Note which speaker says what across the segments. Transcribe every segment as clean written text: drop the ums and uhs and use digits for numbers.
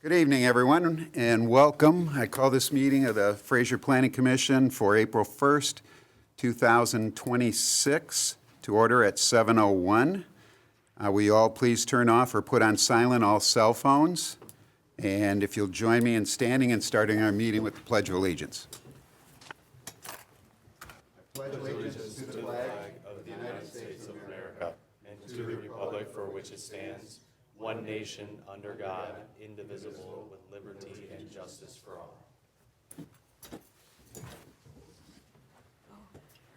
Speaker 1: Good evening, everyone, and welcome. I call this meeting of the Fraser Planning Commission for April 1st, 2026 to order at 7:01. Will you all please turn off or put on silent all cell phones? And if you'll join me in standing and starting our meeting with the Pledge of Allegiance. I pledge allegiance to the flag
Speaker 2: of the United States of America and to the republic for which it stands, one nation, under God, indivisible, with liberty and justice for all.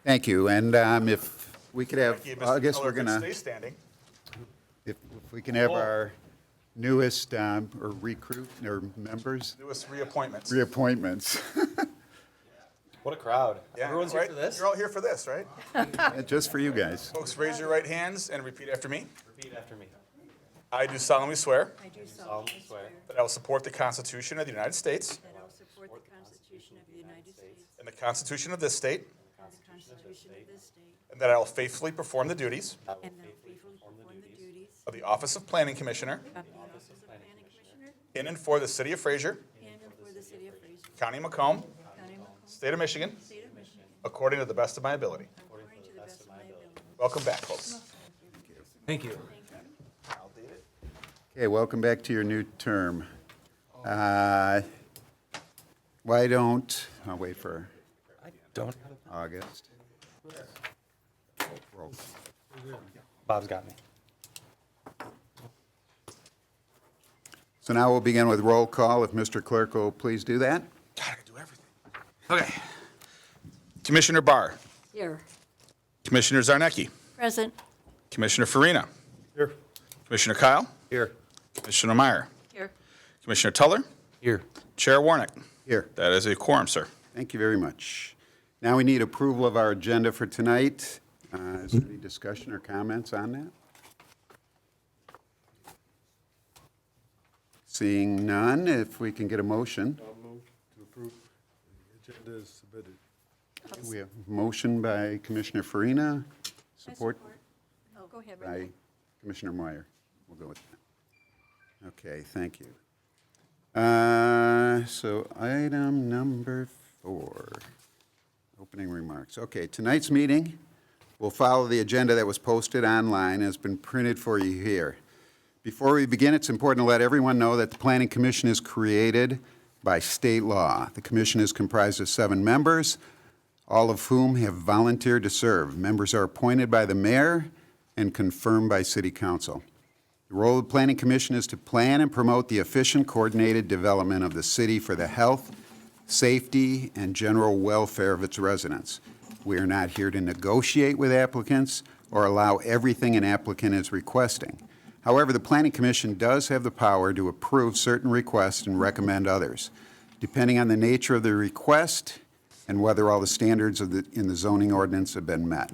Speaker 1: Thank you. And if we could have, I guess we're going to,
Speaker 3: Stay standing.
Speaker 1: if we can have our newest or recruit or members,
Speaker 3: Newest reappointments.
Speaker 1: reappointments.
Speaker 2: What a crowd.
Speaker 3: Yeah,
Speaker 2: Everyone's
Speaker 3: right?
Speaker 2: here for this?
Speaker 3: You're all here for this, right?
Speaker 1: Just for you guys.
Speaker 3: Folks, raise your right hands and repeat after me.
Speaker 2: Repeat after me.
Speaker 3: I do solemnly swear
Speaker 4: I do
Speaker 2: solemnly swear
Speaker 3: that I will support the Constitution of the United States
Speaker 4: that I will support the Constitution of the United States
Speaker 3: and the Constitution of this state,
Speaker 4: and the Constitution of this state,
Speaker 3: and that I will faithfully perform the duties
Speaker 2: I will
Speaker 4: and that I will
Speaker 2: faithfully
Speaker 4: faithfully
Speaker 2: perform
Speaker 4: perform the duties
Speaker 3: of the Office of Planning Commissioner
Speaker 4: of the Office of Planning Commissioner
Speaker 3: in and for the City of Fraser,
Speaker 4: in and for the City of Fraser,
Speaker 3: County Macomb,
Speaker 4: County Macomb,
Speaker 3: State of Michigan,
Speaker 4: State of Michigan,
Speaker 3: according to the best of my ability.
Speaker 4: according to the best of my ability.
Speaker 3: Welcome back, folks.
Speaker 2: Thank you.
Speaker 3: I'll date it.
Speaker 1: Okay, welcome back to your new term. Why don't, I'll wait for
Speaker 2: I don't.
Speaker 1: August. Roll.
Speaker 2: Bob's got me.
Speaker 1: So now we'll begin with roll call. If Mr. Clerk will please do that.
Speaker 3: God, I can do everything. Okay. Commissioner Barr,
Speaker 4: Here.
Speaker 3: Commissioner Zarnecki,
Speaker 4: Present.
Speaker 3: Commissioner Farina,
Speaker 2: Here.
Speaker 3: Commissioner Kyle,
Speaker 2: Here.
Speaker 3: Commissioner Meyer,
Speaker 4: Here.
Speaker 3: Commissioner Tuller,
Speaker 2: Here.
Speaker 3: Chair Warnick.
Speaker 1: Here.
Speaker 3: That is a quorum, sir.
Speaker 1: Thank you very much. Now we need approval of our agenda for tonight. Is there any discussion or comments on that? Seeing none, if we can get a motion.
Speaker 5: I'll move to approve the agenda as submitted.
Speaker 1: We have a motion by Commissioner Farina, support
Speaker 4: Oh, go ahead,
Speaker 1: by
Speaker 4: Renee.
Speaker 1: Commissioner Meyer. We'll go with that. Okay, thank you. So item number 4, opening remarks. Okay, tonight's meeting will follow the agenda that was posted online and has been printed for you here. Before we begin, it's important to let everyone know that the Planning Commission is created by state law. The commission is comprised of 7 members, all of whom have volunteered to serve. Members are appointed by the mayor and confirmed by city council. The role of the Planning Commission is to plan and promote the efficient, coordinated development of the city for the health, safety, and general welfare of its residents. We are not here to negotiate with applicants or allow everything an applicant is requesting. However, the Planning Commission does have the power to approve certain requests and recommend others, depending on the nature of the request and whether all the standards in the zoning ordinance have been met.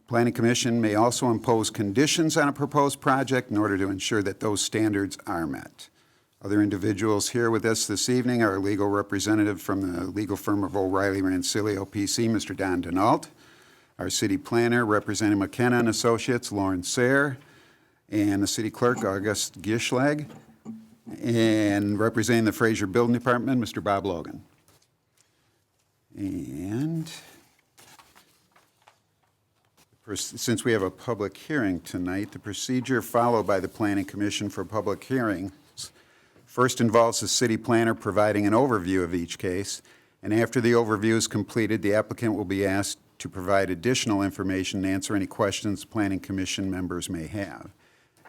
Speaker 1: Planning Commission may also impose conditions on a proposed project in order to ensure that those standards are met. Other individuals here with us this evening are a legal representative from the legal firm of O'Reilly Rancilio PC, Mr. Don Denault, our city planner, Representative McKenna and Associates, Lauren Sayre, and the city clerk, August Gischlag, and representing the Fraser Building Department, Mr. Bob Logan. And since we have a public hearing tonight, the procedure followed by the Planning Commission for public hearings first involves the city planner providing an overview of each case, and after the overview is completed, the applicant will be asked to provide additional information and answer any questions Planning Commission members may have.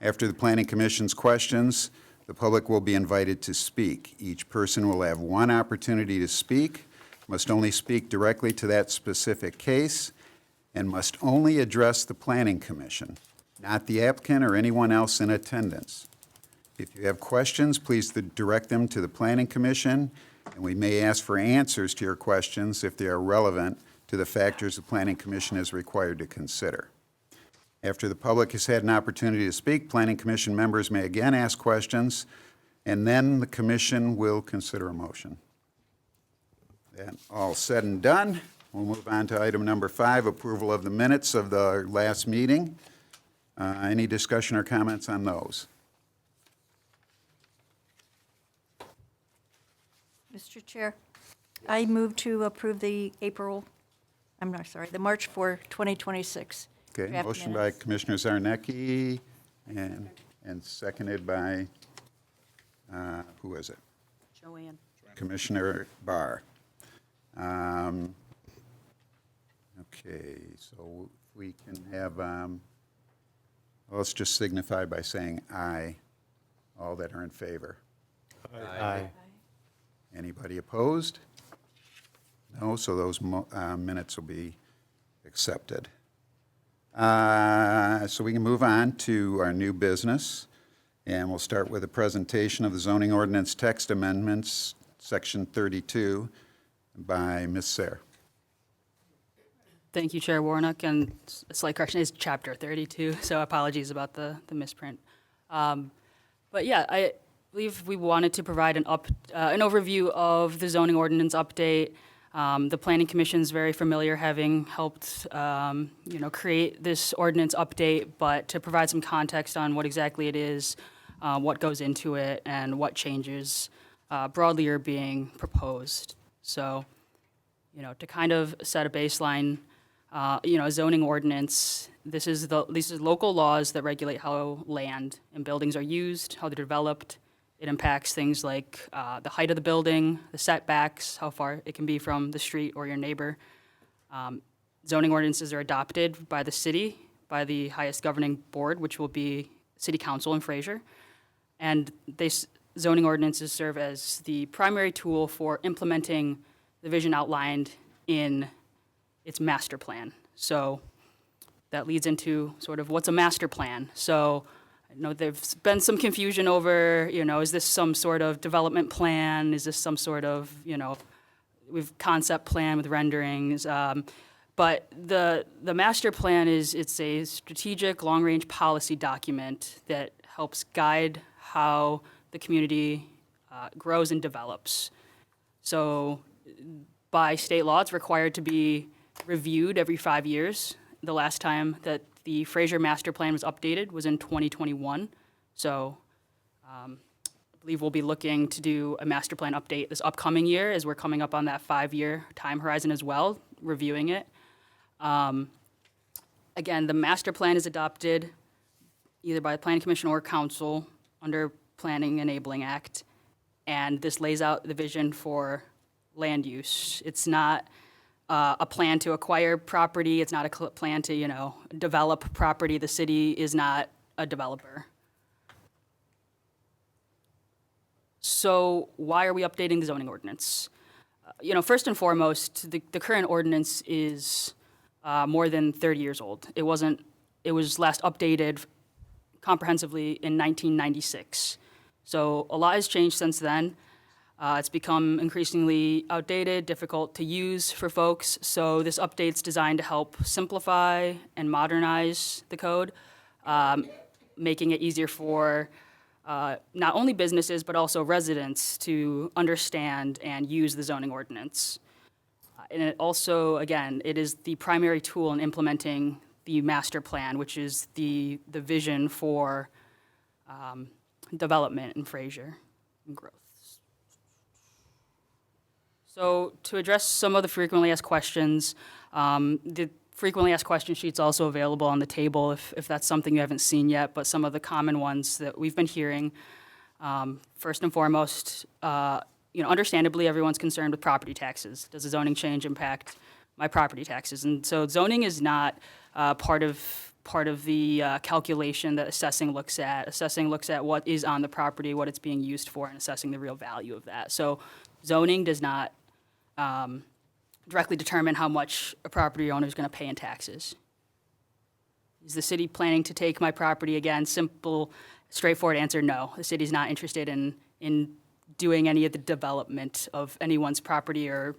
Speaker 1: After the Planning Commission's questions, the public will be invited to speak. Each person will have 1 opportunity to speak, must only speak directly to that specific case, and must only address the Planning Commission, not the applicant or anyone else in attendance. If you have questions, please direct them to the Planning Commission, and we may ask for answers to your questions if they are relevant to the factors the Planning Commission is required to consider. After the public has had an opportunity to speak, Planning Commission members may again ask questions, and then the Commission will consider a motion. That all said and done, we'll move on to item number 5, approval of the minutes of the last meeting. Any discussion or comments on those?
Speaker 4: Mr. Chair, I move to approve the the March 4, 2026.
Speaker 1: Okay,
Speaker 4: draft
Speaker 1: motion by
Speaker 4: minutes.
Speaker 1: Commissioner Zarnecki and seconded by, who is it?
Speaker 4: Joanne.
Speaker 1: Commissioner Barr. Okay, so we can have, well, let's just signify by saying aye, all that are in favor.
Speaker 2: Aye.
Speaker 1: Anybody opposed? No, so those minutes will be accepted. So we can move on to our new business, and we'll start with a presentation of the zoning ordinance text amendments, Section 32, by Ms. Sayre.
Speaker 6: Thank you, Chair Warnock, and a slight correction, is Chapter 32, so apologies about the misprint. But yeah, I believe we wanted to provide an overview of the zoning ordinance update. The Planning Commission is very familiar, having helped create this ordinance update, but to provide some context on what exactly it is, what goes into it, and what changes broadly are being proposed. So, to kind of set a baseline, a zoning ordinance, these are local laws that regulate how land and buildings are used, how they're developed. It impacts things like the height of the building, the setbacks, how far it can be from the street or your neighbor. Zoning ordinances are adopted by the city, by the highest governing board, which will be City Council in Fraser. And zoning ordinances serve as the primary tool for implementing the vision outlined in its master plan. So that leads into sort of what's a master plan. So I know there's been some confusion over, is this some sort of development plan? Is this some sort of, we've concept plan with renderings? But the master plan it's a strategic long-range policy document that helps guide how the community grows and develops. So by state law, it's required to be reviewed every 5 years. The last time that the Fraser Master Plan was updated was in 2021. So I believe we'll be looking to do a master plan update this upcoming year as we're coming up on that 5-year time horizon as well, reviewing it. Again, the master plan is adopted either by the Planning Commission or Council under Planning Enabling Act, and this lays out the vision for land use. It's not a plan to acquire property. It's not a plan to, develop property. The city is not a developer. So why are we updating the zoning ordinance? First and foremost, the current ordinance is more than 30 years old. It was last updated comprehensively in 1996. So a lot has changed since then. It's become increasingly outdated, difficult to use for folks. So this update's designed to help simplify and modernize the code, making it easier for not only businesses but also residents to understand and use the zoning ordinance. And it also, again, it is the primary tool in implementing the master plan, which is the vision for development in Fraser and growth. So to address some of the frequently asked questions, the frequently asked question sheet's also available on the table if that's something you haven't seen yet, but some of the common ones that we've been hearing. First and foremost, understandably, everyone's concerned with property taxes. Does the zoning change impact my property taxes? And so zoning is not part of the calculation that assessing looks at. Assessing looks at what is on the property, what it's being used for, and assessing the real value of that. So zoning does not directly determine how much a property owner is going to pay in taxes. Is the city planning to take my property? Again, simple, straightforward answer, no. The city's not interested in doing any of the development of anyone's property or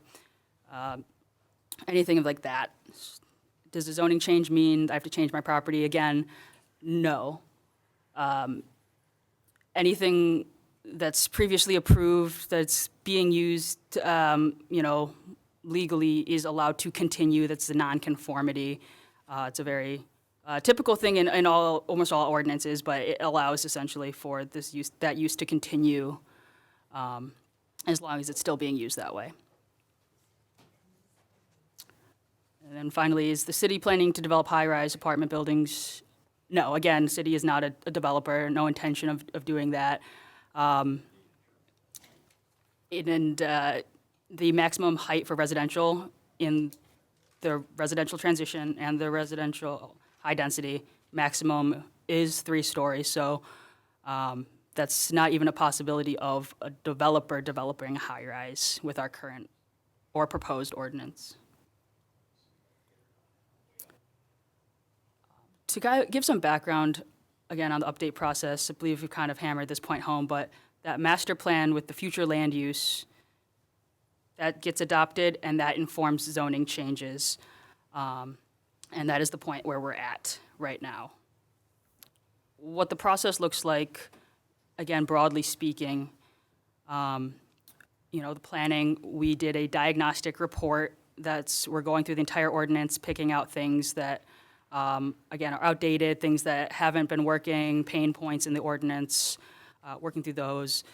Speaker 6: anything like that. Does the zoning change mean I have to change my property? Again, no. Anything that's previously approved, that's being used, legally is allowed to continue. That's the nonconformity. It's a very typical thing in almost all ordinances, but it allows essentially for that use to continue. as long as it's still being used that way. And then finally, is the city planning to develop high-rise apartment buildings? No, again, city is not a developer, no intention of doing that. The maximum height for residential in the residential transition and the residential high density maximum is 3 stories. So that's not even a possibility of a developer developing a high rise with our current or proposed ordinance. To give some background, again, on the update process, I believe we've kind of hammered this point home, but that master plan with the future land use, that gets adopted and that informs zoning changes. And that is the point where we're at right now. What the process looks like, again, broadly speaking, the planning, we did a diagnostic report we're going through the entire ordinance, picking out things that, again, are outdated, things that haven't been working, pain points in the ordinance, working through those.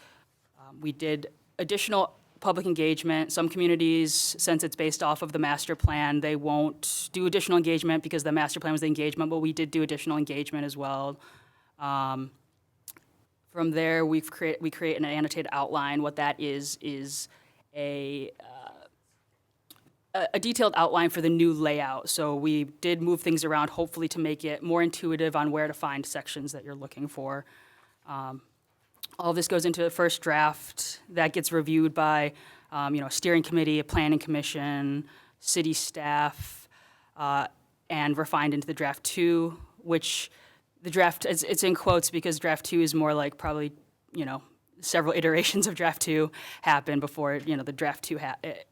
Speaker 6: We did additional public engagement. Some communities, since it's based off of the master plan, they won't do additional engagement because the master plan was the engagement, but we did do additional engagement as well. From there, we create an annotated outline. What that is a detailed outline for the new layout. So we did move things around, hopefully to make it more intuitive on where to find sections that you're looking for. All of this goes into a first draft that gets reviewed by, a steering committee, a planning commission, city staff, and refined into the draft 2, which the draft, it's in quotes because draft 2 is more like probably, several iterations of draft 2 happen before, the draft 2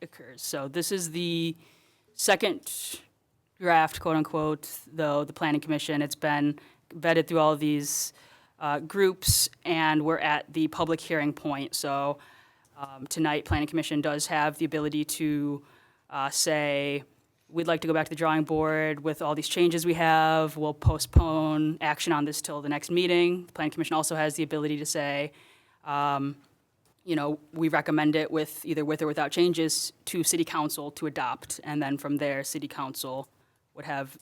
Speaker 6: occurs. So this is the second draft, quote unquote, though, the planning commission. It's been vetted through all of these groups, and we're at the public hearing point. So tonight, Planning Commission does have the ability to say, we'd like to go back to the drawing board with all these changes we have. We'll postpone action on this till the next meeting. The Planning Commission also has the ability to say, we recommend it either with or without changes to City Council to adopt. And then from there, City Council would have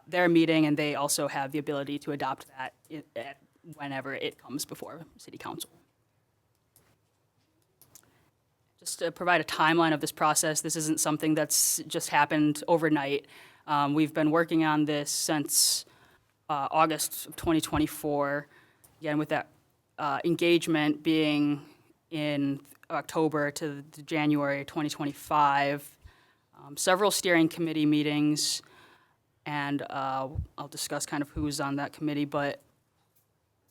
Speaker 6: their meeting, and they also have the ability to adopt that whenever it comes before City Council. Just to provide a timeline of this process, this isn't something that's just happened overnight. We've been working on this since August of 2024, again, with that engagement being in October to January 2025. Several steering committee meetings, and I'll discuss kind of who's on that committee, but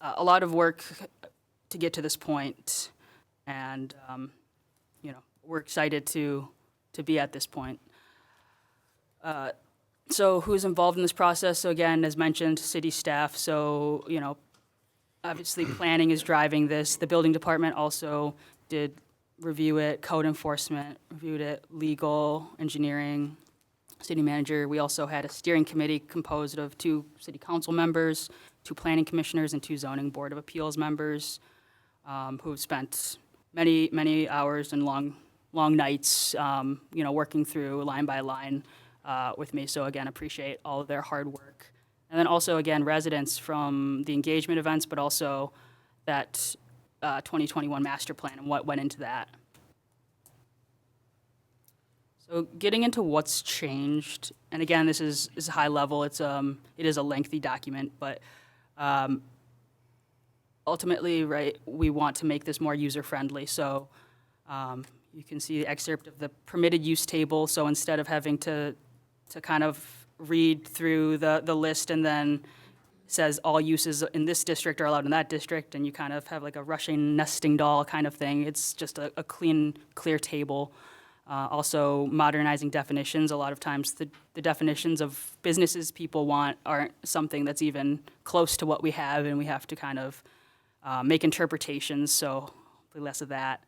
Speaker 6: a lot of work to get to this point, and we're excited to be at this point. So who's involved in this process? So again, as mentioned, city staff. So obviously planning is driving this. The building department also did review it. Code enforcement reviewed it. Legal, engineering, city manager. We also had a steering committee composed of 2 city council members, 2 planning commissioners, and 2 zoning board of appeals members who have spent many hours and long nights, working through line by line with me. So again, appreciate all of their hard work. And then also, again, residents from the engagement events, but also that 2021 master plan and what went into that. So getting into what's changed, and again, this is high level. It is a lengthy document, but ultimately, right, we want to make this more user-friendly. So you can see the excerpt of the permitted use table. So instead of having to kind of read through the list and then it says all uses in this district are allowed in that district, and you kind of have like a rushing nesting doll kind of thing. It's just a clean, clear table. Also modernizing definitions. A lot of times the definitions of businesses people want aren't something that's even close to what we have, and we have to kind of make interpretations, so hopefully less of that.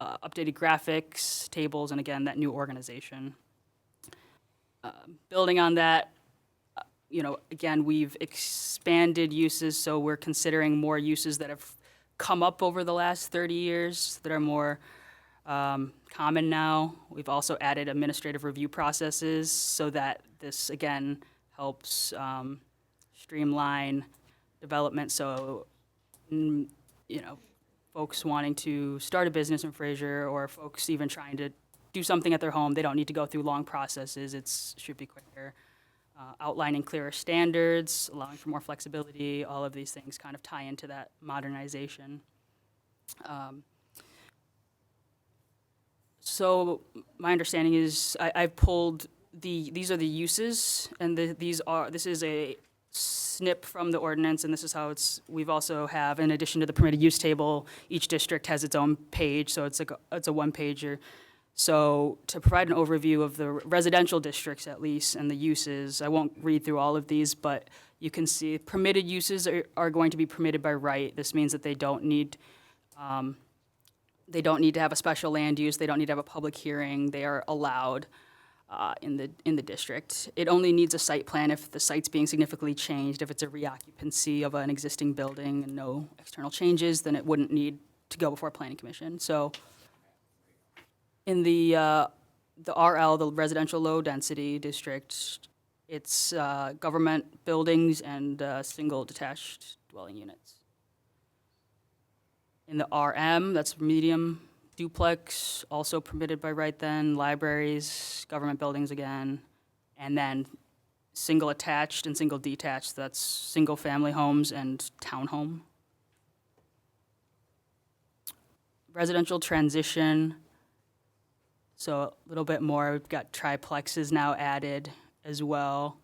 Speaker 6: Updated graphics, tables, and again, that new organization. Building on that, again, we've expanded uses, so we're considering more uses that have come up over the last 30 years that are more common now. We've also added administrative review processes so that this, again, helps streamline development. So, folks wanting to start a business in Fraser, or folks even trying to do something at their home, they don't need to go through long processes. Should be quicker. Outlining clearer standards, allowing for more flexibility, all of these things kind of tie into that modernization. So my understanding is I've pulled these are the uses, and this is a snip from the ordinance, and this is how we've also have, in addition to the permitted use table, each district has its own page, so it's a one-pager. So to provide an overview of the residential districts at least and the uses, I won't read through all of these, but you can see permitted uses are going to be permitted by right. This means that they don't need to have a special land use. They don't need to have a public hearing. They are allowed in the district. It only needs a site plan if the site's being significantly changed. If it's a reoccupancy of an existing building and no external changes, then it wouldn't need to go before Planning Commission. So in the RL, the residential low density district, it's government buildings and single detached dwelling units. In the RM, that's medium duplex, also permitted by right then, libraries, government buildings again, and then single attached and single detached, that's single family homes and townhome. Residential transition, so a little bit more, we've got triplexes now added as well,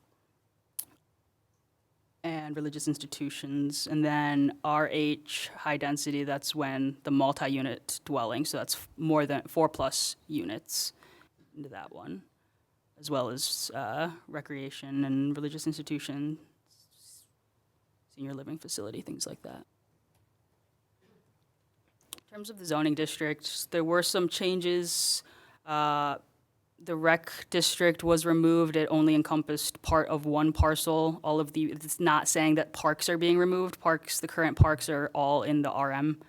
Speaker 6: and religious institutions. And then RH, high density, that's when the multi-unit dwelling, so that's more than 4+ units into that one, as well as recreation and religious institution, senior living facility, things like that. In terms of the zoning districts, there were some changes. The rec district was removed. It only encompassed part of one parcel. It's not saying that parks are being removed. The current parks are all in the RM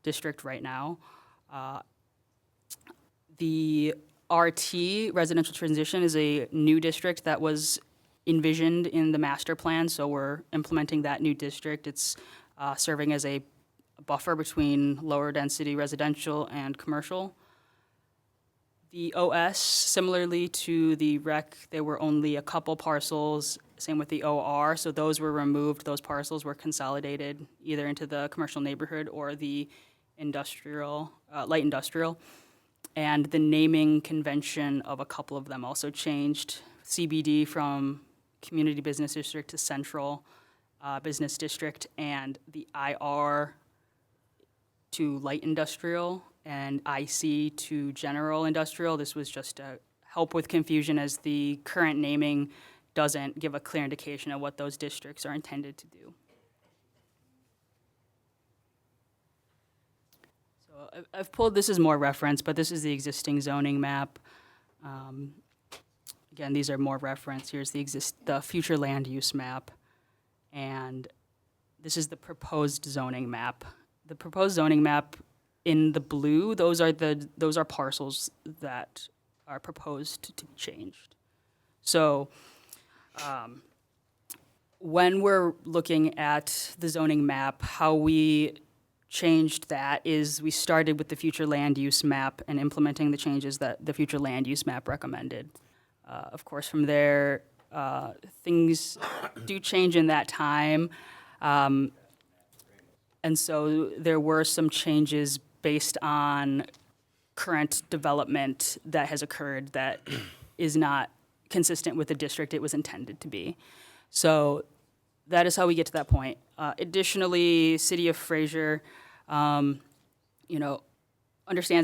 Speaker 6: district right now. The RT, residential transition, is a new district that was envisioned in the master plan, so we're implementing that new district. It's serving as a buffer between lower density residential and commercial. The OS, similarly to the rec, there were only a couple parcels, same with the OR, so those were removed. Those parcels were consolidated either into the commercial neighborhood or the industrial, light industrial. And the naming convention of a couple of them also changed. CBD from Community Business District to Central Business District, and the IR to light industrial, and IC to general industrial. This was just to help with confusion, as the current naming doesn't give a clear indication of what those districts are intended to do. So I've pulled this as more reference, but this is the existing zoning map. Again, these are more reference. Here's the future land use map, and this is the proposed zoning map. The proposed zoning map in the blue, those are parcels that are proposed to be changed. So when we're looking at the zoning map, how we changed that is we started with the future land use map and implementing the changes that the future land use map recommended. Of course, from there, things do change in that time. And so there were some changes based on current development that has occurred that is not consistent with the district it was intended to be. So that is how we get to that point. Additionally, City of Fraser, understands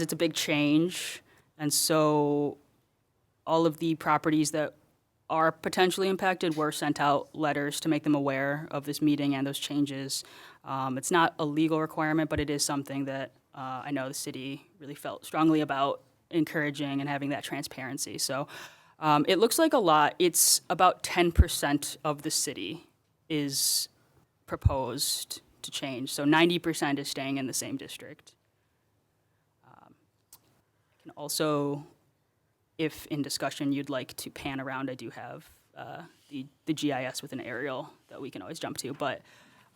Speaker 6: it's a big change, and so all of the properties that are potentially impacted were sent out letters to make them aware of this meeting and those changes. It's not a legal requirement, but it is something that I know the city really felt strongly about encouraging and having that transparency. So it looks like a lot. It's about 10% of the city is proposed to change. So 90% is staying in the same district. Can also, if in discussion you'd like to pan around, I do have the GIS with an aerial that we can always jump to. But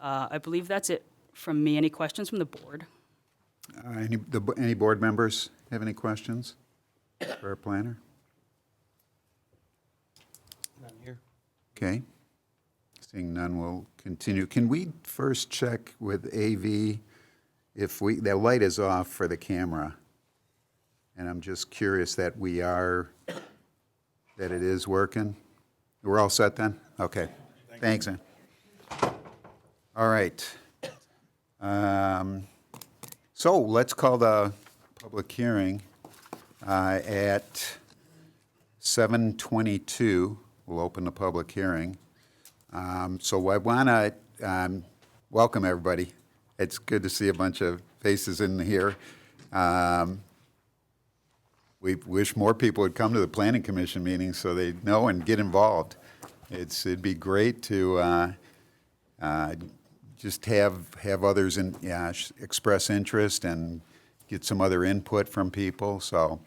Speaker 6: I believe that's it from me. Any questions from the board?
Speaker 1: Any board members have any questions for our planner?
Speaker 2: None here.
Speaker 1: Okay. Seeing none, we'll continue. Can we first check with AV if the light is off for the camera? And I'm just curious that that it is working. We're all set then? Okay. Thanks, Ann. All right. So let's call the public hearing at 7:22. We'll open the public hearing. So I want to welcome everybody. It's good to see a bunch of faces in here. We wish more people would come to the Planning Commission meetings so they know and get involved. It'd be great to just have others express interest and get some other input from people. So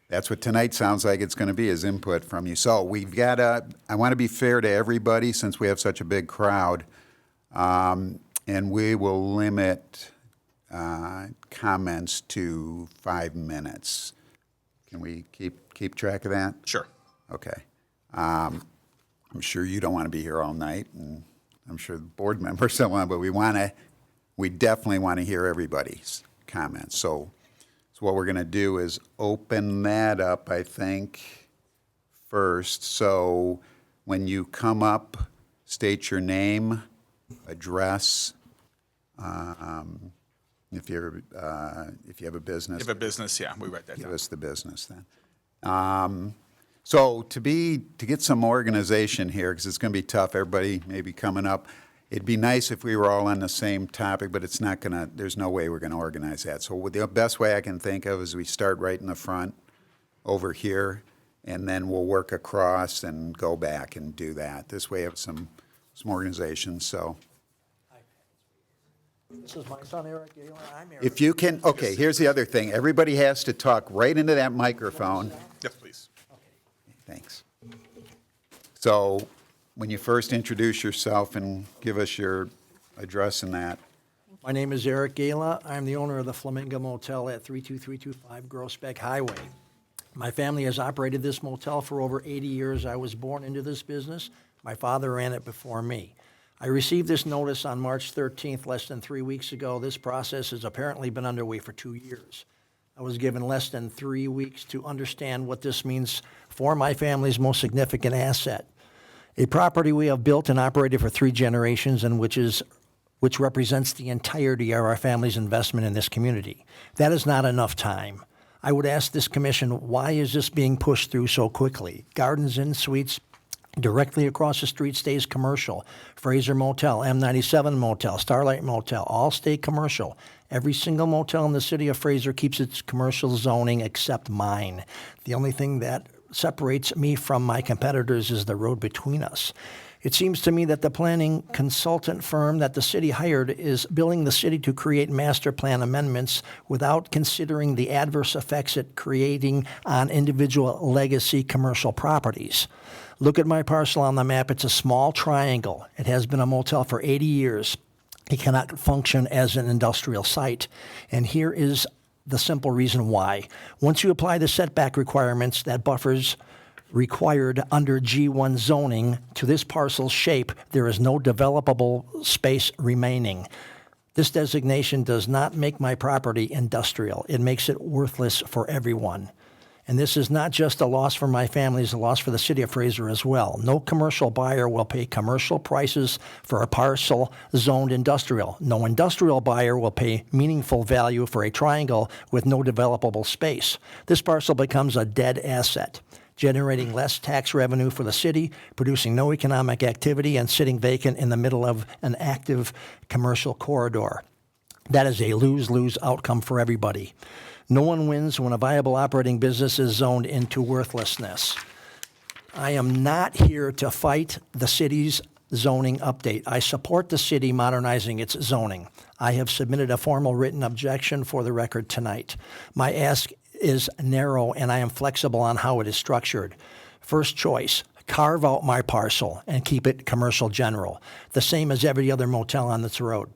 Speaker 1: that's what tonight sounds like it's going to be, is input from you. So I want to be fair to everybody since we have such a big crowd, and we will limit comments to 5 minutes. Can we keep track of that?
Speaker 3: Sure.
Speaker 1: Okay. I'm sure you don't want to be here all night, and I'm sure the board members don't want, but we definitely want to hear everybody's comments. So what we're going to do is open that up, I think, first. So when you come up, state your name, address, if you have a business.
Speaker 3: If a business, yeah, we write that
Speaker 1: Give
Speaker 3: down.
Speaker 1: us the business then. So to get some organization here, because it's going to be tough, everybody may be coming up, it'd be nice if we were all on the same topic, but there's no way we're going to organize that. So the best way I can think of is we start right in the front over here, and then we'll work across and go back and do that. This way we have some organization, so.
Speaker 7: This is my son, Eric Galen. I'm Eric.
Speaker 1: If you can, okay, here's the other thing. Everybody has to talk right into that microphone.
Speaker 3: Yes, please.
Speaker 1: Thanks. So when you first introduce yourself and give us your address and that.
Speaker 7: My name is Eric Gala. I'm the owner of the Flamingo Motel at 32325 Groesbeck Highway. My family has operated this motel for over 80 years. I was born into this business. My father ran it before me. I received this notice on March 13th, less than 3 weeks ago. This process has apparently been underway for 2 years. I was given less than 3 weeks to understand what this means for my family's most significant asset. A property we have built and operated for 3 generations and which represents the entirety of our family's investment in this community. That is not enough time. I would ask this commission, why is this being pushed through so quickly? Gardens Inn Suites directly across the street stays commercial. Fraser Motel, M97 Motel, Starlight Motel, all stay commercial. Every single motel in the city of Fraser keeps its commercial zoning except mine. The only thing that separates me from my competitors is the road between us. It seems to me that the planning consultant firm that the city hired is billing the city to create master plan amendments without considering the adverse effects it creating on individual legacy commercial properties. Look at my parcel on the map. It's a small triangle. It has been a motel for 80 years. It cannot function as an industrial site. And here is the simple reason why. Once you apply the setback requirements that buffers required under G1 zoning to this parcel's shape, there is no developable space remaining. This designation does not make my property industrial. It makes it worthless for everyone. And this is not just a loss for my family, it's a loss for the city of Fraser as well. No commercial buyer will pay commercial prices for a parcel zoned industrial. No industrial buyer will pay meaningful value for a triangle with no developable space. This parcel becomes a dead asset, generating less tax revenue for the city, producing no economic activity, and sitting vacant in the middle of an active commercial corridor. That is a lose-lose outcome for everybody. No one wins when a viable operating business is zoned into worthlessness. I am not here to fight the city's zoning update. I support the city modernizing its zoning. I have submitted a formal written objection for the record tonight. My ask is narrow and I am flexible on how it is structured. First choice, carve out my parcel and keep it commercial general, the same as every other motel on this road.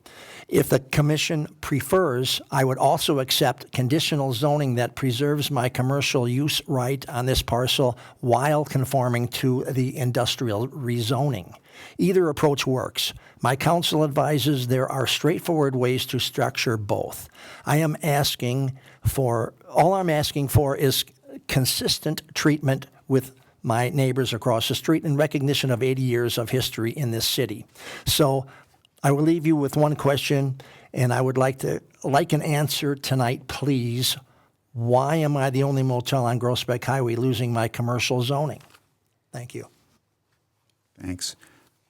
Speaker 7: If the commission prefers, I would also accept conditional zoning that preserves my commercial use right on this parcel while conforming to the industrial rezoning. Either approach works. My counsel advises there are straightforward ways to structure both. All I'm asking for is consistent treatment with my neighbors across the street in recognition of 80 years of history in this city. So I will leave you with one question, and I would like an answer tonight, please. Why am I the only motel on Groesbeck Highway losing my commercial zoning? Thank you.
Speaker 1: Thanks.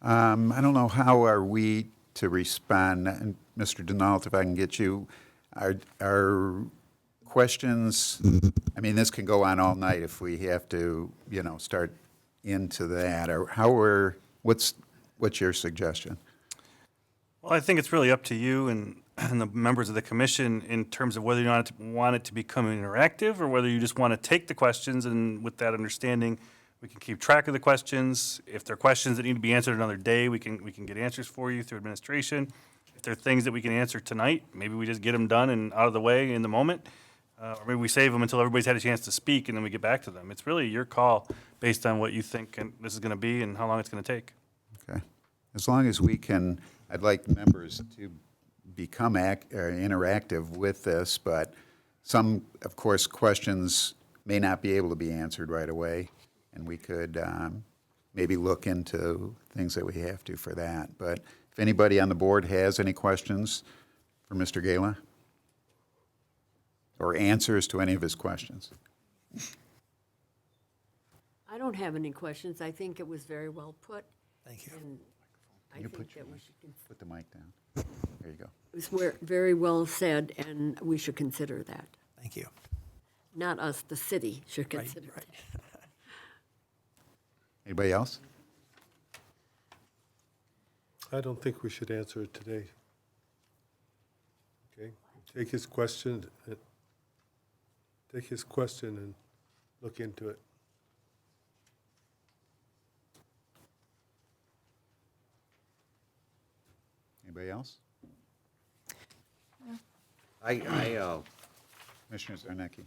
Speaker 1: I don't know, how are we to respond? And Mr. Denault, if I can get you, are questions, I mean, this can go on all night if we have to, start into that. Or what's your suggestion?
Speaker 3: Well, I think it's really up to you and the members of the commission in terms of whether you want it to become interactive or whether you just want to take the questions, and with that understanding, we can keep track of the questions. If there are questions that need to be answered another day, we can get answers for you through administration. If there are things that we can answer tonight, maybe we just get them done and out of the way in the moment. Or maybe we save them until everybody's had a chance to speak and then we get back to them. It's really your call based on what you think this is going to be and how long it's going to take.
Speaker 1: Okay. As long as we can, I'd like members to become interactive with this, but some, of course, questions may not be able to be answered right away, and we could maybe look into things that we have to for that. But if anybody on the board has any questions for Mr. Gala or answers to any of his questions.
Speaker 8: I don't have any questions. I think it was very well put.
Speaker 7: Thank you.
Speaker 8: And I
Speaker 1: You
Speaker 8: think
Speaker 1: put your
Speaker 8: that we
Speaker 1: mic-
Speaker 8: should,
Speaker 1: Put the mic down. There you go.
Speaker 8: it was very well said, and we should consider that.
Speaker 7: Thank you.
Speaker 8: Not us, the city should
Speaker 7: Right,
Speaker 8: consider
Speaker 7: right.
Speaker 8: that.
Speaker 1: Anybody else?
Speaker 5: I don't think we should answer it today. Okay, take his question and look into it.
Speaker 1: Anybody else? Commissioner Zarnecki.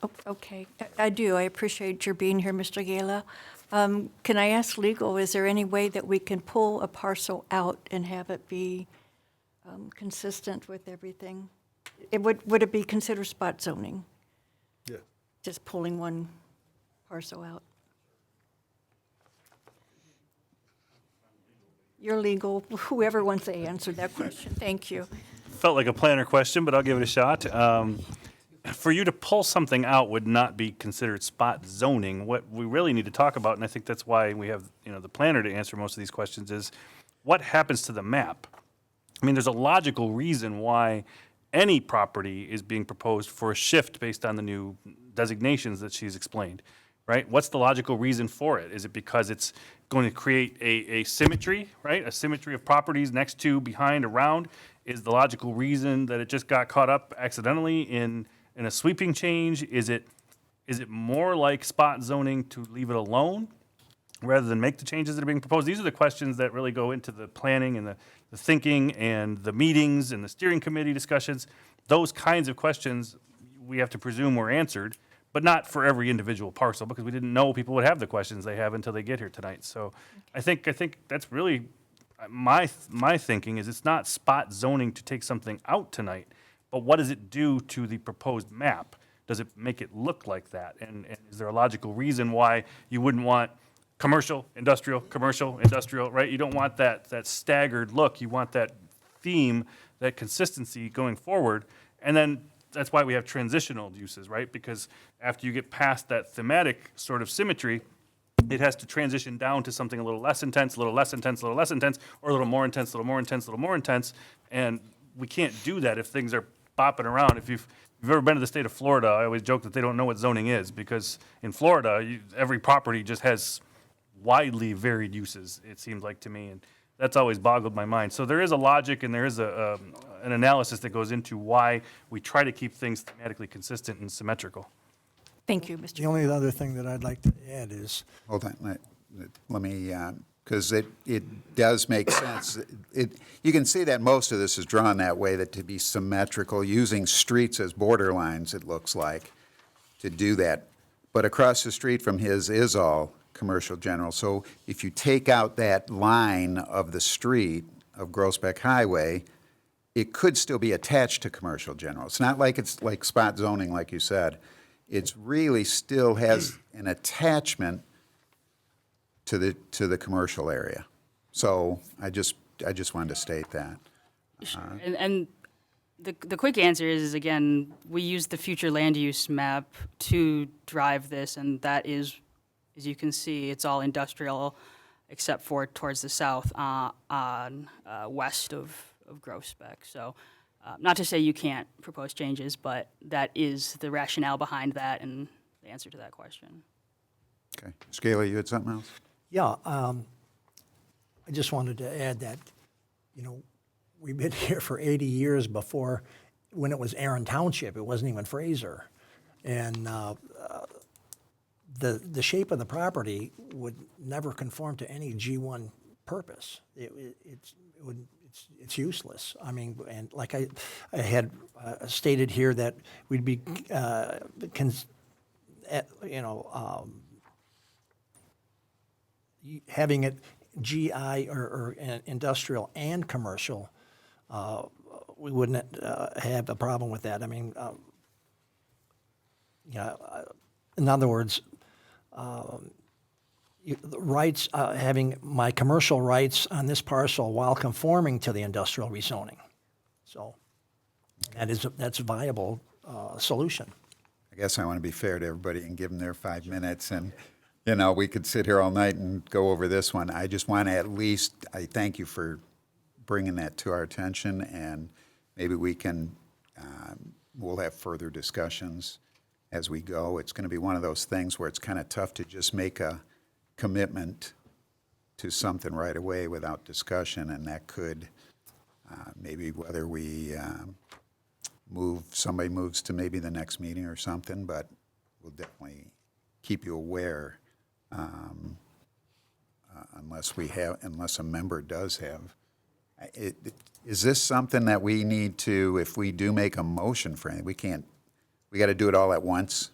Speaker 4: Oh, okay, I do. I appreciate your being here, Mr. Gala. Can I ask legal, is there any way that we can pull a parcel out and have it be consistent with everything? Would it be considered spot zoning,
Speaker 5: Yeah.
Speaker 4: just pulling one parcel out? You're legal, whoever wants to answer that question, thank you.
Speaker 3: Felt like a planner question, but I'll give it a shot. For you to pull something out would not be considered spot zoning. What we really need to talk about, and I think that's why we have, the planner to answer most of these questions, is what happens to the map? I mean, there's a logical reason why any property is being proposed for a shift based on the new designations that she's explained, right? What's the logical reason for it? Is it because it's going to create a symmetry, right? A symmetry of properties next to, behind, around? Is the logical reason that it just got caught up accidentally in a sweeping change? Is it more like spot zoning to leave it alone rather than make the changes that are being proposed? These are the questions that really go into the planning and the thinking and the meetings and the steering committee discussions. Those kinds of questions we have to presume were answered, but not for every individual parcel, because we didn't know people would have the questions they have until they get here tonight. So I think that's really my thinking is it's not spot zoning to take something out tonight, but what does it do to the proposed map? Does it make it look like that? And is there a logical reason why you wouldn't want commercial, industrial, right? You don't want that staggered look. You want that theme, that consistency going forward. And then that's why we have transitional uses, right? Because after you get past that thematic sort of symmetry, it has to transition down to something a little less intense, a little less intense, a little less intense, or a little more intense, a little more intense, a little more intense. And we can't do that if things are bopping around. If you've ever been to the state of Florida, I always joke that they don't know what zoning is, because in Florida, every property just has widely varied uses, it seems like to me. And That's always boggled my mind. So there is a logic and there is an analysis that goes into why we try to keep things thematically consistent and symmetrical.
Speaker 4: Thank you, Mr.
Speaker 7: The only other thing that I'd like to add is,
Speaker 1: Hold on, let me, because it does make sense. You can see that most of this is drawn that way, that to be symmetrical, using streets as borderlines, it looks like, to do that. But across the street from his is all commercial general. So if you take out that line of the street of Groesbeck Highway, it could still be attached to commercial general. It's not like it's like spot zoning, like you said. It's really still has an attachment to the commercial area. So I just wanted to state that.
Speaker 6: And the quick answer is, again, we use the future land use map to drive this, and that is, as you can see, it's all industrial except for towards the south on west of Groesbeck. So not to say you can't propose changes, but that is the rationale behind that and the answer to that question.
Speaker 1: Okay. Scaly, you had something else?
Speaker 7: yeah, I just wanted to add that, we've been here for 80 years before, when it was Erin Township, it wasn't even Fraser. And the shape of the property would never conform to any G1 purpose. It's useless. I mean, and like I had stated here that we'd be, having it GI or industrial and commercial, we wouldn't have a problem with that. I mean, in other words, the rights, having my commercial rights on this parcel while conforming to the industrial rezoning. So that's a viable solution.
Speaker 1: I guess I want to be fair to everybody and give them their 5 minutes, and, we could sit here all night and go over this one. I just want to I thank you for bringing that to our attention, and maybe we can, we'll have further discussions as we go. It's going to be one of those things where it's kind of tough to just make a commitment to something right away without discussion, and that could, maybe whether we somebody moves to maybe the next meeting or something, but we'll definitely keep you aware, unless a member does have. Is this something that we need to, if we do make a motion for anything, we got to do it all at once?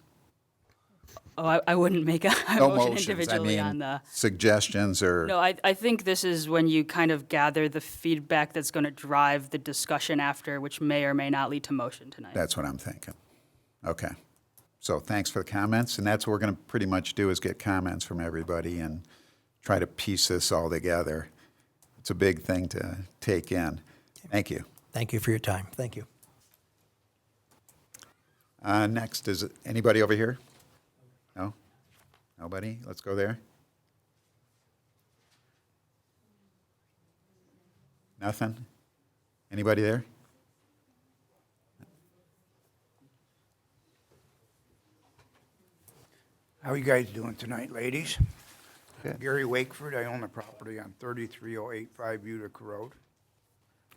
Speaker 6: Oh, I wouldn't make a
Speaker 1: No
Speaker 6: motion
Speaker 1: motions,
Speaker 6: individually on the.
Speaker 1: suggestions or?
Speaker 6: No, I think this is when you kind of gather the feedback that's going to drive the discussion after, which may or may not lead to motion tonight.
Speaker 1: That's what I'm thinking. Okay. So thanks for the comments, and that's what we're going to pretty much do is get comments from everybody and try to piece this all together. It's a big thing to take in. Thank you.
Speaker 7: Thank you for your time. Thank you.
Speaker 1: Next, is it anybody over here? No? Nobody? Let's go there. Nothing? Anybody there?
Speaker 9: How are you guys doing tonight, ladies?
Speaker 1: Good.
Speaker 9: Gary Wakeford, I own the property on 33085 Utica Road.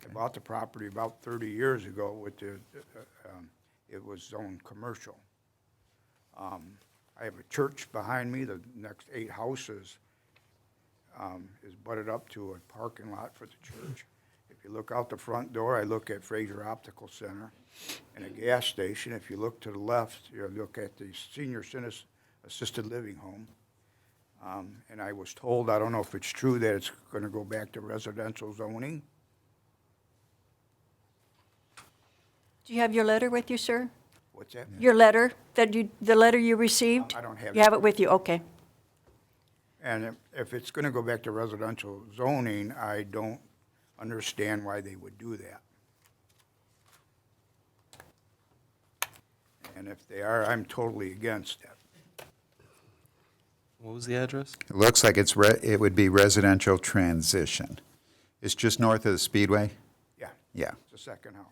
Speaker 9: I bought the property about 30 years ago with it was zoned commercial. I have a church behind me. The next 8 houses is butted up to a parking lot for the church. If you look out the front door, I look at Fraser Optical Center and a gas station. If you look to the left, you look at the senior assisted living home. And I was told, I don't know if it's true, that it's going to go back to residential zoning.
Speaker 4: Do you have your letter with you, sir?
Speaker 9: What's that?
Speaker 4: Your letter, the letter you received?
Speaker 9: I don't have
Speaker 4: You have it with you, okay.
Speaker 9: And if it's going to go back to residential zoning, I don't understand why they would do that. And if they are, I'm totally against it.
Speaker 2: What was the address?
Speaker 1: It looks like it would be residential transition. It's just north of the Speedway?
Speaker 9: Yeah,
Speaker 1: Yeah.
Speaker 9: it's the second house.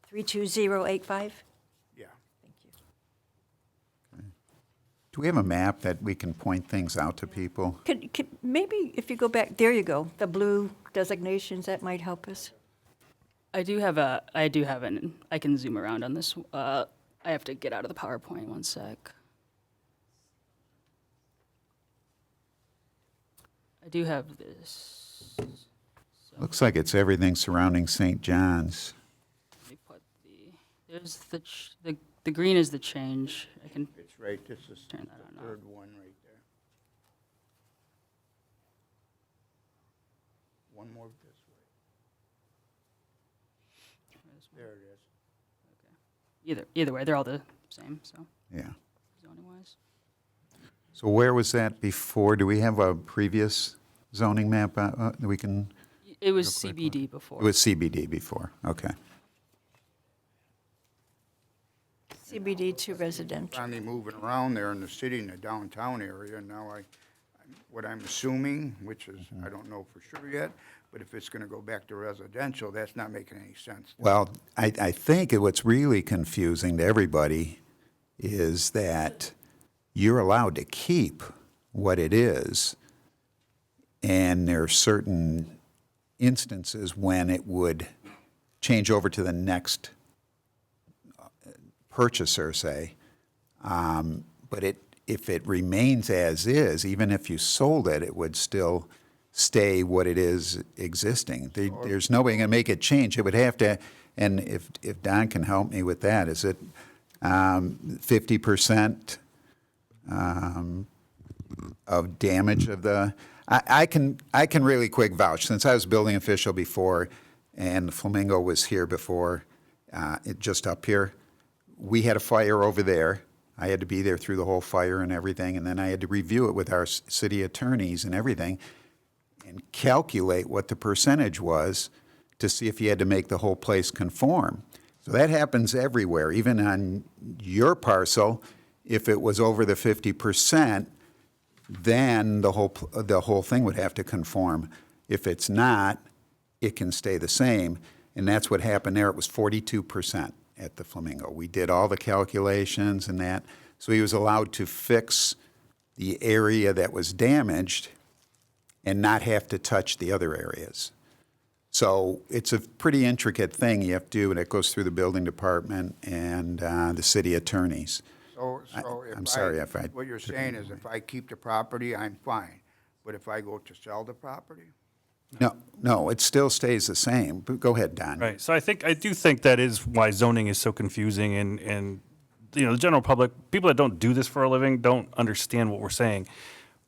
Speaker 4: 32085?
Speaker 9: Yeah.
Speaker 4: Thank you.
Speaker 1: Do we have a map that we can point things out to people?
Speaker 4: Could maybe if you go back, there you go, the blue designations, that might help us.
Speaker 6: I do have an, I can zoom around on this. I have to get out of the PowerPoint, one sec. I do have this.
Speaker 1: Looks like it's everything surrounding St. John's.
Speaker 6: Let me put there's the green is the change. I can
Speaker 9: It's right, this is the
Speaker 6: turn that on now.
Speaker 9: third one right there. One more this way. There it is.
Speaker 6: Either way, they're all the same, so
Speaker 1: Yeah.
Speaker 6: zoning wise.
Speaker 1: So where was that before? Do we have a previous zoning map that we can?
Speaker 6: It was
Speaker 1: Real quick,
Speaker 6: CBD before.
Speaker 1: It was CBD before, okay.
Speaker 4: CBD to residential.
Speaker 9: Finally moving around there in the city, in the downtown area, now what I'm assuming, which is, I don't know for sure yet, but if it's gonna go back to residential, that's not making any sense.
Speaker 1: Well, I think what's really confusing to everybody is that you're allowed to keep what it is, and there are certain instances when it would change over to the next purchaser, say. But if it remains as is, even if you sold it, it would still stay what it is existing. There's nobody going to make it change. It would have to, and if Don can help me with that, is it 50% of damage of the, I can really quick vouch, since I was building official before, and the Flamingo was here before, just up here. We had a fire over there. I had to be there through the whole fire and everything, and then I had to review it with our city attorneys and everything, and calculate what the percentage was to see if you had to make the whole place conform. So that happens everywhere, even on your parcel. If it was over the 50%, then the whole thing would have to conform. If it's not, it can stay the same, and that's what happened there. It was 42% at the Flamingo. We did all the calculations and that, so he was allowed to fix the area that was damaged and not have to touch the other areas. So it's a pretty intricate thing you have to do, and it goes through the building department and the city attorneys.
Speaker 9: So if
Speaker 1: I'm sorry if I-
Speaker 9: what you're saying is if I keep the property, I'm fine, but if I go to sell the property?
Speaker 1: No, it still stays the same. But go ahead, Don.
Speaker 3: Right, so I do think that is why zoning is so confusing, and the general public, people that don't do this for a living, don't understand what we're saying.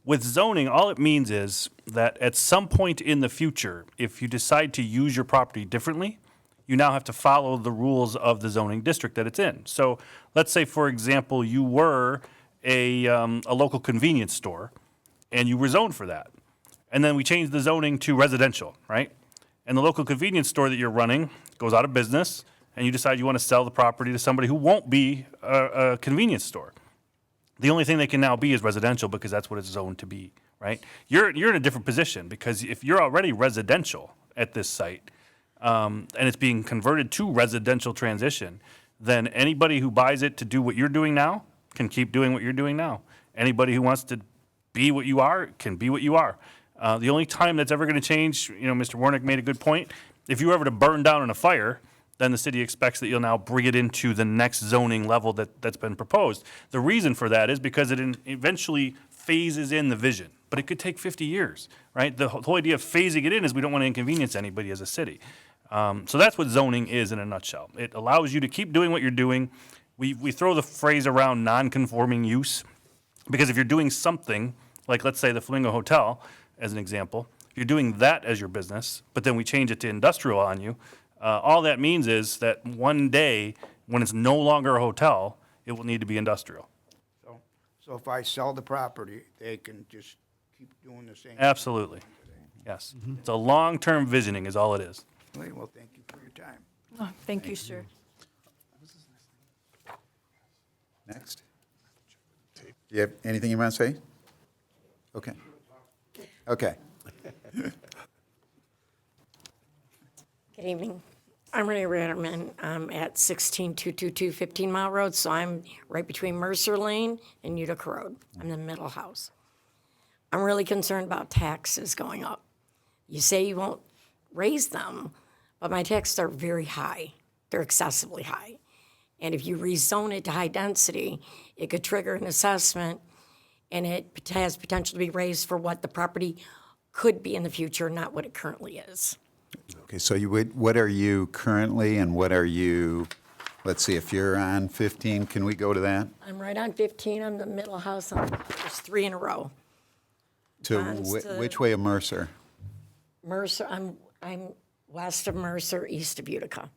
Speaker 3: With zoning, all it means is that at some point in the future, if you decide to use your property differently, you now have to follow the rules of the zoning district that it's in. So let's say, for example, you were a local convenience store, and you were zoned for that. And then we changed the zoning to residential, right? And the local convenience store that you're running goes out of business, and you decide you want to sell the property to somebody who won't be a convenience store. The only thing they can now be is residential, because that's what it's zoned to be, right? You're in a different position, because if you're already residential at this site, and it's being converted to residential transition, then anybody who buys it to do what you're doing now can keep doing what you're doing now. Anybody who wants to be what you are can be what you are. The only time that's ever going to change, Mr. Warnick made a good point. If you were ever to burn down in a fire, then the city expects that you'll now bring it into the next zoning level that's been proposed. The reason for that is because it eventually phases in the vision, but it could take 50 years, right? The whole idea of phasing it in is we don't want to inconvenience anybody as a city. So that's what zoning is in a nutshell. It allows you to keep doing what you're doing. We throw the phrase around non-conforming use, because if you're doing something, like let's say the Flamingo Hotel, as an example, if you're doing that as your business, but then we change it to industrial on you, all that means is that one day, when it's no longer a hotel, it will need to be industrial.
Speaker 9: So if I sell the property, they can just keep doing the same?
Speaker 3: Absolutely. Yes. It's a long-term visioning is all it is.
Speaker 9: Well, thank you for your time.
Speaker 4: Oh, thank you, sir.
Speaker 1: Next. Do you have anything you want to say? Okay. Okay.
Speaker 10: Good evening. I'm Renee Ratterman. I'm at 16222 15 Mile Road, so I'm right between Mercer Lane and Utica Road. I'm in the middle house. I'm really concerned about taxes going up. You say you won't raise them, but my taxes are very high. They're excessively high. And if you rezone it to high density, it could trigger an assessment, and it has potential to be raised for what the property could be in the future, not what it currently is.
Speaker 1: Okay, so what are you currently and what are you, let's see, if you're on 15, can we go to that?
Speaker 10: I'm right on 15, I'm the middle house, there's 3 in a row.
Speaker 1: To
Speaker 10: Runs to-
Speaker 1: which way of Mercer?
Speaker 10: Mercer, I'm west of Mercer, east of Utica.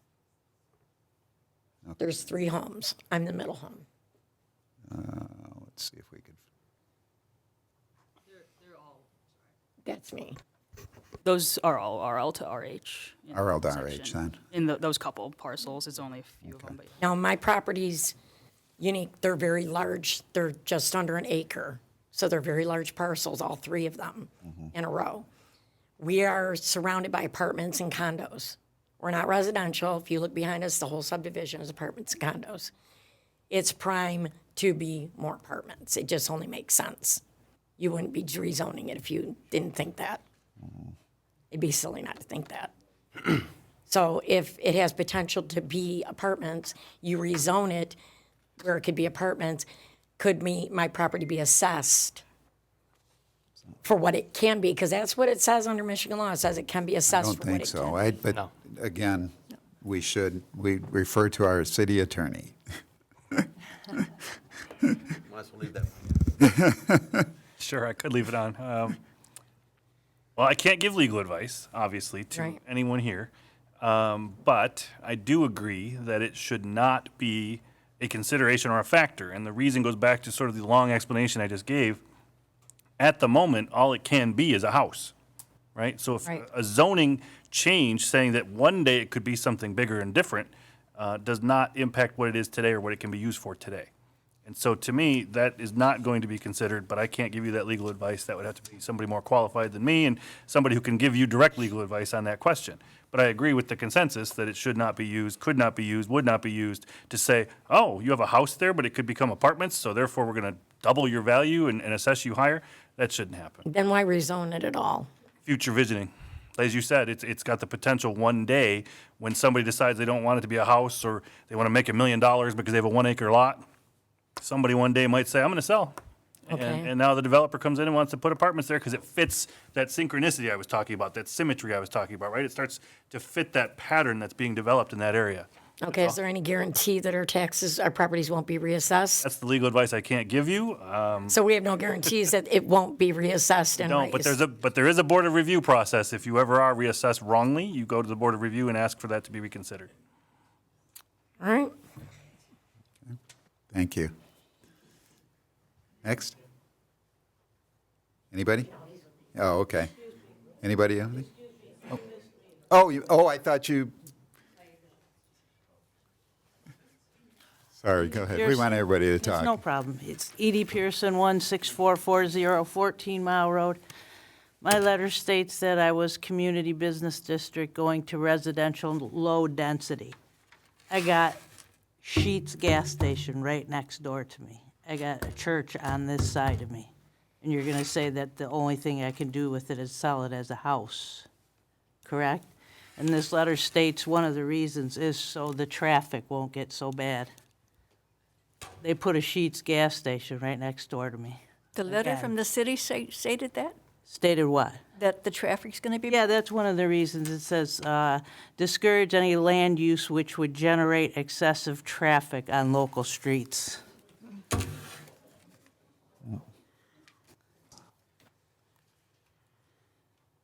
Speaker 10: There's 3 homes, I'm the middle home.
Speaker 1: Let's see if we could,
Speaker 10: That's me.
Speaker 6: Those are all RL to RH. in
Speaker 1: RL to
Speaker 6: section.
Speaker 1: RH then.
Speaker 6: In those couple parcels, it's only a few of them. But
Speaker 10: Now, my property's unique, they're very large, they're just under an acre. So they're very large parcels, all 3 of them in a row. We are surrounded by apartments and condos. We're not residential. If you look behind us, the whole subdivision is apartments and condos. It's prime to be more apartments. It just only makes sense. You wouldn't be rezoning it if you didn't think that. It'd be silly not to think that. So if it has potential to be apartments, you rezone it where it could be apartments, could my property be assessed for what it can be? Because that's what it says under Michigan law. It says it can be
Speaker 1: I
Speaker 10: assessed
Speaker 1: don't
Speaker 10: for what
Speaker 1: think
Speaker 10: it
Speaker 1: so.
Speaker 10: can.
Speaker 1: But
Speaker 2: No.
Speaker 1: again, we refer to our city attorney.
Speaker 11: Might as well leave that.
Speaker 3: Sure, I could leave it on. Well, I can't give legal advice, obviously, to
Speaker 10: Right.
Speaker 3: anyone here. But I do agree that it should not be a consideration or a factor. And the reason goes back to sort of the long explanation I just gave. At the moment, all it can be is a house, right? So if
Speaker 10: Right.
Speaker 3: a zoning change saying that one day it could be something bigger and different does not impact what it is today or what it can be used for today. And so to me, that is not going to be considered, but I can't give you that legal advice. That would have to be somebody more qualified than me and somebody who can give you direct legal advice on that question. But I agree with the consensus that it should not be used, could not be used, would not be used to say, oh, you have a house there, but it could become apartments, so therefore we're going to double your value and assess you higher. That shouldn't happen.
Speaker 10: Then why rezone it at all?
Speaker 3: Future visioning. As you said, it's got the potential one day when somebody decides they don't want it to be a house or they want to make $1 million because they have a 1 acre lot. Somebody one day might say, I'm going to sell.
Speaker 10: Okay.
Speaker 3: And now the developer comes in and wants to put apartments there because it fits that synchronicity I was talking about, that symmetry I was talking about, right? It starts to fit that pattern that's being developed in that area.
Speaker 10: Okay, is there any guarantee that our properties won't be reassessed?
Speaker 3: That's the legal advice I can't give you.
Speaker 10: So we have no guarantees that it won't be reassessed and
Speaker 3: No,
Speaker 10: raised?
Speaker 3: but there is a board of review process. If you ever are reassessed wrongly, you go to the board of review and ask for that to be reconsidered.
Speaker 10: All right.
Speaker 1: Thank you. Next? Anybody? Oh, okay. Anybody else? I thought you. Sorry, go ahead. We want everybody to
Speaker 12: It's no
Speaker 1: talk.
Speaker 12: problem. It's Edie Pearson, 16440, 14 Mile Road. My letter states that I was community business district going to residential low density. I got Sheetz gas station right next door to me. I got a church on this side of me. And you're gonna say that the only thing I can do with it is sell it as a house, correct? And this letter states one of the reasons is so the traffic won't get so bad. They put a Sheetz gas station right next door to me.
Speaker 4: The letter
Speaker 12: Again.
Speaker 4: from the city stated that?
Speaker 12: Stated what?
Speaker 4: That the traffic's going to be?
Speaker 12: Yeah, that's one of the reasons. It says, discourage any land use which would generate excessive traffic on local streets.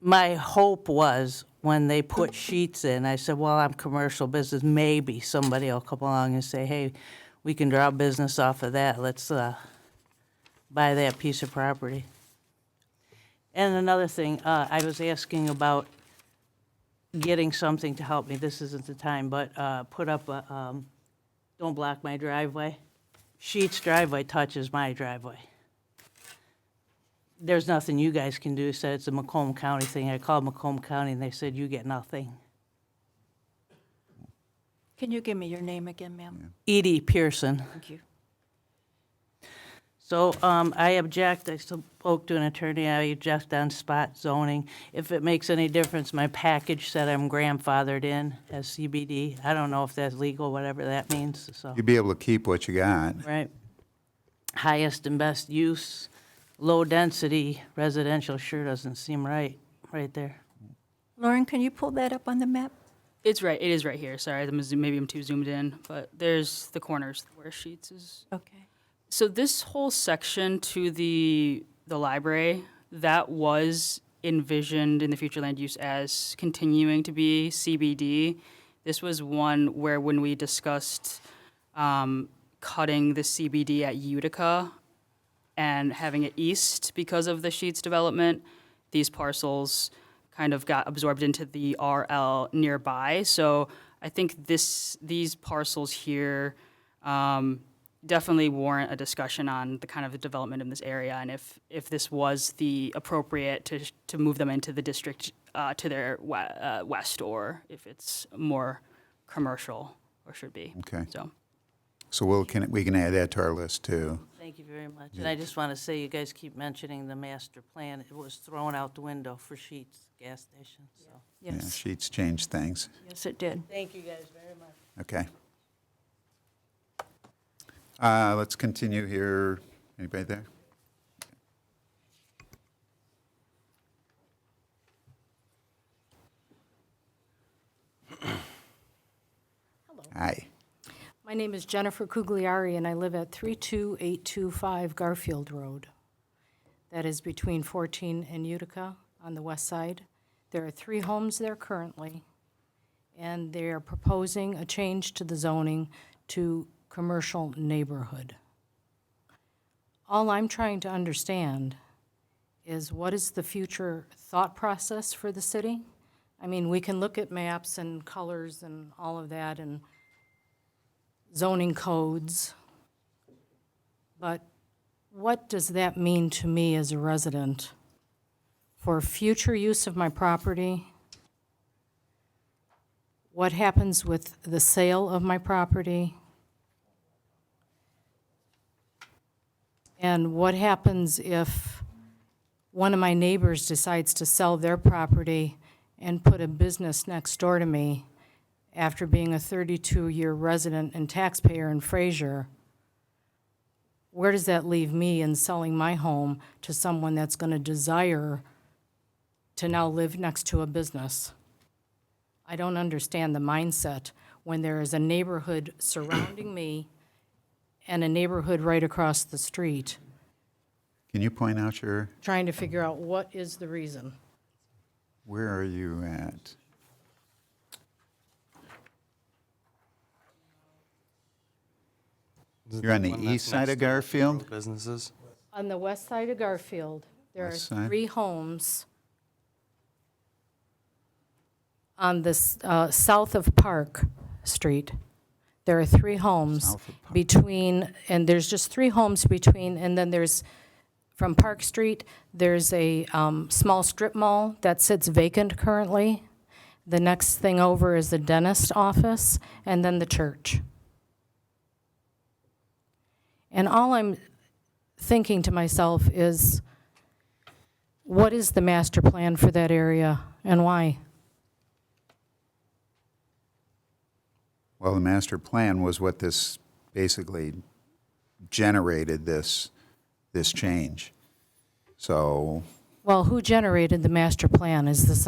Speaker 12: My hope was, when they put sheets in, I said, well, I'm commercial business, maybe somebody will come along and say, hey, we can draw business off of that, let's buy that piece of property. And another thing, I was asking about getting something to help me, this isn't the time, but put up a, don't block my driveway. Sheet's driveway touches my driveway. There's nothing you guys can do, said it's a Macomb County thing. I called Macomb County and they said, you get nothing.
Speaker 4: Can you give me your name again, ma'am?
Speaker 12: Edie Pearson.
Speaker 4: Thank you.
Speaker 12: So I object, I spoke to an attorney, I object on spot zoning. If it makes any difference, my package said I'm grandfathered in as CBD. I don't know if that's legal, whatever that means, so,
Speaker 1: You'd be able to keep what you got.
Speaker 12: right. Highest and best use, low density residential sure doesn't seem right there.
Speaker 4: Lauren, can you pull that up on the map?
Speaker 6: It is right here, sorry, maybe I'm too zoomed in, but there's the corners where Sheets is.
Speaker 4: Okay.
Speaker 6: So this whole section to the library, that was envisioned in the future land use as continuing to be CBD. This was one where when we discussed cutting the CBD at Utica and having it east because of the Sheets development, these parcels kind of got absorbed into the RL nearby. So I think these parcels here definitely warrant a discussion on the kind of the development in this area, and if this was the appropriate to move them into the district to their west, or if it's more commercial or should be.
Speaker 1: Okay.
Speaker 6: So
Speaker 1: We can add that to our list, too.
Speaker 12: Thank you very much. And I just want to say, you guys keep mentioning the master plan. It was thrown out the window for Sheets gas station, so.
Speaker 1: Yeah,
Speaker 4: Yes.
Speaker 1: Sheets changed things.
Speaker 4: Yes, it did.
Speaker 12: Thank you guys very much.
Speaker 1: Okay. Let's continue here. Anybody there? Hi.
Speaker 13: My name is Jennifer Cugliari, and I live at 32825 Garfield Road. That is between 14 and Utica on the west side. There are 3 homes there currently, and they are proposing a change to the zoning to commercial neighborhood. All I'm trying to understand is what is the future thought process for the city? I mean, we can look at maps and colors and all of that and zoning codes, but what does that mean to me as a resident for future use of my property? What happens with the sale of my property? And what happens if one of my neighbors decides to sell their property and put a business next door to me after being a 32-year resident and taxpayer in Fraser? Where does that leave me in selling my home to someone that's going to desire to now live next to a business? I don't understand the mindset when there is a neighborhood surrounding me and a neighborhood right across the street,
Speaker 1: Can you point out
Speaker 13: trying to figure out what is the reason.
Speaker 1: where are you at? You're on the
Speaker 2: One that's
Speaker 1: east side
Speaker 2: next
Speaker 1: of
Speaker 2: to
Speaker 1: Garfield?
Speaker 2: Businesses.
Speaker 13: On the west side of Garfield, there are
Speaker 1: West side?
Speaker 13: 3 homes on the south of Park Street. There are 3 homes
Speaker 1: South of Park.
Speaker 13: between, and there's just 3 homes between, and then there's, from Park Street, there's a small strip mall that sits vacant currently. The next thing over is the dentist office, and then the church. And all I'm thinking to myself is, what is the master plan for that area and why?
Speaker 1: Well, the master plan was what this basically generated this change. So
Speaker 13: Well, who generated the master plan? Is this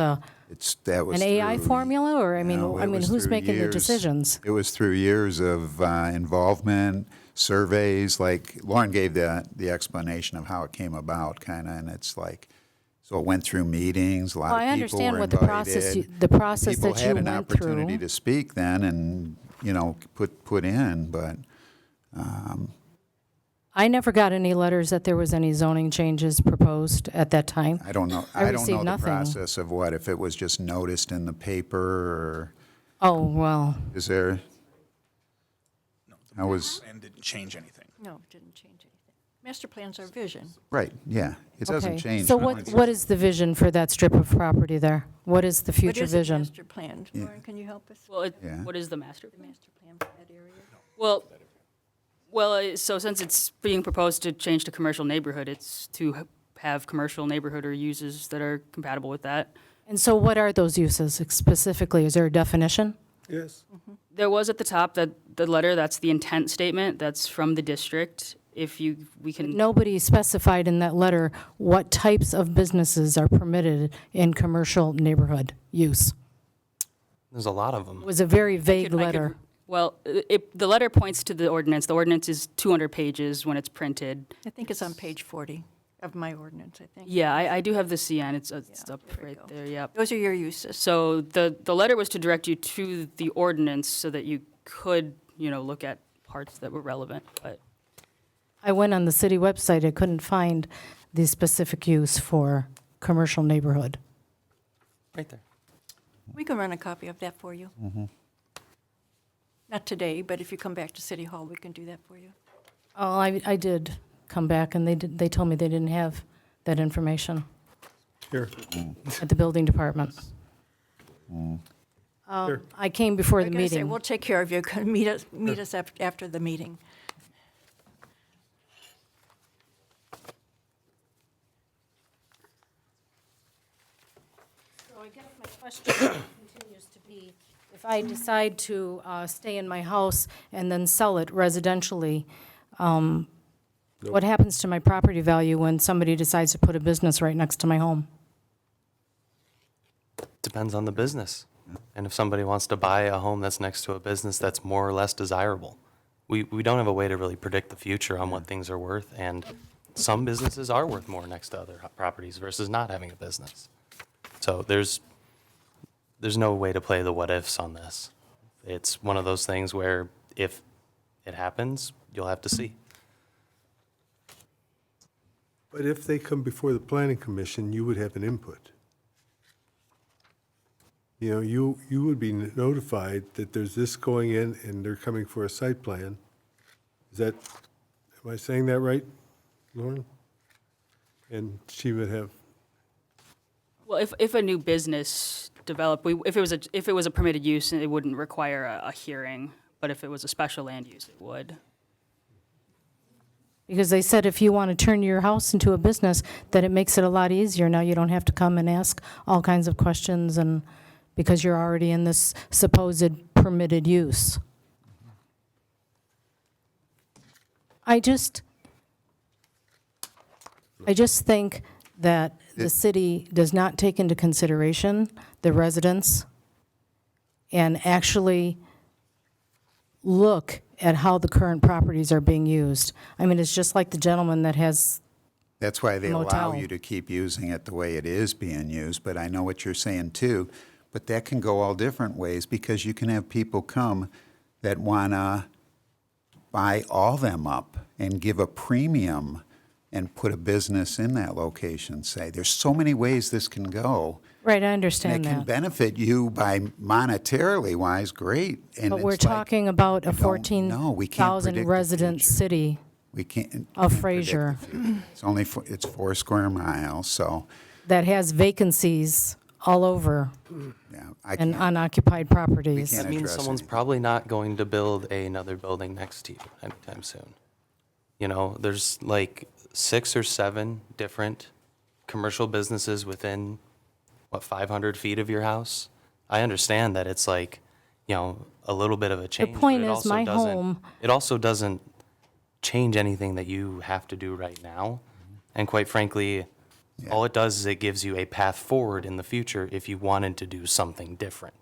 Speaker 1: that was
Speaker 13: an AI
Speaker 1: through-
Speaker 13: formula, or,
Speaker 1: No, it was
Speaker 13: who's
Speaker 1: through
Speaker 13: making the
Speaker 1: years-
Speaker 13: decisions?
Speaker 1: It was through years of involvement, surveys, like Lauren gave the explanation of how it came about, kind of, and it's like, so it went through meetings, a lot
Speaker 13: Well, I
Speaker 1: of people
Speaker 13: understand
Speaker 1: were
Speaker 13: what the process
Speaker 1: invited.
Speaker 13: the process
Speaker 1: People
Speaker 13: that you
Speaker 1: had an
Speaker 13: went
Speaker 1: opportunity
Speaker 13: through.
Speaker 1: to speak then and, put in, but
Speaker 13: I never got any letters that there was any zoning changes proposed at that time.
Speaker 1: I don't know.
Speaker 13: I
Speaker 1: I don't
Speaker 13: received
Speaker 1: know the
Speaker 13: nothing.
Speaker 1: process of what, if it was just noticed in the paper, or
Speaker 13: Oh, well,
Speaker 1: is there? I was,
Speaker 14: And didn't change anything.
Speaker 4: No, it didn't change anything. Master plan's our vision.
Speaker 1: right, yeah, it doesn't
Speaker 13: okay.
Speaker 1: change.
Speaker 13: So what is the vision for that strip of property there? What is the
Speaker 4: What
Speaker 13: future
Speaker 4: is the
Speaker 13: vision?
Speaker 4: master plan? Lauren, can you help us?
Speaker 6: well,
Speaker 1: Yeah.
Speaker 6: what is the master?
Speaker 4: The master plan for that area?
Speaker 6: Well, Well, so since it's being proposed to change to commercial neighborhood, it's to have commercial neighborhood or uses that are compatible with that.
Speaker 13: And so what are those uses specifically? Is there a definition?
Speaker 5: Yes.
Speaker 6: There was at the top that the letter, that's the intent statement, that's from the district. We can,
Speaker 13: Nobody specified in that letter what types of businesses are permitted in commercial neighborhood use.
Speaker 2: There's a lot of
Speaker 13: It
Speaker 2: them.
Speaker 13: was a very vague
Speaker 6: I could-
Speaker 13: letter.
Speaker 6: well, the letter points to the ordinance. The ordinance is 200 pages when it's printed.
Speaker 4: I think it's on page 40 of my ordinance, I think.
Speaker 6: Yeah, I do have the CN, it's
Speaker 4: Yeah,
Speaker 6: up
Speaker 4: there we
Speaker 6: right
Speaker 4: go.
Speaker 6: there, yep.
Speaker 4: Those are your uses.
Speaker 6: So the letter was to direct you to the ordinance so that you could, look at parts that were relevant, but
Speaker 13: I went on the city website, I couldn't find the specific use for commercial neighborhood.
Speaker 2: Right there.
Speaker 4: We can run a copy of that for you. Not today, but if you come back to City Hall, we can do that for you.
Speaker 13: Oh, I did come back, and they told me they didn't have that information
Speaker 5: Here.
Speaker 13: at the building department.
Speaker 5: Sure.
Speaker 13: I came before the
Speaker 4: Like I say,
Speaker 13: meeting.
Speaker 4: we'll take care of you. Meet us after the meeting.
Speaker 13: So I guess my question continues to be, if I decide to stay in my house and then sell it residentially, what happens to my property value when somebody decides to put a business right next to my home?
Speaker 2: Depends on the business. And if somebody wants to buy a home that's next to a business that's more or less desirable. We don't have a way to really predict the future on what things are worth, and some businesses are worth more next to other properties versus not having a business. So there's no way to play the what ifs on this. It's one of those things where if it happens, you'll have to see.
Speaker 5: But if they come before the planning commission, you would have an input. You know, you would be notified that there's this going in and they're coming for a site plan. Am I saying that right, Lauren? And she would have,
Speaker 6: well, if a new business developed, if it was a permitted use, it wouldn't require a hearing, but if it was a special land use, it would.
Speaker 13: Because they said if you want to turn your house into a business, that it makes it a lot easier. Now you don't have to come and ask all kinds of questions, and because you're already in this supposed permitted use. I just think that the city does not take into consideration the residents and actually look at how the current properties are being used. I mean, it's just like the gentleman that has,
Speaker 1: That's why they allow
Speaker 13: Motel.
Speaker 1: you to keep using it the way it is being used, but I know what you're saying too. But that can go all different ways, because you can have people come that want to buy all them up and give a premium and put a business in that location, say. There's so many ways this can go.
Speaker 13: right, I
Speaker 1: And
Speaker 13: understand
Speaker 1: it can
Speaker 13: that.
Speaker 1: benefit you by monetarily wise, great. And
Speaker 13: But we're
Speaker 1: it's like,
Speaker 13: talking about a
Speaker 1: we don't know. We can't predict
Speaker 13: 14,000
Speaker 1: the
Speaker 13: resident
Speaker 1: future.
Speaker 13: city.
Speaker 1: We can't.
Speaker 13: of
Speaker 1: can't predict the
Speaker 13: Fraser.
Speaker 1: future. It's only, it's 4 square miles, so,
Speaker 13: That has vacancies all over
Speaker 1: yeah. I
Speaker 13: and
Speaker 1: can't-
Speaker 13: unoccupied properties.
Speaker 1: can't
Speaker 2: That means
Speaker 1: address
Speaker 2: someone's
Speaker 1: anything.
Speaker 2: probably not going to build another building next to you anytime soon. You know, there's like 6 or 7 different commercial businesses within, 500 feet of your house? I understand that it's like, a little bit of a change. but
Speaker 13: point
Speaker 2: it
Speaker 13: is,
Speaker 2: also
Speaker 13: my
Speaker 2: doesn't-
Speaker 13: home-
Speaker 2: It also doesn't change anything that you have to do right now. And quite frankly, all it does is it gives you a path forward in the future if you wanted to do something different.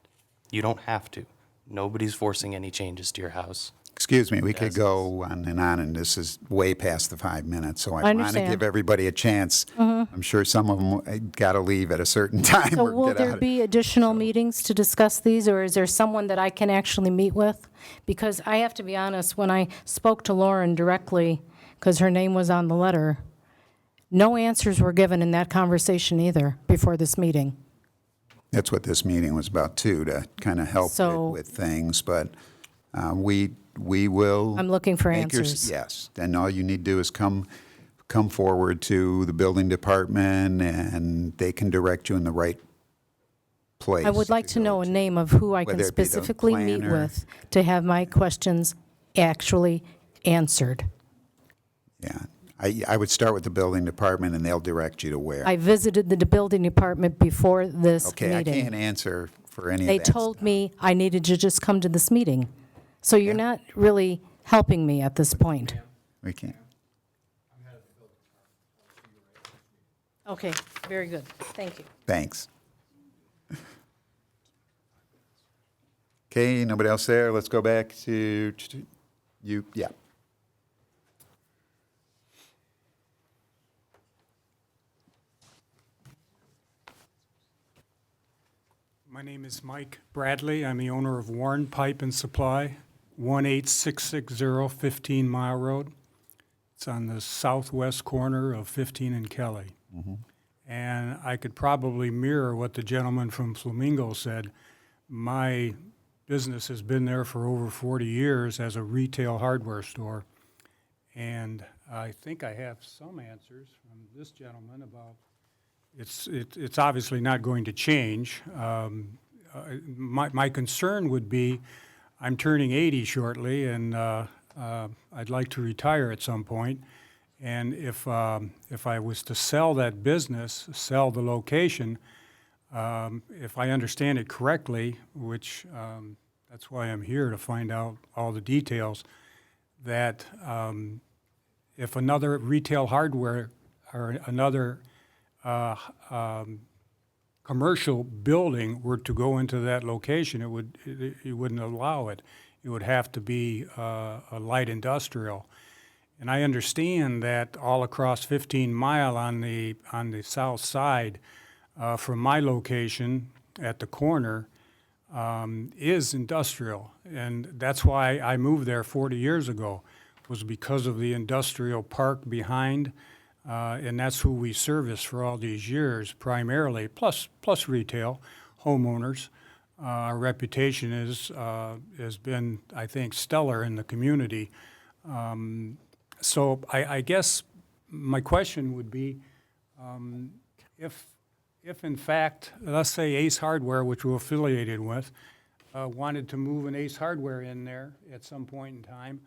Speaker 2: You don't have to. Nobody's forcing any changes to your house.
Speaker 1: Excuse me, we could go on, and this is way past the 5 minutes, so I want to
Speaker 13: understand.
Speaker 1: give everybody a chance. I'm sure some of them got to leave at a certain time
Speaker 13: So
Speaker 1: or
Speaker 13: will
Speaker 1: get
Speaker 13: there
Speaker 1: out.
Speaker 13: be additional meetings to discuss these, or is there someone that I can actually meet with? Because I have to be honest, when I spoke to Lauren directly, because her name was on the letter, no answers were given in that conversation either before this meeting.
Speaker 1: That's what this meeting was about too, to kind of help
Speaker 13: So-
Speaker 1: with things, but we will.
Speaker 13: I'm looking for
Speaker 1: make your-
Speaker 13: answers.
Speaker 1: Yes, and all you need to do is come forward to the building department, and they can direct you in the right place.
Speaker 13: I would like to
Speaker 1: go
Speaker 13: know a name of who I can
Speaker 1: whether it be the
Speaker 13: specifically meet
Speaker 1: planner.
Speaker 13: with to have my questions actually answered.
Speaker 1: Yeah. I would start with the building department, and they'll direct you to where.
Speaker 13: I visited the building department before this
Speaker 1: Okay, I
Speaker 13: meeting.
Speaker 1: can't answer for any of that.
Speaker 13: They told me I needed to just come to this meeting. So you're not really helping me at this point.
Speaker 1: We can't.
Speaker 13: Okay, very good. Thank you.
Speaker 1: Thanks. Okay, nobody else there? Let's go back to you. Yeah.
Speaker 14: My name is Mike Bradley. I'm the owner of Warren Pipe and Supply, 18660 15 Mile Road. It's on the southwest corner of 15 and Kelly. And I could probably mirror what the gentleman from Flamingo said. My business has been there for over 40 years as a retail hardware store. And I think I have some answers from this gentleman about it's obviously not going to change. My concern would be, I'm turning 80 shortly, and I'd like to retire at some point. And if I was to sell that business, sell the location, if I understand it correctly, which that's why I'm here to find out all the details, that if another retail hardware or another commercial building were to go into that location, it wouldn't allow it. It would have to be a light industrial. And I understand that all across 15 Mile on the south side, from my location at the corner, is industrial. And that's why I moved there 40 years ago, was because of the industrial park behind. And that's who we service for all these years, primarily, plus retail, homeowners. Our reputation has been, I think, stellar in the community. So I guess my question would be, if in fact, let's say Ace Hardware, which we're affiliated with, wanted to move an Ace Hardware in there at some point in time,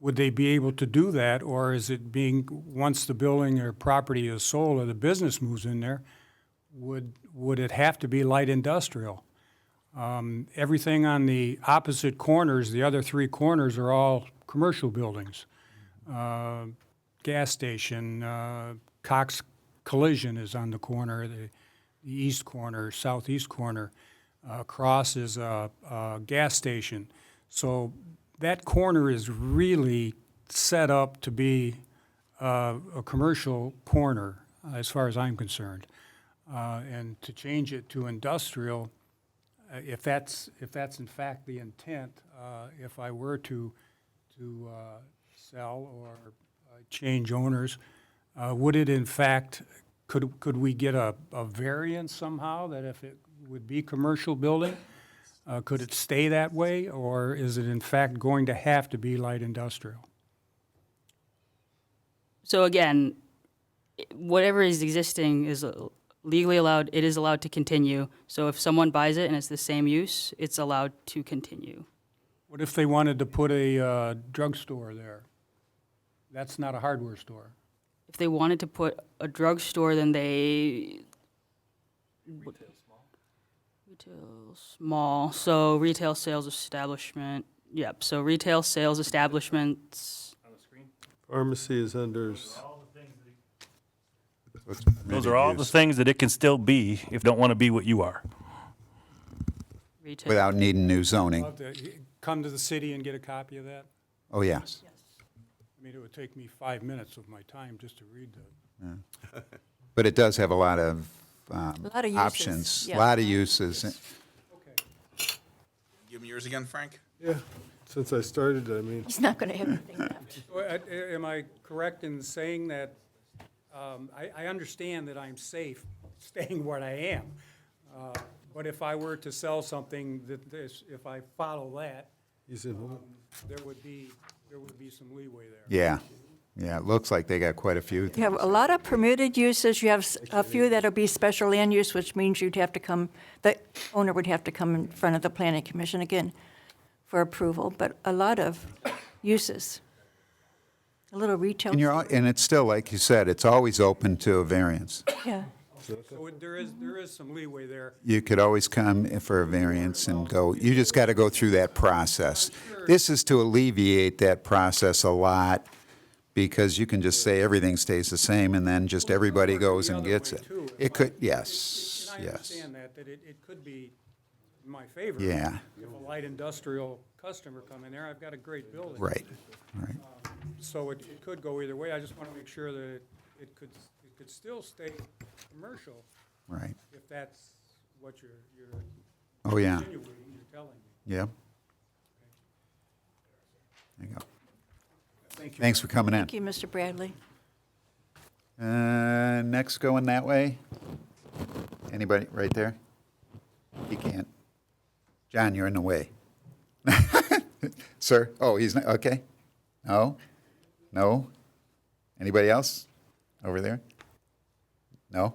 Speaker 14: would they be able to do that, or is it being, once the building or property is sold or the business moves in there, would it have to be light industrial? Everything on the opposite corners, the other three corners, are all commercial buildings. Gas station, Cox Collision is on the corner, the east corner, southeast corner. Cross is a gas station. So that corner is really set up to be a commercial corner, as far as I'm concerned. And to change it to industrial, if that's in fact the intent, if I were to sell or change owners, would it in fact, could we get a variance somehow that if it would be commercial building, could it stay that way, or is it in fact going to have to be light industrial?
Speaker 6: So again, whatever is existing is legally allowed, it is allowed to continue. So if someone buys it and it's the same use, it's allowed to continue.
Speaker 14: What if they wanted to put a drugstore there? That's not a hardware store.
Speaker 6: If they wanted to put a drugstore, then they... Retail small, so retail sales establishment, yep, so retail sales establishments.
Speaker 5: Pharmacy is under,
Speaker 3: Those are all the things that it can still be if don't want to be what you are.
Speaker 6: Retail.
Speaker 1: Without needing new zoning.
Speaker 14: I'll have to come to the city and get a copy of that.
Speaker 1: Oh, yes.
Speaker 14: I mean, it would take me 5 minutes of my time just to read that.
Speaker 1: But it does have a lot of
Speaker 4: lot of uses,
Speaker 1: options, a
Speaker 4: yeah.
Speaker 1: lot of uses.
Speaker 11: Give me yours again, Frank?
Speaker 5: yeah, since I started, I mean,
Speaker 4: He's not going to have anything left.
Speaker 14: So, am I correct in saying that, I understand that I'm safe staying where I am, but if I were to sell something if I follow that,
Speaker 5: he's in,
Speaker 14: there would be some leeway there.
Speaker 1: Yeah, it looks like they got quite a few.
Speaker 4: You have a lot of permitted uses. You have a few that'll be special land use, which means you'd have to come, the owner would have to come in front of the planning commission again for approval, but a lot of uses. a little retail.
Speaker 1: And it's still, like you said, it's always open to a variance.
Speaker 4: Yeah.
Speaker 14: So there is some leeway there.
Speaker 1: You could always come for a variance and go, you just got to go through that process. This is to alleviate that process a lot, because you can just say everything stays the same, and then just everybody goes and gets it. It could, yes,
Speaker 14: And I
Speaker 1: yes.
Speaker 14: understand that it could be in my favor.
Speaker 1: Yeah.
Speaker 14: If a light industrial customer come in there, I've got a great building.
Speaker 1: Right, right.
Speaker 14: So it could go either way. I just want to make sure that it could still stay commercial,
Speaker 1: Right.
Speaker 14: if that's what you're
Speaker 1: Oh, yeah.
Speaker 14: insinuating, you're telling me.
Speaker 1: Yep. There you go. Thanks for coming in.
Speaker 4: Thank you, Mr. Bradley.
Speaker 1: Next going that way? Anybody right there? He can't. John, you're in the way. Sir? Oh, he's not, okay. No? No? Anybody else over there? No?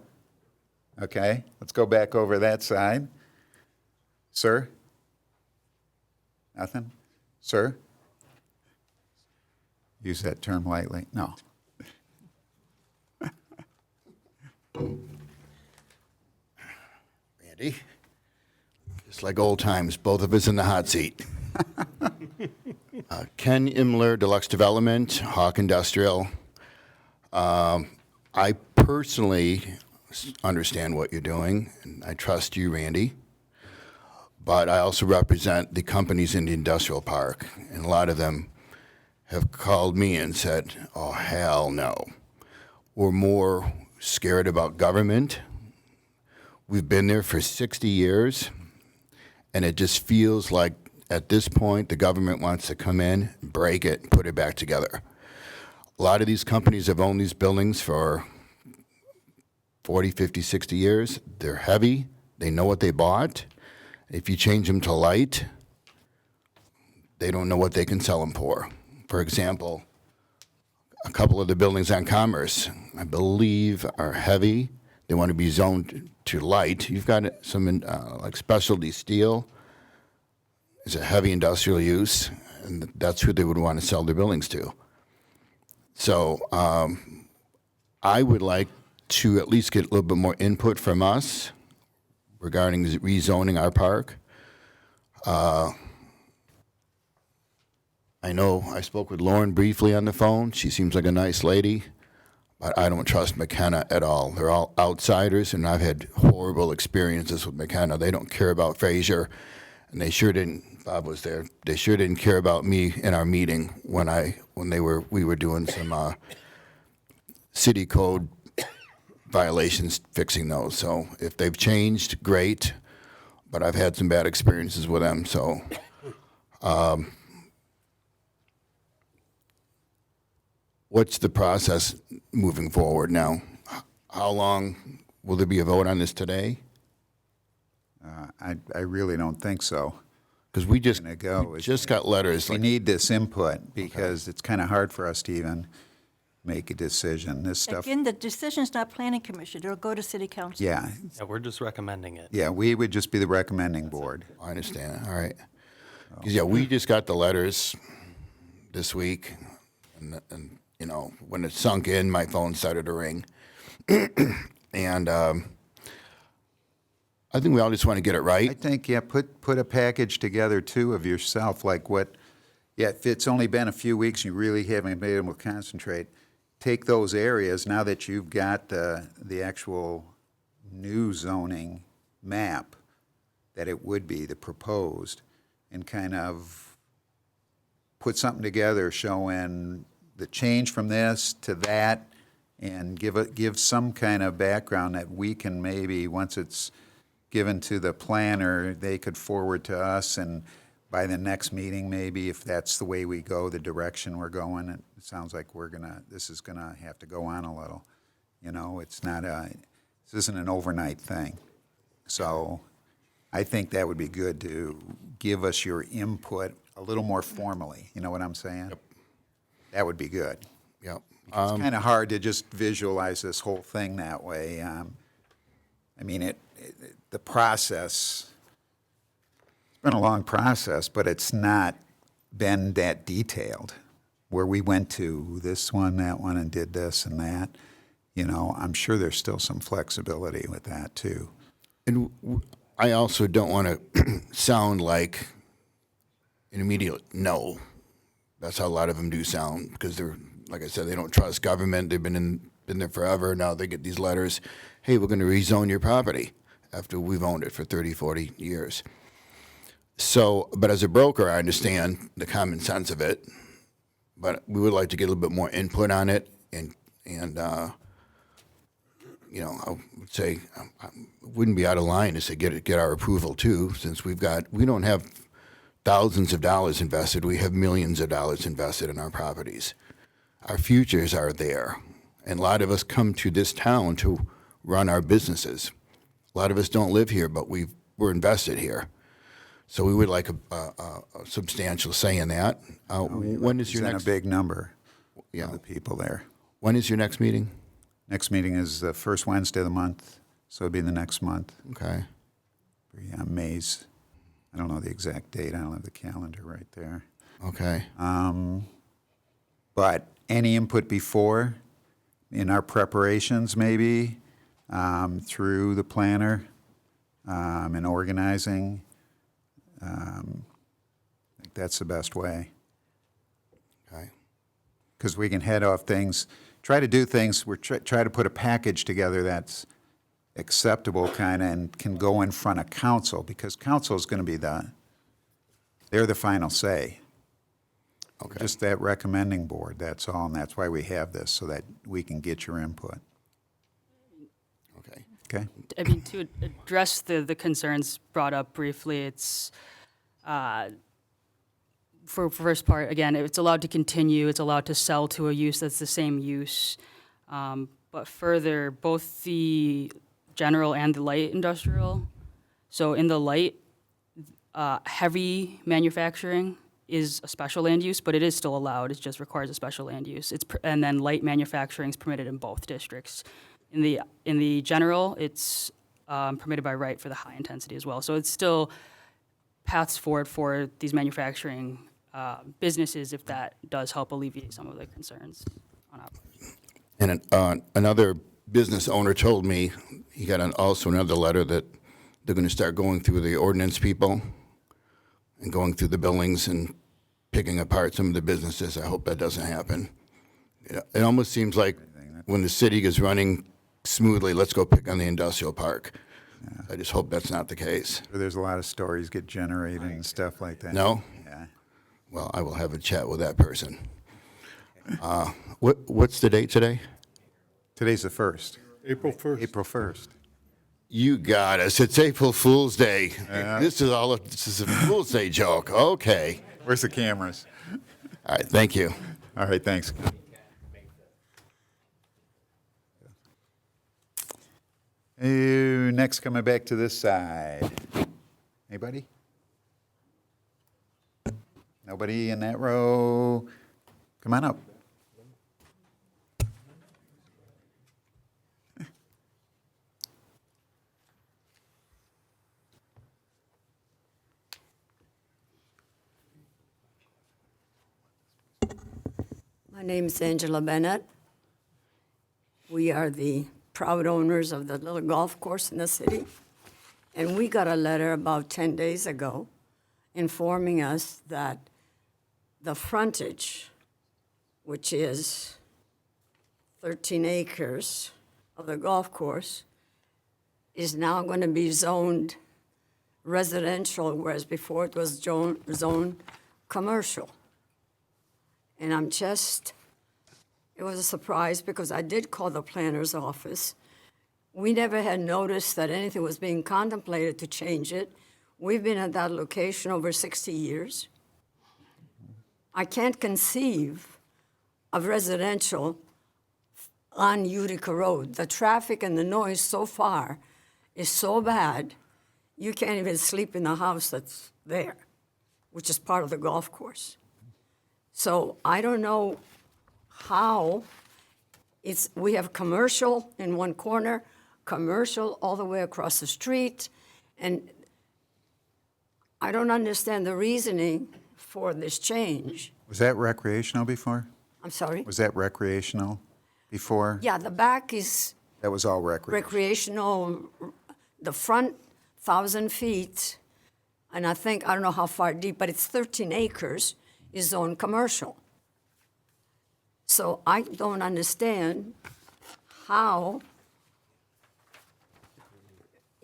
Speaker 1: Okay, let's go back over that side. Sir? Nothing? Sir? Use that term lightly. No.
Speaker 15: Randy, just like old times, both of us in the hot seat. Ken Imler, Deluxe Development, Hawk Industrial. I personally understand what you're doing, and I trust you, Randy. But I also represent the companies in the industrial park, and a lot of them have called me and said, oh, hell no. We're more scared about government. We've been there for 60 years, and it just feels like at this point the government wants to come in, break it, and put it back together. A lot of these companies have owned these buildings for 40, 50, 60 years. They're heavy. They know what they bought. If you change them to light, they don't know what they can sell them for. For example, a couple of the buildings on Commerce, I believe, are heavy. They want to be zoned to light. You've got some like specialty steel is a heavy industrial use, and that's who they would want to sell their buildings to. So I would like to at least get a little bit more input from us regarding rezoning our park. I know I spoke with Lauren briefly on the phone. She seems like a nice lady, but I don't trust McKenna at all. They're all outsiders, and I've had horrible experiences with McKenna. They don't care about Fraser, and they sure didn't. Bob was there. They sure didn't care about me in our meeting when we were doing some city code violations, fixing those. So if they've changed, great, but I've had some bad experiences with them. So. What's the process moving forward now? How long will there be a vote on this today?
Speaker 1: I really don't think so.
Speaker 15: Because we just got letters.
Speaker 1: We need this input, because it's kind of hard for us to even make a decision. This stuff.
Speaker 4: Again, the decision's not planning commission. It'll go to city council.
Speaker 1: Yeah.
Speaker 2: Yeah, we're just recommending it.
Speaker 1: Yeah, we would just be the recommending board.
Speaker 15: I understand. All right. Because, yeah, we just got the letters this week, and you know, when it sunk in, my phone started to ring. And I think we all just want to get it right.
Speaker 1: I think, yeah, put a package together, too, of yourself, like if it's only been a few weeks and you really haven't been able to concentrate, take those areas, now that you've got the actual new zoning map, that it would be the proposed, and kind of put something together showing the change from this to that, and give some kind of background that we can maybe, once it's given to the planner, they could forward to us, and by the next meeting, maybe, if that's the way we go, the direction we're going, it sounds like this is gonna have to go on a little. You know, this isn't an overnight thing. So I think that would be good to give us your input a little more formally. You know what I'm saying?
Speaker 15: Yep.
Speaker 1: That would be good.
Speaker 15: Yep.
Speaker 1: It's kind of hard to just visualize this whole thing that way. I mean, the process, it's been a long process, but it's not been that detailed where we went to this one, that one, and did this and that, you know, I'm sure there's still some flexibility with that too.
Speaker 15: And I also don't want to sound like an immediate no. That's how a lot of them do sound, because they're, like I said, they don't trust government. They've been there forever. Now they get these letters, hey, we're going to rezone your property after we've owned it for 30, 40 years. So, but as a broker, I understand the common sense of it, but we would like to get a little bit more input on it, and you know, I would say it wouldn't be out of line to say get our approval too, since we don't have thousands of dollars invested. We have millions of dollars invested in our properties. Our futures are there, and a lot of us come to this town to run our businesses. A lot of us don't live here, but we're invested here. So we would like a substantial say in that. When is your
Speaker 1: Represent
Speaker 15: next?
Speaker 1: a big number
Speaker 15: Yeah.
Speaker 1: of the people there.
Speaker 15: When is your next meeting?
Speaker 1: Next meeting is the first Wednesday of the month, so it'll be the next month.
Speaker 15: Okay.
Speaker 1: May's, I don't know the exact date, I don't have the calendar right there.
Speaker 15: Okay.
Speaker 1: But any input before, in our preparations maybe, through the planner, and organizing, I think that's the best way.
Speaker 15: Okay.
Speaker 1: Because we can head off things, try to do things, try to put a package together that's acceptable kind of and can go in front of council, because council is going to be they're the final say.
Speaker 15: Okay.
Speaker 1: Just that recommending board, that's all, and that's why we have this, so that we can get your input.
Speaker 15: Okay.
Speaker 1: Okay?
Speaker 6: I mean, to address the concerns brought up briefly, it's, for first part, again, it's allowed to continue, it's allowed to sell to a use that's the same use. But further, both the general and the light industrial, so in the light, heavy manufacturing is a special land use, but it is still allowed, it just requires a special land use. And then light manufacturing is permitted in both districts. In the general, it's permitted by right for the high intensity as well. So it's still paths forward for these manufacturing businesses if that does help alleviate some of the concerns on operations.
Speaker 15: And another business owner told me he got also another letter that they're going to start going through the ordinance people and going through the buildings and picking apart some of the businesses. I hope that doesn't happen. It almost seems like when the city is running smoothly, let's go pick on the industrial park. I just hope that's not the case.
Speaker 1: There's a lot of stories get generated and stuff like that.
Speaker 15: No?
Speaker 1: Yeah.
Speaker 15: Well, I will have a chat with that person. What's the date today?
Speaker 1: Today's the 1st.
Speaker 5: April 1st.
Speaker 1: April 1st.
Speaker 15: You got us. It's April Fool's Day. This is a Fool's Day joke. Okay.
Speaker 1: Where's the cameras?
Speaker 15: All right, thank you.
Speaker 1: All right, thanks. Next, coming back to this side. Anybody? Nobody in that row? Come on up.
Speaker 8: My name's Angela Bennett. We are the proud owners of the little golf course in the city. And we got a letter about 10 days ago informing us that the frontage, which is 13 acres of the golf course, is now going to be zoned residential, whereas before it was zoned commercial. And it was a surprise because I did call the planner's office. We never had noticed that anything was being contemplated to change it. We've been at that location over 60 years. I can't conceive of residential on Utica Road. The traffic and the noise so far is so bad, you can't even sleep in the house that's there, which is part of the golf course. So I don't know how we have commercial in one corner, commercial all the way across the street, and I don't understand the reasoning for this change.
Speaker 1: Was that recreational before?
Speaker 8: I'm sorry?
Speaker 1: Was that recreational before?
Speaker 8: Yeah, the back is
Speaker 1: That was all recreational?
Speaker 8: recreational, the front 1,000 feet, and I think, I don't know how far deep, but it's 13 acres, is zoned commercial. So I don't understand how,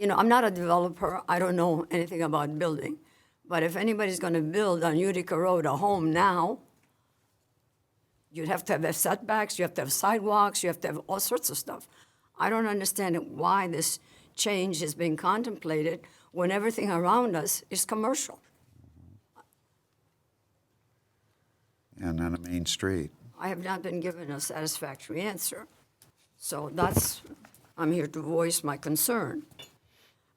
Speaker 8: I'm not a developer, I don't know anything about building, but if anybody's gonna build on Utica Road a home now, you'd have to have setbacks, you have to have sidewalks, you have to have all sorts of stuff. I don't understand why this change is being contemplated when everything around us is commercial.
Speaker 1: And on a main street.
Speaker 8: I have not been given a satisfactory answer. So I'm here to voice my concern.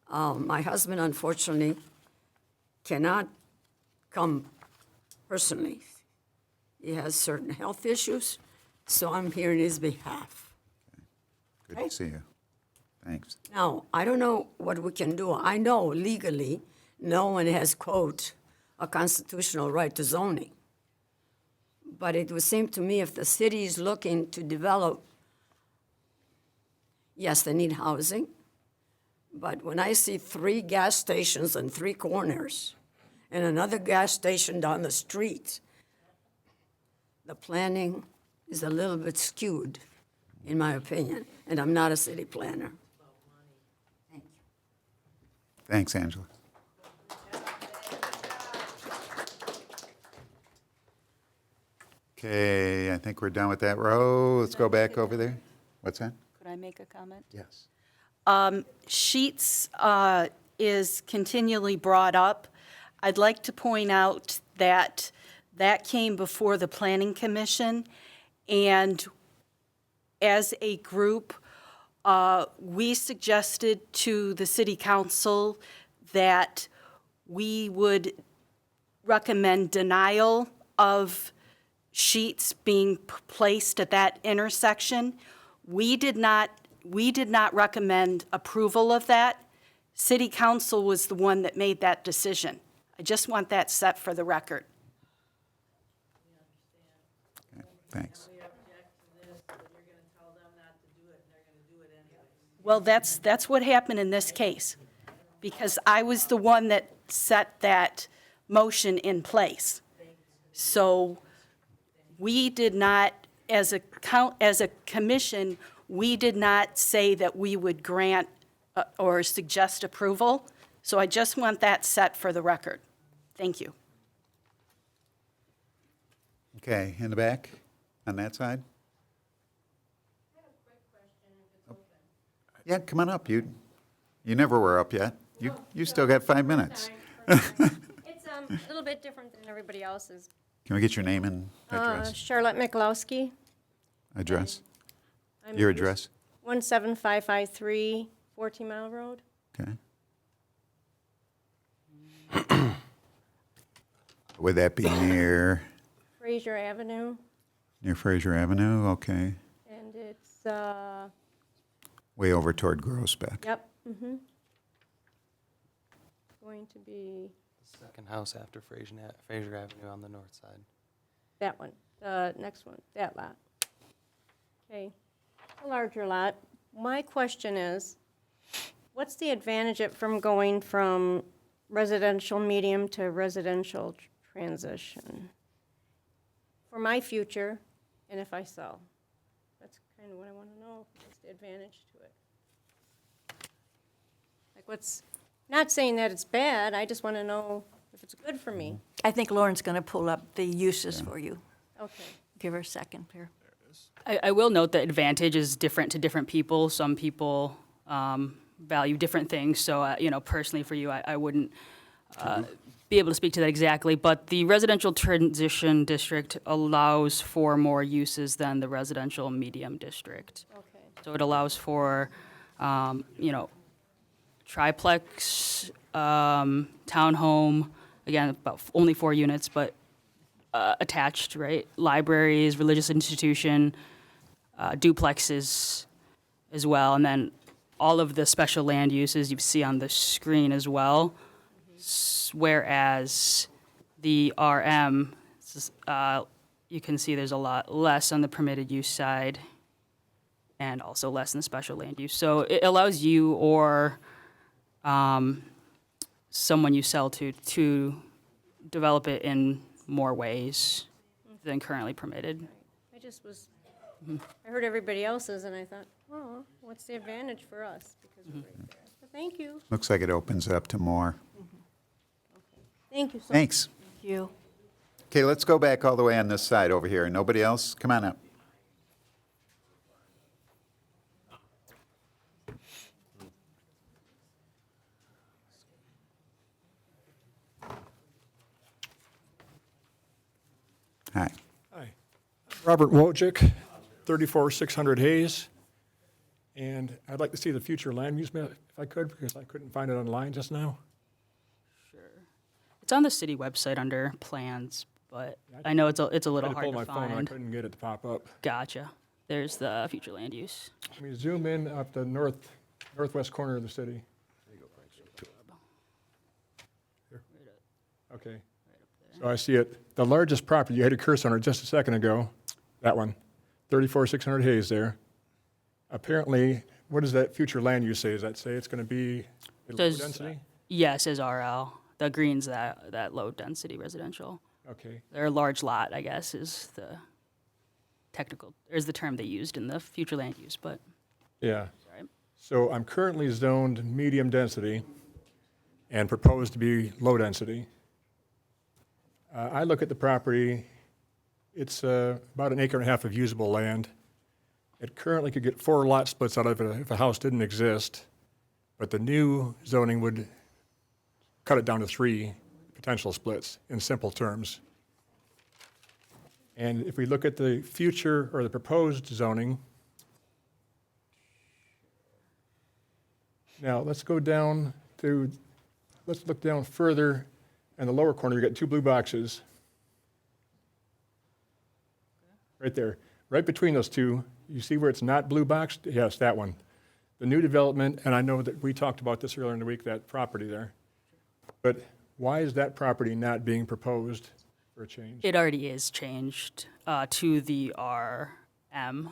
Speaker 8: My husband unfortunately cannot come personally. He has certain health issues, so I'm here in his behalf.
Speaker 1: Good
Speaker 8: Okay.
Speaker 1: to see you. Thanks.
Speaker 8: Now, I don't know what we can do. I know legally, no one has, quote, a constitutional right to zoning. But it would seem to me if the city is looking to develop, yes, they need housing, but when I see 3 gas stations on 3 corners and another gas station down the street, the planning is a little bit skewed, in my opinion, and I'm not a city planner. Thank you.
Speaker 1: Thanks, Angela. Okay, I think we're done with that row. Let's go back over there. What's that?
Speaker 16: Could I make a comment?
Speaker 1: Yes.
Speaker 16: Sheets is continually brought up. I'd like to point out that that came before the Planning Commission, and as a group, we suggested to the City Council that we would recommend denial of sheets being placed at that intersection. We did not recommend approval of that. City Council was the one that made that decision. I just want that set for the record.
Speaker 1: Okay, thanks.
Speaker 16: Well, that's what happened in this case, because I was the one that set that motion in place. So we did not, as a commission, we did not say that we would grant or suggest approval. So I just want that set for the record. Thank you.
Speaker 1: Okay, in the back, on that side? Yeah, come on up. You never were up yet. You still got 5 minutes.
Speaker 17: It's a little bit different than everybody else's.
Speaker 1: Can we get your name and address?
Speaker 17: Charlotte Mikulowski.
Speaker 1: Address?
Speaker 17: I'm
Speaker 1: Your address?
Speaker 17: 17553 14 Mile Road.
Speaker 1: Okay. Would that be near
Speaker 17: Fraser Avenue,
Speaker 1: Fraser Avenue? Okay.
Speaker 17: and it's,
Speaker 1: Way over toward Groesbeck.
Speaker 17: yep, going to be
Speaker 2: Second house after Fraser Avenue on the north side.
Speaker 17: that one, the next one, that lot. Okay, a larger lot. My question is, what's the advantage from going from residential medium to residential transition for my future and if I sell? That's kind of what I want to know. What's the advantage to it? Like not saying that it's bad, I just want to know if it's good for me.
Speaker 4: I think Lauren's going to pull up the uses for you.
Speaker 17: Okay.
Speaker 4: Give her a second here.
Speaker 6: I will note that advantage is different to different people. Some people value different things. So, personally for you, I wouldn't be able to speak to that exactly. But the residential transition district allows for more uses than the residential medium district.
Speaker 17: Okay.
Speaker 6: So it allows for, triplex, townhome, again, about only 4 units, but attached, right? Libraries, religious institution, duplexes as well, and then all of the special land uses you see on the screen as well. Whereas the RM, You can see there's a lot less on the permitted use side and also less in the special land use. So it allows you or someone you sell to develop it in more ways than currently permitted.
Speaker 17: I just was, I heard everybody else's and I thought, oh, what's the advantage for us? Because we're right there. But thank you.
Speaker 1: Looks like it opens it up to more.
Speaker 17: Thank you so much.
Speaker 1: Thanks.
Speaker 4: Thank you.
Speaker 1: Okay, let's go back all the way on this side over here. Nobody else? Come on up. Hi.
Speaker 18: Hi. Robert Wojcik, 34600 Hayes. And I'd like to see the future land use map if I could, because I couldn't find it online just now.
Speaker 6: It's on the city website under plans, but I know it's a little
Speaker 18: I had to
Speaker 6: hard
Speaker 18: pull
Speaker 6: to
Speaker 18: my phone, I
Speaker 6: find.
Speaker 18: couldn't get it to pop up.
Speaker 6: Gotcha. There's the future land use.
Speaker 18: Let me zoom in up the northwest corner of the city. Here. Okay. So I see it. The largest property, you had a cursor on it just a second ago, that one, 34600 Hayes there. Apparently, what does that future land use say? Does that say it's going to be low
Speaker 6: Says-
Speaker 18: density?
Speaker 6: Yeah, it says RL. The green's that low density residential.
Speaker 18: Okay.
Speaker 6: Or large lot, I guess, is the the term they used in the future land use, but.
Speaker 18: Yeah.
Speaker 6: Right.
Speaker 18: So I'm currently zoned medium density and proposed to be low density. I look at the property, it's about an acre and a half of usable land. It currently could get 4 lot splits out of it if a house didn't exist, but the new zoning would cut it down to 3 potential splits in simple terms. And if we look at the future or the proposed zoning, now let's look down further. In the lower corner, you got 2 blue boxes. Right there. Right between those two, you see where it's not blue boxed? Yes, that one. The new development, and I know that we talked about this earlier in the week, that property there. But why is that property not being proposed for a change?
Speaker 6: It already is changed to the RM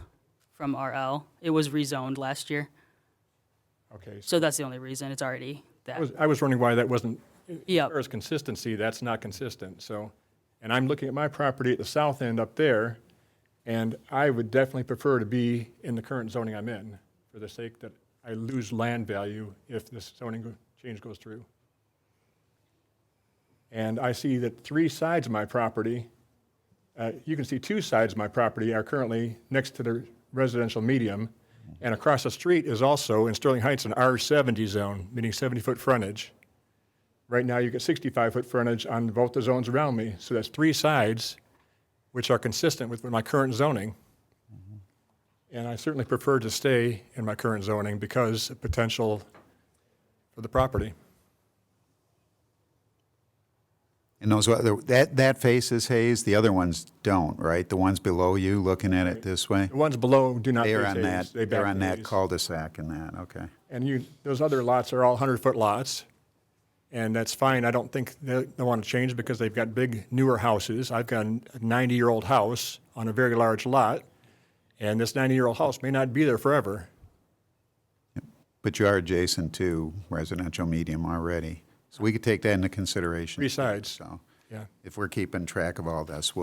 Speaker 6: from RL. It was rezoned last year.
Speaker 18: Okay.
Speaker 6: So that's the only reason. It's already that.
Speaker 18: I was wondering why that wasn't,
Speaker 6: Yep.
Speaker 18: as far as consistency, that's not consistent, so. And I'm looking at my property at the south end up there, and I would definitely prefer to be in the current zoning I'm in, for the sake that I lose land value if this zoning change goes through. And I see that 3 sides of my property, you can see 2 sides of my property are currently next to the residential medium, and across the street is also, in Sterling Heights, an R70 zone, meaning 70-foot frontage. Right now, you get 65-foot frontage on both the zones around me, so that's 3 sides, which are consistent with my current zoning. And I certainly prefer to stay in my current zoning because of potential for the property.
Speaker 1: And those, that faces Hayes, the other ones don't, right? The ones below you, looking at it this way?
Speaker 18: The ones below do not
Speaker 1: They're
Speaker 18: face
Speaker 1: on
Speaker 18: Hayes.
Speaker 1: that,
Speaker 18: They
Speaker 1: they're
Speaker 18: back
Speaker 1: on
Speaker 18: to
Speaker 1: that
Speaker 18: Hayes.
Speaker 1: cul-de-sac and that, okay.
Speaker 18: And those other lots are all 100-foot lots, and that's fine. I don't think they want to change because they've got big, newer houses. I've got a 90-year-old house on a very large lot, and this 90-year-old house may not be there forever.
Speaker 1: But you are adjacent to residential medium already, so we could take that into consideration.
Speaker 18: 3 sides.
Speaker 1: So,
Speaker 18: Yeah.
Speaker 1: if we're keeping track of all this,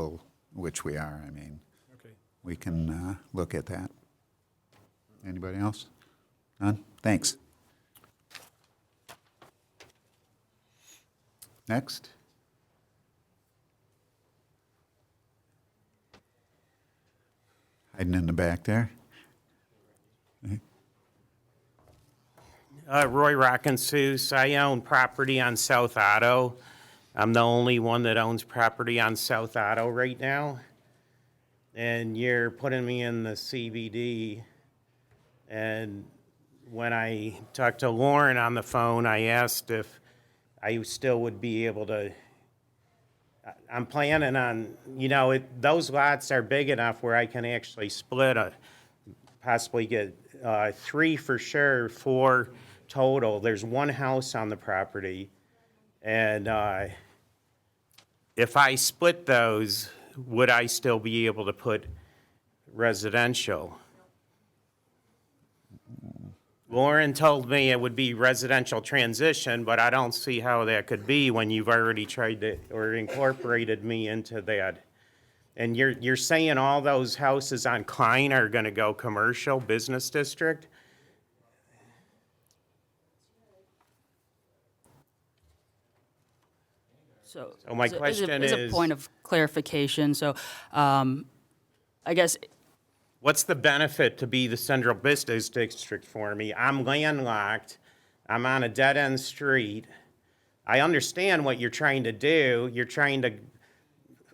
Speaker 1: which we are, I mean,
Speaker 18: Okay.
Speaker 1: we can look at that. Anybody else? None? Thanks. Next. Hiding in the back there.
Speaker 19: Roy Rockensus. I own property on South Otto. I'm the only one that owns property on South Otto right now. And you're putting me in the CBD. And when I talked to Lauren on the phone, I asked if I still would be able to. I'm planning on, those lots are big enough where I can actually split possibly get 3 for sure, 4 total. There's 1 house on the property. And if I split those, would I still be able to put residential? Lauren told me it would be residential transition, but I don't see how that could be when you've already tried to, or incorporated me into that. And you're saying all those houses on Klein are gonna go commercial business district?
Speaker 6: So
Speaker 19: my
Speaker 6: as a-
Speaker 19: question
Speaker 6: as a
Speaker 19: is-
Speaker 6: point of clarification, so I guess
Speaker 19: What's the benefit to be the central business district for me? I'm landlocked, I'm on a dead-end street. I understand what you're trying to do. You're trying to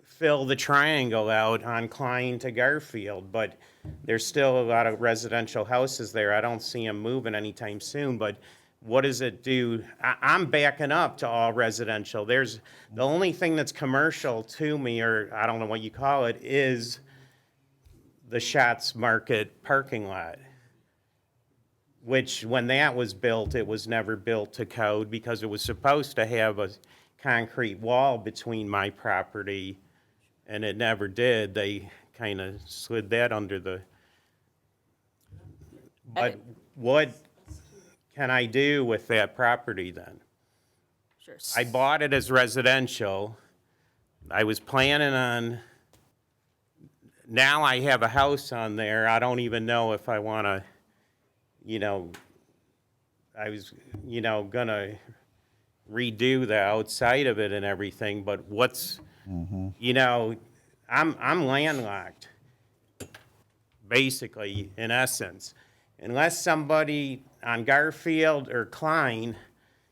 Speaker 19: fill the triangle out on Klein to Garfield, but there's still a lot of residential houses there. I don't see them moving anytime soon, but what does it do? I'm backing up to all residential. There's, the only thing that's commercial to me, or I don't know what you call it, is the Schatz Market parking lot, which when that was built, it was never built to code because it was supposed to have a concrete wall between my property, and it never did. They kind of slid that under the, but what can I do with that property then?
Speaker 6: Sure.
Speaker 19: I bought it as residential. I was planning on, now I have a house on there. I don't even know if I want to, you know, I was, you know, gonna redo the outside of it and everything, but what's, you know, I'm landlocked, basically, in essence. Unless somebody on Garfield or Klein,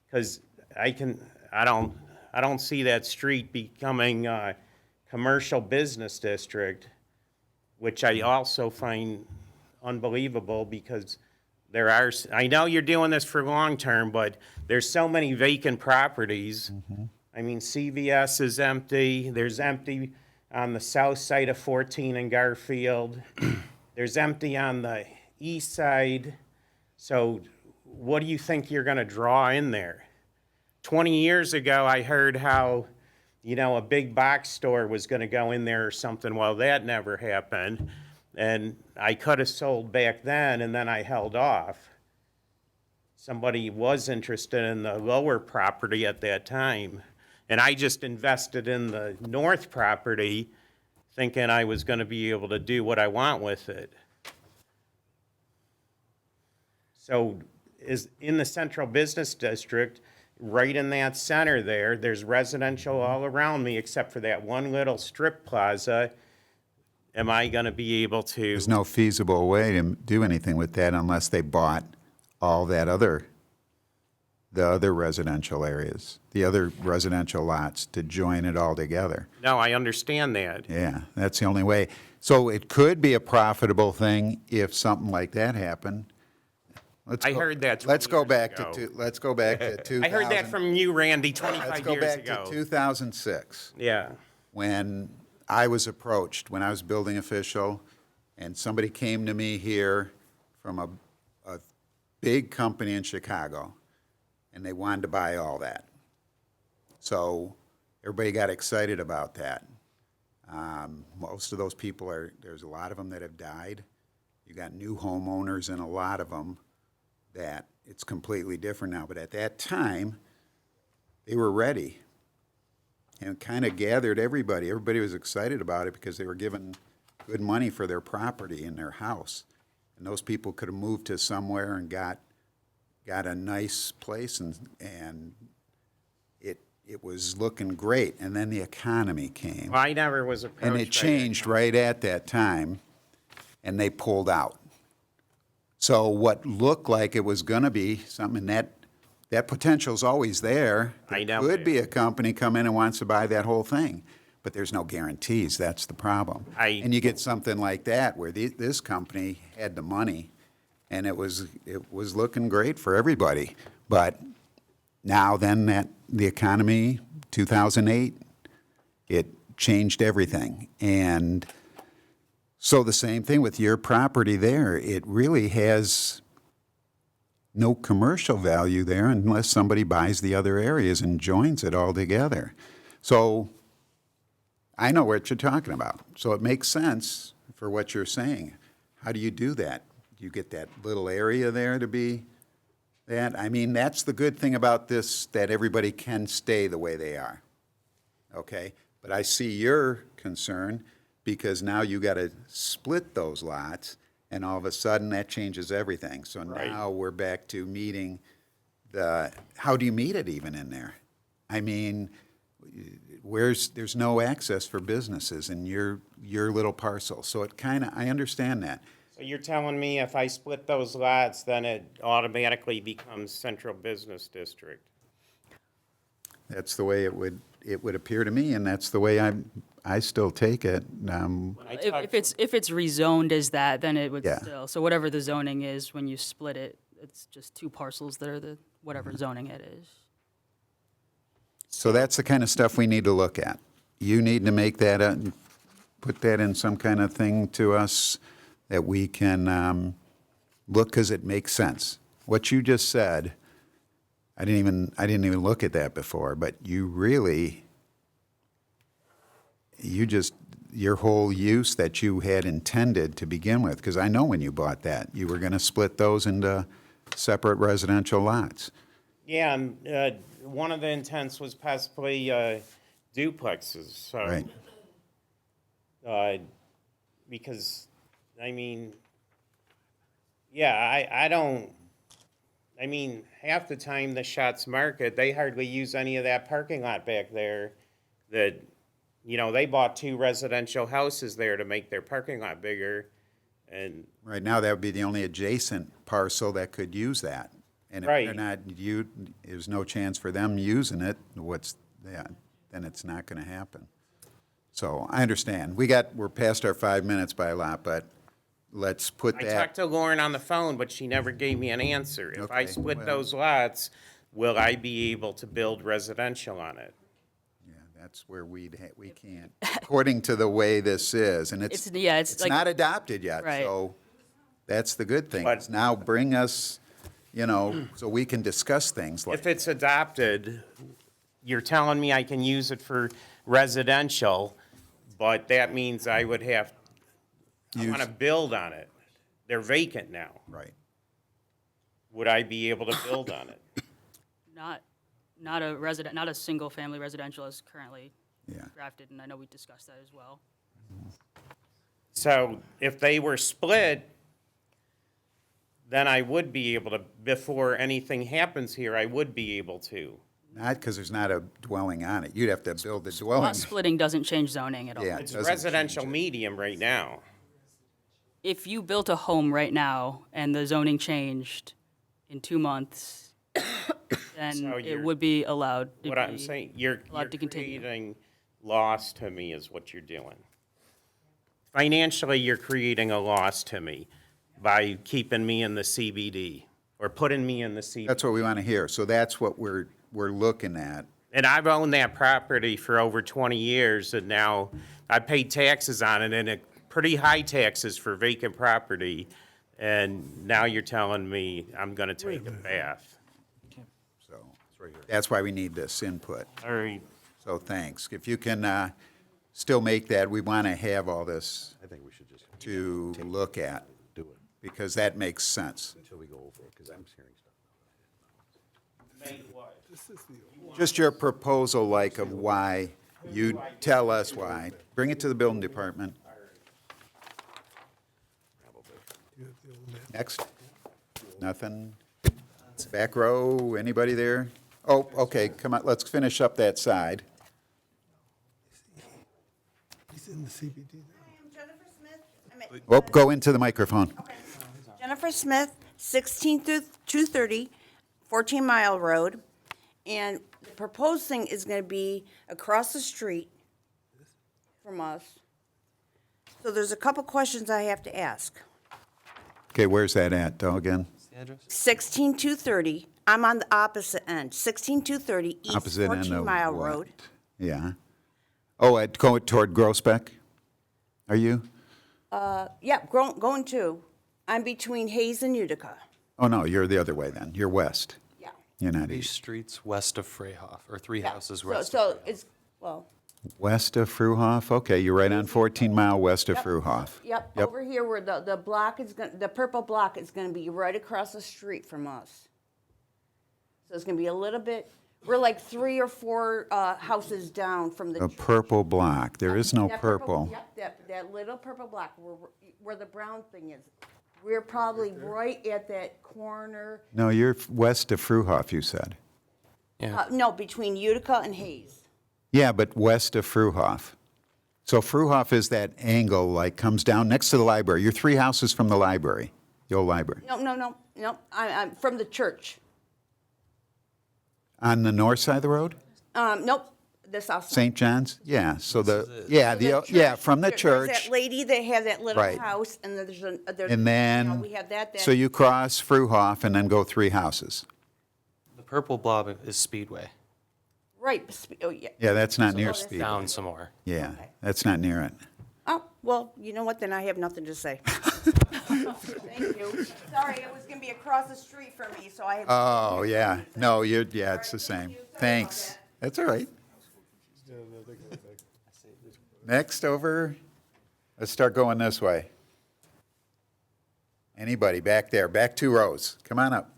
Speaker 19: because I don't see that street becoming a commercial business district, which I also find unbelievable because there are, I know you're doing this for long term, but there's so many vacant properties. I mean, CVS is empty. There's empty on the south side of 14 in Garfield. There's empty on the east side. So what do you think you're going to draw in there? 20 years ago, I heard how, you know, a big box store was going to go in there or something. Well, that never happened. And I could have sold back then, and then I held off. Somebody was interested in the lower property at that time. And I just invested in the north property thinking I was going to be able to do what I want with it. So is in the central business district, right in that center there, there's residential all around me except for that one little strip plaza. Am I going to be able to?
Speaker 1: There's no feasible way to do anything with that unless they bought all that the other residential areas, the other residential lots to join it all together.
Speaker 19: No, I understand that.
Speaker 1: Yeah, that's the only way. So it could be a profitable thing if something like that happened.
Speaker 19: I heard that
Speaker 1: Let's go
Speaker 19: 20
Speaker 1: back
Speaker 19: years
Speaker 1: to
Speaker 19: ago.
Speaker 1: let's go back to 2000.
Speaker 19: I heard that from you, Randy,
Speaker 1: Let's
Speaker 19: 25
Speaker 1: go
Speaker 19: years
Speaker 1: back
Speaker 19: ago.
Speaker 1: to 2006.
Speaker 19: Yeah.
Speaker 1: When I was approached, when I was building official, and somebody came to me here from a big company in Chicago, and they wanted to buy all that. So everybody got excited about that. Most of those people there's a lot of them that have died. You got new homeowners and a lot of them that it's completely different now. But at that time, they were ready and kind of gathered everybody. Everybody was excited about it because they were given good money for their property and their house. And those people could have moved to somewhere and got a nice place, and it was looking great. And then the economy came.
Speaker 19: Well, I never was approached.
Speaker 1: And it changed right at that time, and they pulled out. So what looked like it was going to be something, that potential's always there.
Speaker 19: I know.
Speaker 1: There could be a company come in and wants to buy that whole thing, but there's no guarantees. That's the problem. And you get something like that where this company had the money, and it was looking great for everybody. But now then the economy, 2008, it changed everything. And so the same thing with your property there. It really has no commercial value there unless somebody buys the other areas and joins it all together. So I know what you're talking about. So it makes sense for what you're saying. How do you do that? You get that little area there to be that? I mean, that's the good thing about this, that everybody can stay the way they are. Okay? But I see your concern because now you got to split those lots, and all of a sudden that changes everything. So now we're back to meeting how do you meet it even in there? I mean, there's no access for businesses in your little parcel. So it kind of, I understand that.
Speaker 19: So you're telling me if I split those lots, then it automatically becomes central business district?
Speaker 1: That's the way it would appear to me, and that's the way I still take it.
Speaker 6: If it's rezoned as that, then it would
Speaker 1: Yeah.
Speaker 6: still, so whatever the zoning is, when you split it, it's just two parcels that are whatever
Speaker 1: Mm-hmm.
Speaker 6: zoning it is.
Speaker 1: So that's the kind of stuff we need to look at. You need to make that, put that in some kind of thing to us that we can look, because it makes sense. What you just said, I didn't even look at that before, but your whole use that you had intended to begin with, because I know when you bought that, you were going to split those into separate residential lots.
Speaker 19: Yeah, and one of the intents was possibly duplexes, so.
Speaker 1: Right.
Speaker 19: Because, I mean, yeah, I don't, I mean, half the time the Schatz Market, they hardly use any of that parking lot back there. That, you know, they bought 2 residential houses there to make their parking lot bigger, and.
Speaker 1: Right now, that would be the only adjacent parcel that could use that. And if they're
Speaker 19: Right.
Speaker 1: not, there's no chance for them using it, then it's not going to happen. So I understand. We're past our 5 minutes by a lot, but let's put
Speaker 19: I
Speaker 1: that.
Speaker 19: talked to Lauren on the phone, but she never gave me an answer. If I
Speaker 1: Okay,
Speaker 19: split
Speaker 1: well-
Speaker 19: those lots, will I be able to build residential on it?
Speaker 1: Yeah, that's where we can't, according to the way this is, and it's
Speaker 6: like-
Speaker 1: not adopted yet.
Speaker 6: Right.
Speaker 1: So that's the good thing. It's now bring us, so we can discuss things like.
Speaker 19: If it's adopted, you're telling me I can use it for residential, but that means I would have, I want to build on it. They're vacant now.
Speaker 1: Right.
Speaker 19: Would I be able to build on it?
Speaker 6: Not a single family residential is currently
Speaker 1: Yeah.
Speaker 6: drafted, and I know we discussed that as well.
Speaker 19: So if they were split, then I would be able to, before anything happens here, I would be able to.
Speaker 1: Not because there's not a dwelling on it. You'd have to build the dwelling.
Speaker 6: Lot splitting doesn't change zoning at all.
Speaker 1: Yeah, it
Speaker 19: It's
Speaker 1: doesn't
Speaker 19: residential medium right now.
Speaker 6: If you built a home right now and the zoning changed in 2 months, then
Speaker 19: So
Speaker 6: it
Speaker 19: you're-
Speaker 6: would be allowed to
Speaker 19: What I'm saying, you're
Speaker 6: to continue.
Speaker 19: creating loss to me is what you're doing. Financially, you're creating a loss to me by keeping me in the CBD or putting me in the CBD.
Speaker 1: That's what we want to hear. So that's what we're looking at.
Speaker 19: And I've owned that property for over 20 years, and now I paid taxes on it, and pretty high taxes for vacant property. And now you're telling me I'm gonna take a bath.
Speaker 1: So that's why we need this input.
Speaker 19: All right.
Speaker 1: So thanks. If you can still make that, we want to have all this
Speaker 11: I think we should just
Speaker 1: to look at,
Speaker 11: do it
Speaker 1: because that makes sense.
Speaker 11: until we go over it, because I'm hearing stuff.
Speaker 1: Just your proposal, like, of why, you tell us why. Bring it to the building department. Next. Nothing? Back row, anybody there? Oh, okay, come on, let's finish up that side.
Speaker 5: He's in the CBD
Speaker 1: Oh, go into the microphone.
Speaker 20: Jennifer Smith, 16 through 230, 14 Mile Road. And the proposed thing is going to be across the street from us. So there's a couple questions I have to ask.
Speaker 1: Okay, where's that at, though, again?
Speaker 20: 16230, I'm on the opposite end, 16230 East
Speaker 1: Opposite end
Speaker 20: 14
Speaker 1: of
Speaker 20: Mile
Speaker 1: what?
Speaker 20: Road.
Speaker 1: Yeah. Oh, go toward Groesbeck? Are you?
Speaker 20: Yeah, going to. I'm between Hayes and Utica.
Speaker 1: Oh, no, you're the other way then. You're west.
Speaker 20: Yeah.
Speaker 1: You're not
Speaker 2: Three
Speaker 1: east.
Speaker 2: streets west of Freyhoff, or three
Speaker 20: Yeah.
Speaker 2: houses
Speaker 20: So-
Speaker 2: west.
Speaker 20: So it's, well,
Speaker 1: West of Fruhoff? Okay, you're right on 14 Mile west of Fruhoff.
Speaker 20: Yep, over here where the block is going, the purple block is going to be right across the street from us. So it's going to be a little bit, we're like 3 or 4 houses down from the
Speaker 1: The
Speaker 20: church.
Speaker 1: purple block. There is no
Speaker 20: That
Speaker 1: purple.
Speaker 20: Yep, that little purple block where the brown thing is. We're probably right at that corner.
Speaker 1: No, you're west of Fruhoff, you said.
Speaker 20: No, between Utica and Hayes.
Speaker 1: Yeah, but west of Fruhoff. So Fruhoff is that angle, like, comes down next to the library. You're 3 houses from the library, the old library.
Speaker 20: No. I'm from the church.
Speaker 1: On the north side of the road?
Speaker 20: Nope, the south side.
Speaker 1: St. John's? Yeah, so
Speaker 20: So the church-
Speaker 1: from the
Speaker 20: there's
Speaker 1: church.
Speaker 20: that lady that has that little
Speaker 1: Right.
Speaker 20: house, and there's
Speaker 1: And then,
Speaker 20: we have that.
Speaker 1: so you cross Fruhoff and then go 3 houses.
Speaker 2: The purple blob is Speedway.
Speaker 20: Right. Oh, yeah.
Speaker 1: Yeah, that's not near
Speaker 20: that's
Speaker 1: Speedway.
Speaker 2: Down some more.
Speaker 1: Yeah, that's not near it.
Speaker 20: Oh, well, you know what? Then I have nothing to say. Thank you. Sorry, it was going to be across the street from me, so I have.
Speaker 1: Oh, yeah. No, yeah, it's the same. Thanks. That's all right. Next over, let's start going this way. Anybody back there, back 2 rows. Come on up.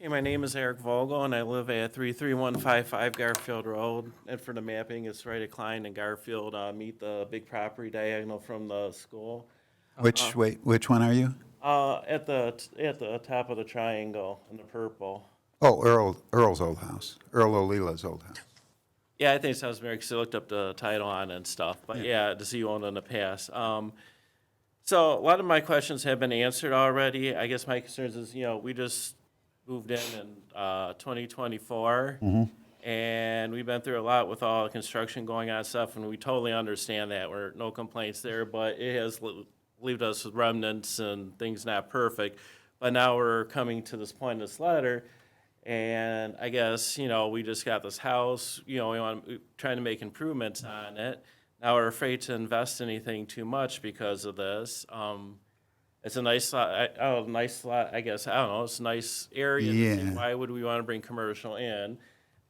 Speaker 21: Okay, my name is Eric Vogel, and I live at 33155 Garfield Road. And for the mapping, it's right at Klein and Garfield, meet the big property diagonal from the school.
Speaker 1: Which one are you?
Speaker 21: At the top of the triangle in the purple.
Speaker 1: Oh, Earl's old house. Earl O'Leary's old house.
Speaker 21: Yeah, I think it sounds familiar because I looked up the title on it and stuff. But yeah, to see you owned in the past. So a lot of my questions have been answered already. I guess my concerns is, we just moved in 2024. And we've been through a lot with all the construction going on and stuff, and we totally understand that. We're no complaints there, but it has left us with remnants and things not perfect. But now we're coming to this point in this letter, and I guess, we just got this house, we're trying to make improvements on it. Now we're afraid to invest anything too much because of this. It's a nice lot, I guess, I don't know, it's a nice area.
Speaker 1: Yeah.
Speaker 21: Why would we want to bring commercial in?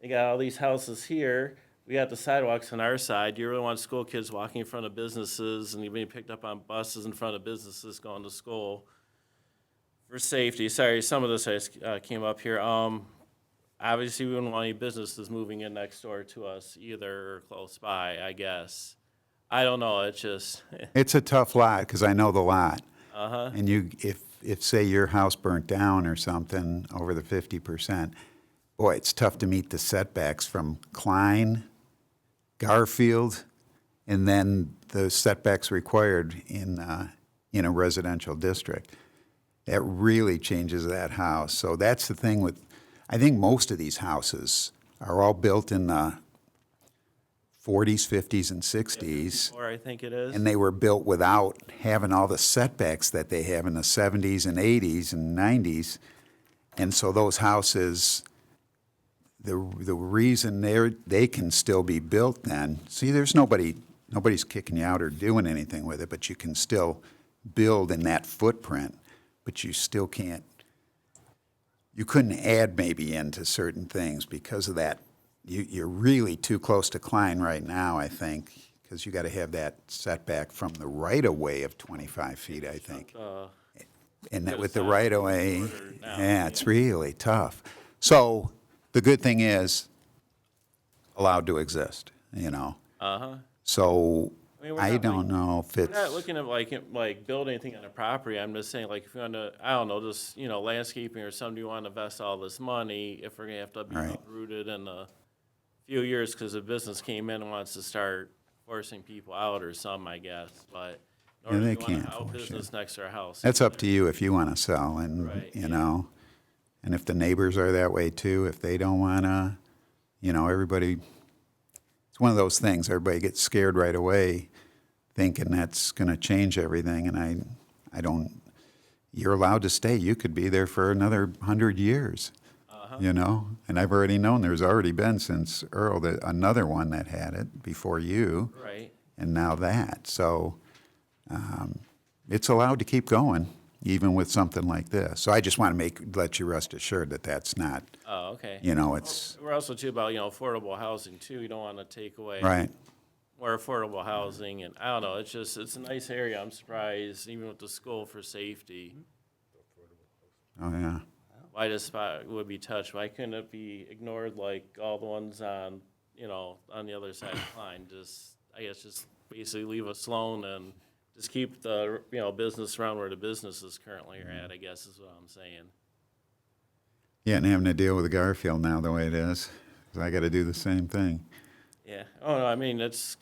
Speaker 21: They got all these houses here. We got the sidewalks on our side. You really want school kids walking in front of businesses and you being picked up on buses in front of businesses going to school for safety. Sorry, some of this came up here. Obviously, we wouldn't want any businesses moving in next door to us either or close by, I guess. I don't know, it's just.
Speaker 1: It's a tough lot, because I know the lot.
Speaker 21: Uh-huh.
Speaker 1: And if say your house burnt down or something over the 50%, boy, it's tough to meet the setbacks from Klein, Garfield, and then the setbacks required in a residential district. That really changes that house. So that's the thing with, I think most of these houses are all built in the 40s, 50s, and 60s.
Speaker 21: Or I think it is.
Speaker 1: And they were built without having all the setbacks that they have in the 70s and 80s and 90s. And so those houses, the reason they can still be built then, see, there's nobody's kicking you out or doing anything with it, but you can still build in that footprint, but you still can't, you couldn't add maybe into certain things because of that. You're really too close to Klein right now, I think, because you got to have that setback from the right-of-way of 25 feet, I think. And that with the right-of-way, yeah, it's really tough. So the good thing is allowed to exist,
Speaker 21: Uh-huh.
Speaker 1: So
Speaker 21: I mean, we're
Speaker 1: I
Speaker 21: not,
Speaker 1: don't know if
Speaker 21: We're
Speaker 1: it's,
Speaker 21: not looking at like build anything on the property. I'm just saying, like, if you want to, I don't know, just, landscaping or something, you want to invest all this money, if we're going to have to be
Speaker 1: Right.
Speaker 21: uprooted in a few years because a business came in and wants to start forcing people out or something, I guess. But
Speaker 1: Yeah, they
Speaker 21: you want
Speaker 1: can't
Speaker 21: to out
Speaker 1: force
Speaker 21: business next to our house.
Speaker 1: that's up to you if you want to sell, and,
Speaker 21: Right,
Speaker 1: and if the neighbors are that way too, if they don't want to, everybody, it's one of those things, everybody gets scared right away thinking that's going to change everything, and I don't, you're allowed to stay. You could be there for another 100 years, and I've already known there's already been since Earl, another one that had it before you.
Speaker 21: Right.
Speaker 1: And now that, so, it's allowed to keep going, even with something like this. So I just want to let you rest assured that that's not,
Speaker 21: Oh, okay.
Speaker 1: it's,
Speaker 21: We're also too about, affordable housing too. You don't want to take away
Speaker 1: right.
Speaker 21: more affordable housing, and I don't know, it's a nice area. I'm surprised, even with the school for safety.
Speaker 1: Oh, yeah.
Speaker 21: Why this spot would be touched? Why couldn't it be ignored like all the ones on, on the other side of the line? I guess just basically leave us alone and just keep the, business around where the businesses currently are at, I guess is what I'm saying.
Speaker 1: Yeah, and having to deal with Garfield now the way it is, 'cause I got to do the same thing.
Speaker 21: Yeah. Oh, no, I mean, it's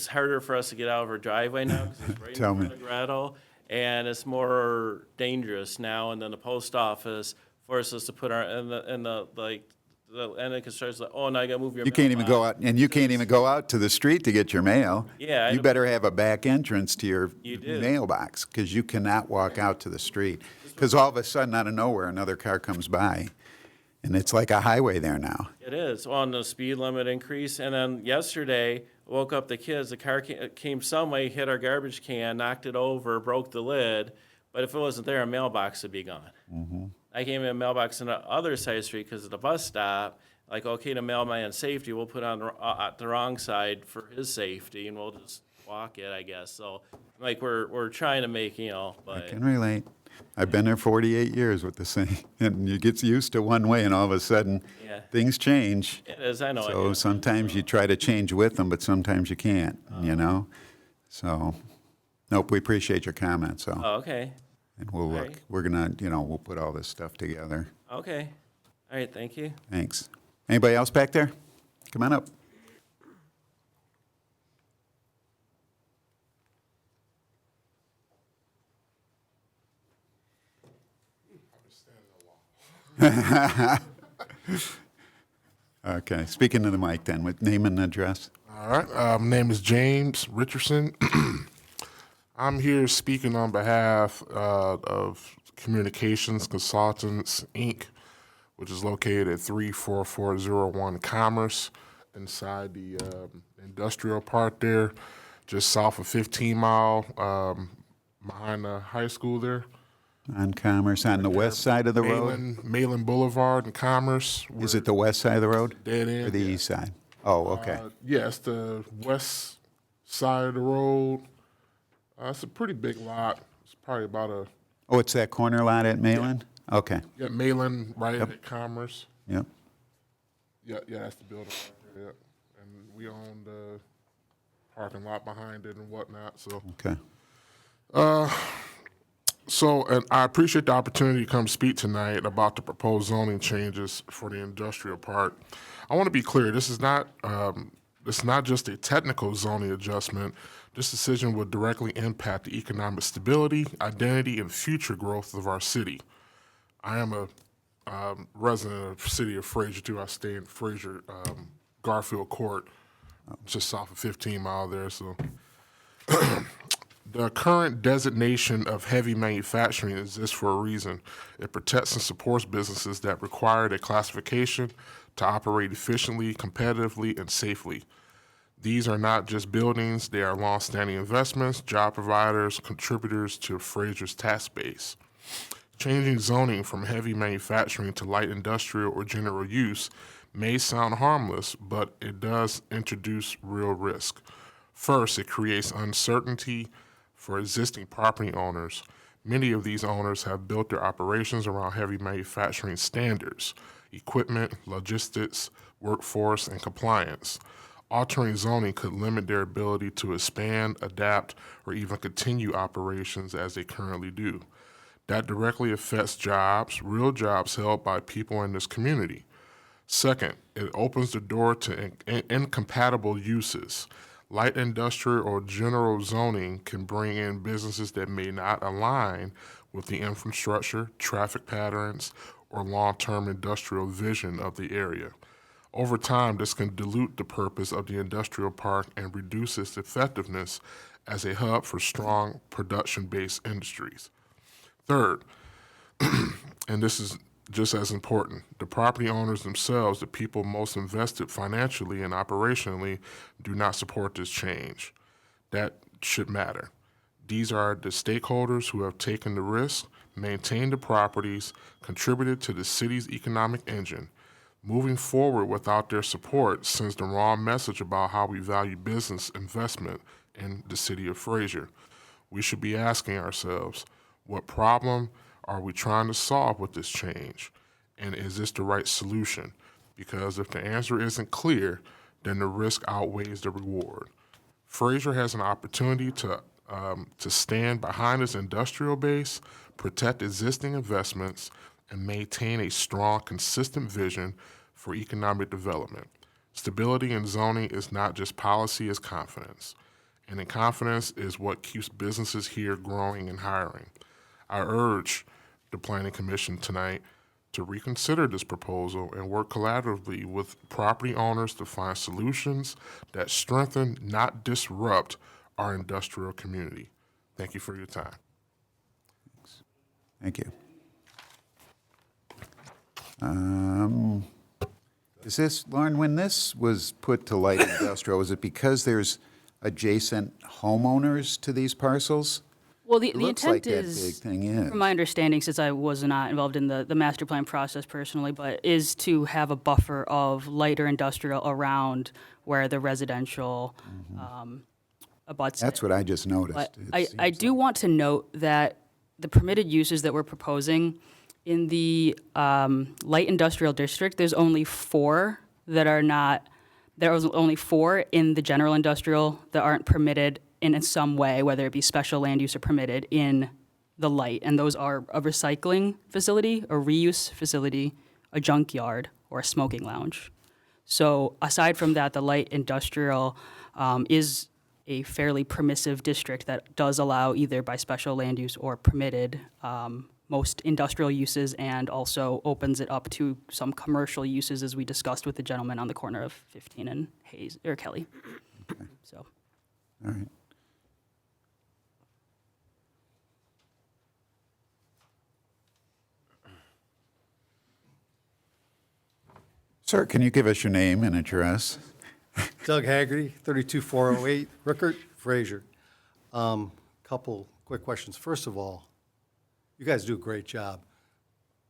Speaker 21: harder for us to get out of our driveway now because it's right in
Speaker 1: Tell
Speaker 21: front
Speaker 1: me.
Speaker 21: of Grotto, and it's more dangerous now. And then the post office forces us to put our and the construction's like, oh, now you got to move your.
Speaker 1: You can't even go
Speaker 21: mailbox.
Speaker 1: out, and you can't even go out to the street to get your mail.
Speaker 21: Yeah,
Speaker 1: You better have a back entrance to your
Speaker 21: You do.
Speaker 1: mailbox, because you cannot walk out to the street. Because all of a sudden, out of nowhere, another car comes by, and it's like a highway there now.
Speaker 21: It is on the speed limit increase, and then yesterday woke up the kids. The car came some way, hit our garbage can, knocked it over, broke the lid. But if it wasn't there, our mailbox would be gone.
Speaker 1: Mm-hmm.
Speaker 21: I came in a mailbox on the other side of the street because of the bus stop. Like, okay, the mailman safety, we'll put on the wrong side for his safety, and we'll just walk it, I guess. So, like, we're trying to make,
Speaker 1: I
Speaker 21: but
Speaker 1: can relate. I've been there 48 years with the same, and you get used to one way, and all of a sudden,
Speaker 21: Yeah.
Speaker 1: things change.
Speaker 21: it is. I know. it
Speaker 1: So
Speaker 21: is.
Speaker 1: sometimes you try to change with them, but sometimes you can't, So, nope, we appreciate your comments, so.
Speaker 21: Oh, okay.
Speaker 1: And we'll
Speaker 21: All
Speaker 1: look,
Speaker 21: right.
Speaker 1: we're gonna, we'll put all this stuff together.
Speaker 21: Okay. All right. Thank you.
Speaker 1: Thanks. Anybody else back there? Come on up. Okay, speaking to the mic then, with name and address.
Speaker 7: All right. My name is James Richardson. I'm here speaking on behalf of Communications Consultants, Inc., which is located at 34401 Commerce inside the industrial park there, just south of 15 Mile, behind the high school there.
Speaker 1: On Commerce, on the west side of the road?
Speaker 7: Malin Boulevard and Commerce.
Speaker 1: Is it the west side of the road?
Speaker 7: Dead end.
Speaker 1: Or the east side? Oh, okay.
Speaker 7: Yes, the west side of the road. It's a pretty big lot. It's probably about a...
Speaker 1: Oh, it's that corner lot at Malin? Okay.
Speaker 7: Yeah, Malin, right at Commerce.
Speaker 1: Yep.
Speaker 7: Yeah, that's the building. Right there, and we own the parking lot behind it and whatnot. So.
Speaker 1: Okay.
Speaker 7: And I appreciate the opportunity to come speak tonight about the proposed zoning changes for the industrial park. I want to be clear. This is not just a technical zoning adjustment. This decision would directly impact the economic stability, identity, and future growth of our city. I am a resident of the City of Fraser, too. I stay in Fraser, Garfield Court, just south of 15 Mile there. So the current designation of heavy manufacturing exists for a reason. It protects and supports businesses that require a classification to operate efficiently, competitively, and safely. These are not just buildings, they are longstanding investments, job providers, contributors to Fraser's tax base. Changing zoning from heavy manufacturing to light industrial or general use may sound harmless, but it does introduce real risk. First, it creates uncertainty for existing property owners. Many of these owners have built their operations around heavy manufacturing standards, equipment, logistics, workforce, and compliance. Altering zoning could limit their ability to expand, adapt, or even continue operations as they currently do. That directly affects jobs, real jobs held by people in this community. Second, it opens the door to incompatible uses. Light industrial or general zoning can bring in businesses that may not align with the infrastructure, traffic patterns, or long-term industrial vision of the area. Over time, this can dilute the purpose of the industrial park and reduce its effectiveness as a hub for strong production-based industries. Third, and this is just as important, the property owners themselves, the people most invested financially and operationally, do not support this change. That should matter. These are the stakeholders who have taken the risk, maintained the properties, contributed to the city's economic engine. Moving forward without their support sends the wrong message about how we value business investment in the city of Fraser. We should be asking ourselves, what problem are we trying to solve with this change? And is this the right solution? Because if the answer isn't clear, then the risk outweighs the reward. Fraser has an opportunity to stand behind its industrial base, protect existing investments, and maintain a strong, consistent vision for economic development. Stability in zoning is not just policy, it's confidence. And confidence is what keeps businesses here growing and hiring. I urge the Planning Commission tonight to reconsider this proposal and work collaboratively with property owners to find solutions that strengthen, not disrupt, our industrial community. Thank you for your time.
Speaker 1: Thank you. Is this, Lauren, when this was put to light industrial, was it because there's adjacent homeowners to these parcels?
Speaker 6: Well, the
Speaker 1: It looks
Speaker 6: intent
Speaker 1: like that
Speaker 6: is,
Speaker 1: big thing is.
Speaker 6: from my understanding, since I was not involved in the master plan process personally, but is to have a buffer of lighter industrial around where the residential abuts.
Speaker 1: That's what I just noticed.
Speaker 6: But
Speaker 1: It
Speaker 6: I do want to note that the permitted uses that we're proposing in the light industrial district, there's only 4 that are not, there was only 4 in the general industrial that aren't permitted in some way, whether it be special land use or permitted in the light. And those are a recycling facility, a reuse facility, a junkyard, or a smoking lounge. So aside from that, the light industrial is a fairly permissive district that does allow either by special land use or permitted most industrial uses, and also opens it up to some commercial uses, as we discussed with the gentleman on the corner of 15 and Hayes, or Kelly. So.
Speaker 1: All right. Sir, can you give us your name and address?
Speaker 9: Doug Haggerty, 32408 Rickert, Fraser. Couple quick questions. First of all, you guys do a great job.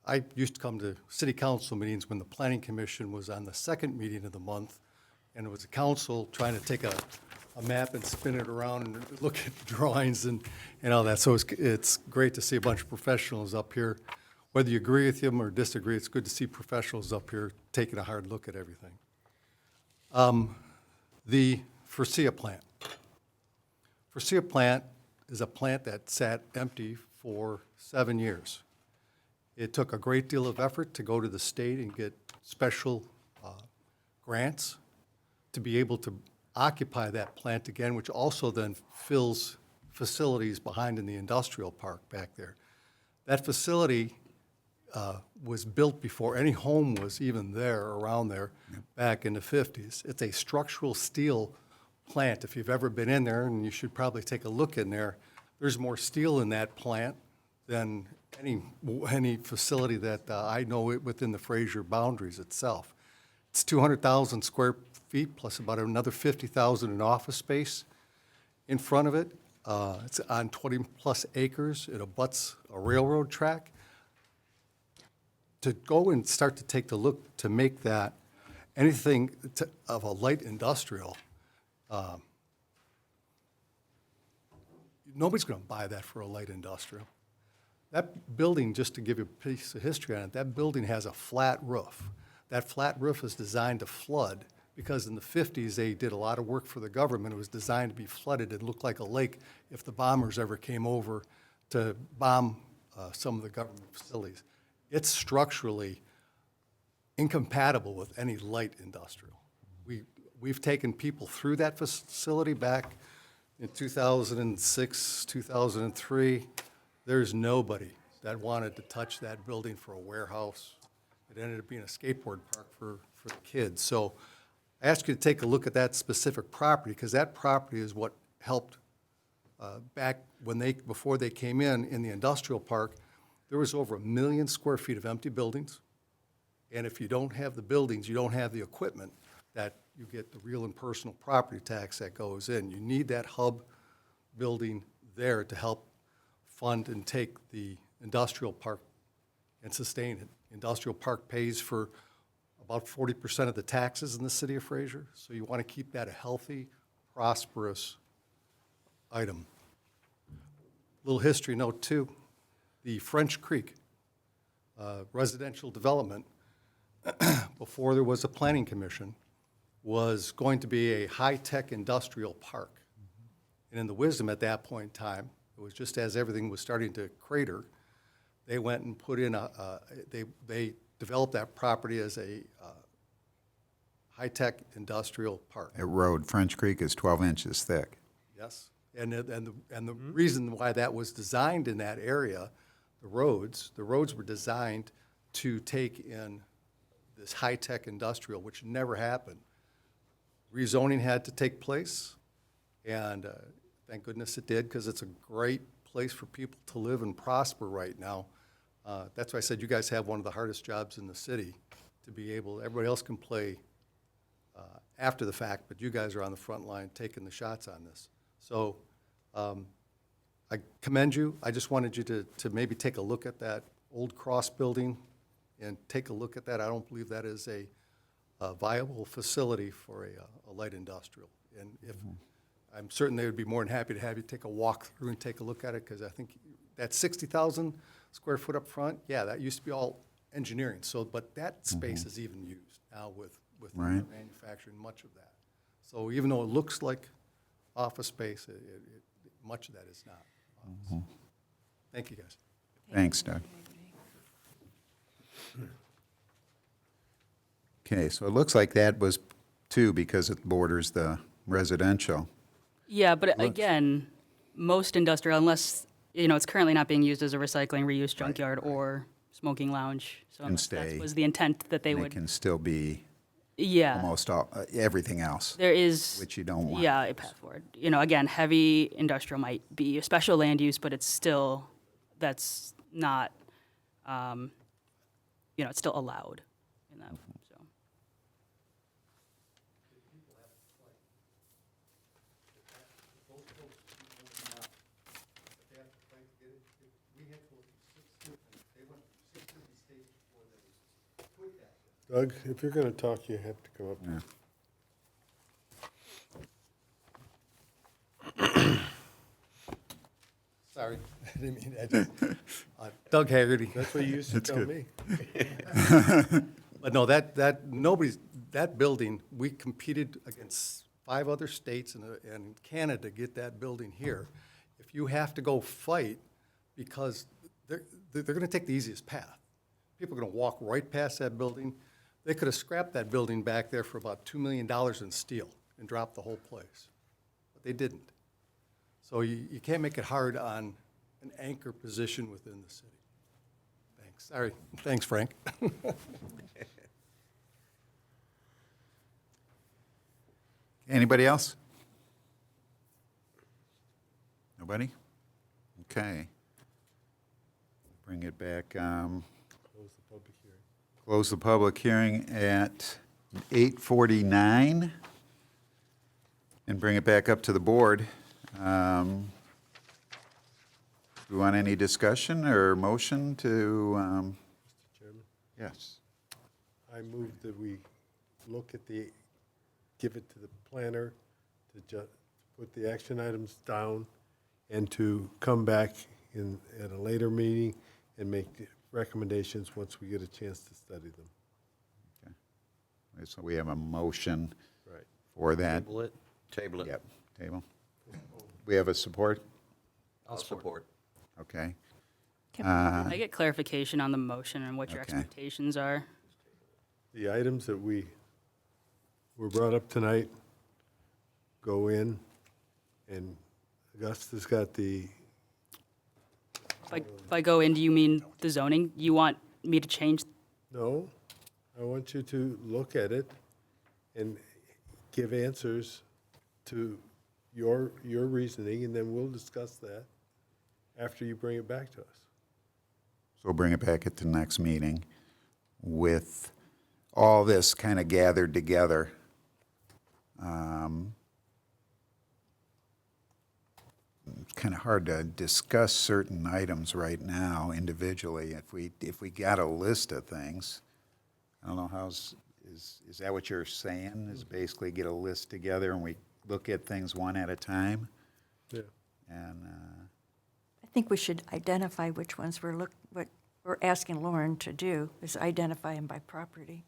Speaker 9: I used to come to city council meetings when the planning commission was on the second meeting of the month, and it was a council trying to take a map and spin it around and look at drawings and all that. So it's great to see a bunch of professionals up here. Whether you agree with them or disagree, it's good to see professionals up here taking a hard look at everything. The Fraser plant. Fraser plant is a plant that sat empty for 7 years. It took a great deal of effort to go to the state and get special grants to be able to occupy that plant again, which also then fills facilities behind in the industrial park back there. That facility was built before any home was even there, around there, back in the 50s. It's a structural steel plant. If you've ever been in there, and you should probably take a look in there, there's more steel in that plant than any facility that I know within the Fraser boundaries itself. It's 200,000 square feet plus about another 50,000 in office space in front of it. It's on 20-plus acres. It abuts a railroad track. To go and start to take the look to make that anything of a light industrial, nobody's going to buy that for a light industrial. That building, just to give you a piece of history on it, that building has a flat roof. That flat roof is designed to flood because in the 50s they did a lot of work for the government. It was designed to be flooded and look like a lake if the bombers ever came over to bomb some of the government facilities. It's structurally incompatible with any light industrial. We've taken people through that facility back in 2006, 2003. There's nobody that wanted to touch that building for a warehouse. It ended up being a skateboard park for the kids. So I ask you to take a look at that specific property, because that property is what helped back before they came in the industrial park. There was over 1 million square feet of empty buildings. And if you don't have the buildings, you don't have the equipment, that you get the real and personal property tax that goes in. You need that hub building there to help fund and take the industrial park and sustain it. Industrial park pays for about 40% of the taxes in the city of Fraser, so you want to keep that a healthy, prosperous item. Little history note too, the French Creek residential development, before there was a planning commission, was going to be a high-tech industrial park. And in the wisdom at that point in time, it was just as everything was starting to crater, they went and put in they developed that property as a high-tech industrial park.
Speaker 1: That road, French Creek, is 12 inches thick.
Speaker 9: Yes, and the reason why that was designed in that area, the roads were designed to take in this high-tech industrial, which never happened. Rezoning had to take place, and thank goodness it did, because it's a great place for people to live and prosper right now. That's why I said you guys have one of the hardest jobs in the city to be able, everybody else can play after the fact, but you guys are on the front line taking the shots on this. So I commend you. I just wanted you to maybe take a look at that old cross building and take a look at that. I don't believe that is a viable facility for a light industrial. And if I'm certain they would be more than happy to have you take a walk through and take a look at it, because I think that 60,000 square foot up front, yeah, that used to be all engineering. So, but that space is even used now with
Speaker 1: Right.
Speaker 9: manufacturing much of that. So even though it looks like office space, much of that is not. Thank you, guys.
Speaker 1: Thanks, Doug. Okay, so it looks like that was two because it borders the residential.
Speaker 6: Yeah, but again, most industrial, unless, it's currently not being used as a recycling, reuse junkyard or smoking lounge. So
Speaker 1: Can
Speaker 6: unless
Speaker 1: stay.
Speaker 6: that was the intent that they
Speaker 1: And
Speaker 6: would.
Speaker 1: it can still be
Speaker 6: Yeah.
Speaker 1: almost all, everything else.
Speaker 6: There is.
Speaker 1: Which you don't want.
Speaker 6: Yeah, a path forward. Again, heavy industrial might be a special land use, but it's still, that's not, it's still allowed in that, so.
Speaker 5: Doug, if you're going to talk, you have to come up.
Speaker 1: Yeah.
Speaker 9: Sorry, I didn't mean, Doug Haggerty.
Speaker 5: That's what you used to tell me.
Speaker 9: But no, that building, we competed against 5 other states and Canada to get that building here. If you have to go fight, because they're gonna take the easiest path. People are gonna walk right past that building. They could have scrapped that building back there for about $2 million in steel and dropped the whole place, but they didn't. So you can't make it hard on an anchor position within the city. Thanks. Sorry. Thanks, Frank.
Speaker 1: Anybody else? Nobody? Okay. Bring it back.
Speaker 5: Close the public hearing.
Speaker 1: Close the public hearing at 8:49 and bring it back up to the board. Do we want any discussion or motion to,
Speaker 5: Mr. Chairman,
Speaker 1: yes.
Speaker 5: I move that we look at give it to the planner to put the action items down and to come back at a later meeting and make the recommendations once we get a chance to study them.
Speaker 1: Okay. So we have a motion
Speaker 5: Right.
Speaker 1: for that.
Speaker 11: Table it. Table it.
Speaker 1: Yep, table. We have a support?
Speaker 11: I'll support.
Speaker 1: Okay.
Speaker 6: Can I get clarification on the motion and what your
Speaker 1: Okay.
Speaker 6: expectations are?
Speaker 5: The items that were brought up tonight go in, and Augusta's got the,
Speaker 6: If I go in, do you mean the zoning? You want me to change?
Speaker 5: no, I want you to look at it and give answers to your reasoning, and then we'll discuss that after you bring it back to us.
Speaker 1: So we'll bring it back at the next meeting with all this kind of gathered together. it's kind of hard to discuss certain items right now individually. If we got a list of things, I don't know is that what you're saying? Is basically get a list together and we look at things one at a time?
Speaker 5: Yeah.
Speaker 1: And,
Speaker 4: I think we should identify which ones what we're asking Lauren to do, is identify them by property.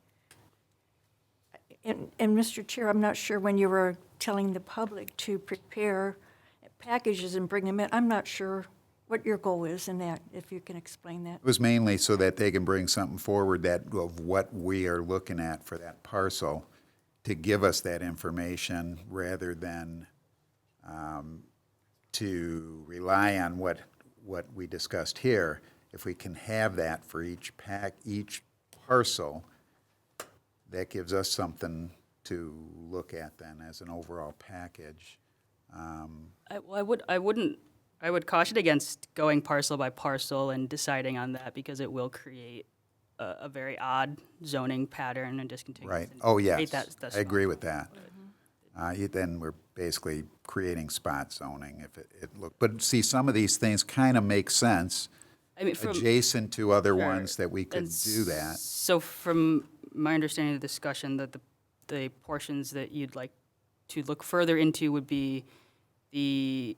Speaker 4: And Mr. Chair, I'm not sure when you were telling the public to prepare packages and bring them in, I'm not sure what your goal is in that, if you can explain that.
Speaker 1: it was mainly so that they can bring something forward of what we are looking at for that parcel to give us that information rather than to rely on what we discussed here. If we can have that for each parcel, that gives us something to look at then as an overall package.
Speaker 6: I would caution against going parcel by parcel and deciding on that, because it will create a very odd zoning pattern and discontinuous.
Speaker 1: Right.
Speaker 6: and
Speaker 1: Oh,
Speaker 6: create
Speaker 1: yes.
Speaker 6: that
Speaker 1: I agree with that. Then we're basically creating spot zoning if it look. But see, some of these things kind of make sense
Speaker 6: I mean,
Speaker 1: adjacent to other
Speaker 6: Sure.
Speaker 1: ones that we could
Speaker 6: And
Speaker 1: do that.
Speaker 6: So from my understanding of the discussion, that the portions that you'd like to look further into would be the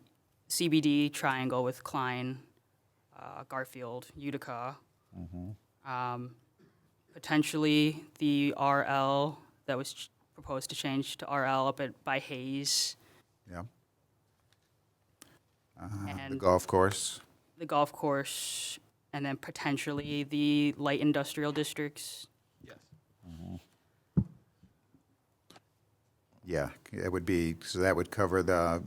Speaker 6: CBD triangle with Klein, Garfield, Utica. Potentially the RL that was proposed to change to RL up by Hayes.
Speaker 1: Yeah. The
Speaker 6: And
Speaker 1: golf course.
Speaker 6: the golf course, and then potentially the light industrial districts.
Speaker 1: Yeah, it would be, so that would cover the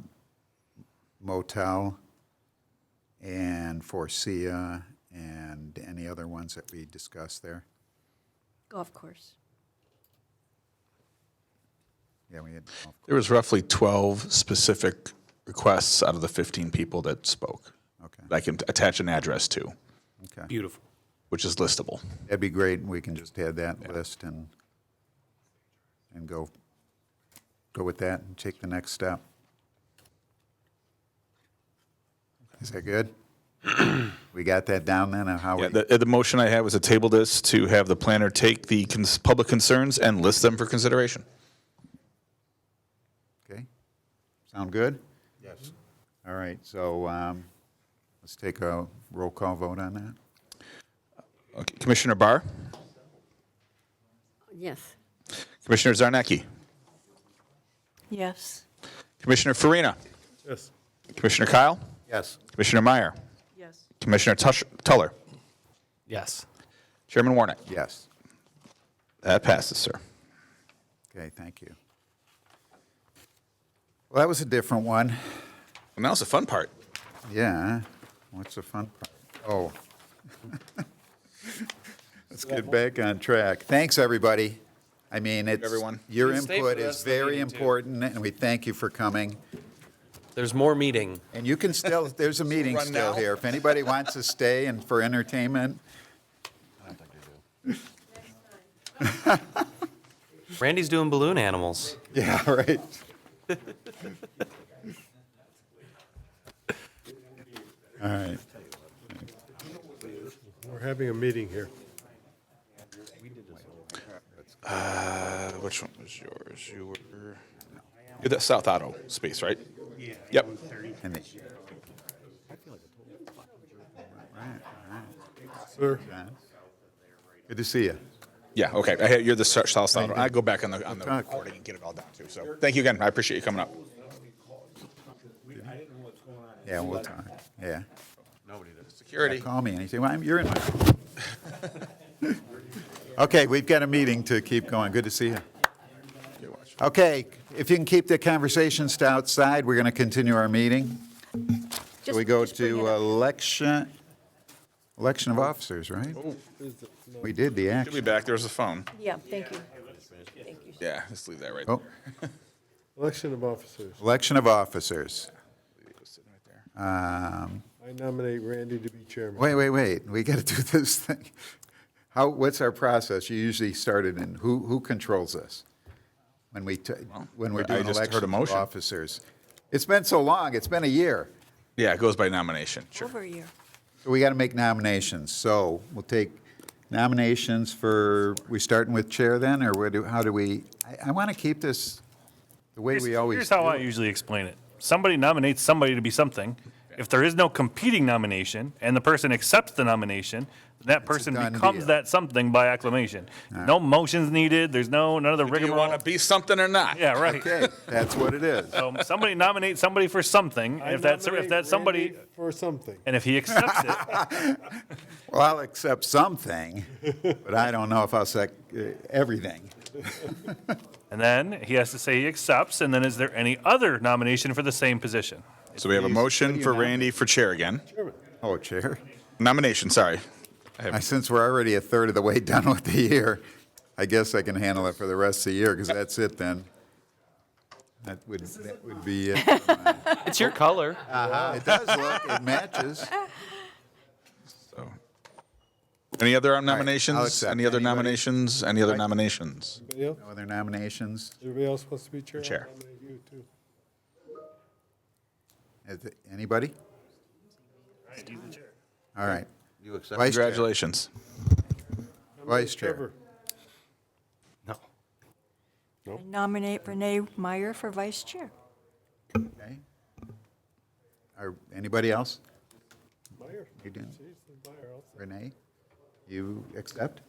Speaker 1: motel and Forcia and any other ones that we discussed there.
Speaker 4: Golf course.
Speaker 1: Yeah, we had.
Speaker 10: There was roughly 12 specific requests out of the 15 people that spoke.
Speaker 1: Okay.
Speaker 10: That I can attach an address to,
Speaker 1: Okay.
Speaker 2: Beautiful.
Speaker 10: which is listable.
Speaker 1: That'd be great, we can just add that list and go with that and take the next step. Is that good? We got that down then, on how
Speaker 10: Yeah,
Speaker 1: we,
Speaker 10: the motion I have was to table this to have the planner take the public concerns and list them for consideration.
Speaker 1: okay? Sound good? Yes. All right, so let's take a roll call vote on that.
Speaker 10: Okay. Commissioner Barr,
Speaker 8: Yes.
Speaker 10: Commissioner Zarnecki,
Speaker 4: Yes.
Speaker 10: Commissioner Farina,
Speaker 5: Yes.
Speaker 10: Commissioner Kyle,
Speaker 1: Yes.
Speaker 10: Commissioner Meyer,
Speaker 4: Yes.
Speaker 10: Commissioner Tuller,
Speaker 2: Yes.
Speaker 10: Chairman Warnick.
Speaker 1: Yes.
Speaker 10: That passes, sir.
Speaker 1: Okay, thank you. Well, that was a different one.
Speaker 10: And now's the fun part.
Speaker 1: Yeah, what's the fun part? Oh. Let's get back on track. Thanks, everybody. I mean, it's,
Speaker 10: Everyone.
Speaker 1: your
Speaker 2: Please stay for
Speaker 1: input
Speaker 2: the
Speaker 1: is
Speaker 2: rest of the
Speaker 1: very
Speaker 2: meeting, too.
Speaker 1: important, and we thank you for coming.
Speaker 2: There's more meeting.
Speaker 1: And you can still, there's a meeting
Speaker 10: Run
Speaker 1: still
Speaker 10: now?
Speaker 1: here. If anybody wants to stay and for entertainment,
Speaker 2: Randy's doing balloon animals.
Speaker 1: yeah, right. All right.
Speaker 5: We're having a meeting here.
Speaker 10: Which one was yours? You're the South Auto space, right? Yep.
Speaker 1: And they-
Speaker 5: Sir?
Speaker 1: Good to see you.
Speaker 10: Yeah, okay. You're the South Auto. I go back on the recording and get it all down too. So thank you again. I appreciate you coming up.
Speaker 1: Yeah, we'll talk. Yeah.
Speaker 10: Security.
Speaker 1: Call me anything. Well, you're in my. Okay, we've got a meeting to keep going. Good to see you. Okay, if you can keep the conversations to outside, we're going to continue our meeting. So we go to election of officers, right? We did the
Speaker 10: She'll
Speaker 1: action.
Speaker 10: be back. There's a phone.
Speaker 4: Yeah, thank you. Thank you.
Speaker 10: Yeah, let's leave that right
Speaker 1: Oh,
Speaker 5: Election of officers.
Speaker 1: election of officers.
Speaker 5: I nominate Randy to be chairman.
Speaker 1: Wait. We got to do this thing. What's our process? You usually started in, who controls this? When we're
Speaker 10: I
Speaker 1: doing
Speaker 10: just heard a
Speaker 1: election of
Speaker 10: motion.
Speaker 1: officers. It's been so long, it's been a year.
Speaker 10: Yeah, it goes by nomination. Sure.
Speaker 4: Over a year.
Speaker 1: So we got to make nominations. So we'll take nominations for, we starting with chair then, or how do we, I want to keep this the way we always
Speaker 3: Here's how
Speaker 1: do
Speaker 3: I
Speaker 1: it.
Speaker 3: usually explain it. Somebody nominates somebody to be something. If there is no competing nomination and the person accepts the nomination, that person
Speaker 1: done
Speaker 3: becomes
Speaker 1: deal.
Speaker 3: that something by acclamation. No motions needed. There's none of the
Speaker 10: Do you
Speaker 3: rigmarole.
Speaker 10: want to be something or not?
Speaker 3: Yeah, right.
Speaker 1: Okay, that's what it is.
Speaker 3: So somebody nominates somebody for something.
Speaker 5: I
Speaker 3: If that's
Speaker 5: nominate
Speaker 3: somebody,
Speaker 5: Randy for something.
Speaker 3: and if he accepts it,
Speaker 1: Well, I'll accept something, but I don't know if I'll everything.
Speaker 3: and then he has to say he accepts. And then is there any other nomination for the same position?
Speaker 10: So we have a motion for Randy for chair again.
Speaker 1: Oh, chair.
Speaker 10: Nomination, sorry.
Speaker 1: Since we're already a third of the way done with the year, I guess I can handle it for the rest of the year, because that's it then. That would be it.
Speaker 2: It's your color.
Speaker 1: It does look, it matches.
Speaker 10: So, any other
Speaker 1: I'll
Speaker 10: nominations?
Speaker 1: accept.
Speaker 10: Any other
Speaker 1: Anybody?
Speaker 10: nominations? Any other nominations?
Speaker 5: Anybody else?
Speaker 1: No other nominations?
Speaker 5: Everybody else wants to be chair?
Speaker 10: Chair.
Speaker 5: I'll nominate you too.
Speaker 1: Anybody? All right.
Speaker 11: You accept?
Speaker 1: Vice chair.
Speaker 10: Congratulations.
Speaker 1: Vice chair.
Speaker 5: Trevor.
Speaker 4: I nominate Renee Meyer for vice chair.
Speaker 1: Okay. Anybody else?
Speaker 5: Meyer.
Speaker 1: You didn't?
Speaker 5: She's the Meyer also.
Speaker 1: Renee, you accept?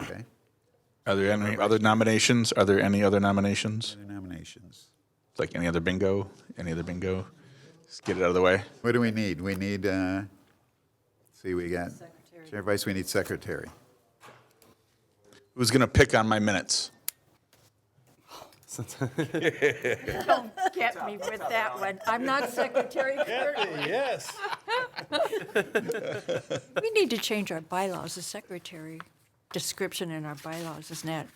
Speaker 1: Okay.
Speaker 10: Are there any other nominations? Are there any other nominations?
Speaker 1: Other nominations.
Speaker 10: Like any other bingo? Any other bingo? Just get it out of the way.
Speaker 1: What do we need? We need, let's see, we got chair, vice, we need secretary.
Speaker 10: Who's going to pick on my minutes?
Speaker 4: Don't get me with that one. I'm not secretary currently.
Speaker 5: Yes.
Speaker 4: We need to change our bylaws, the secretary description in our bylaws, isn't that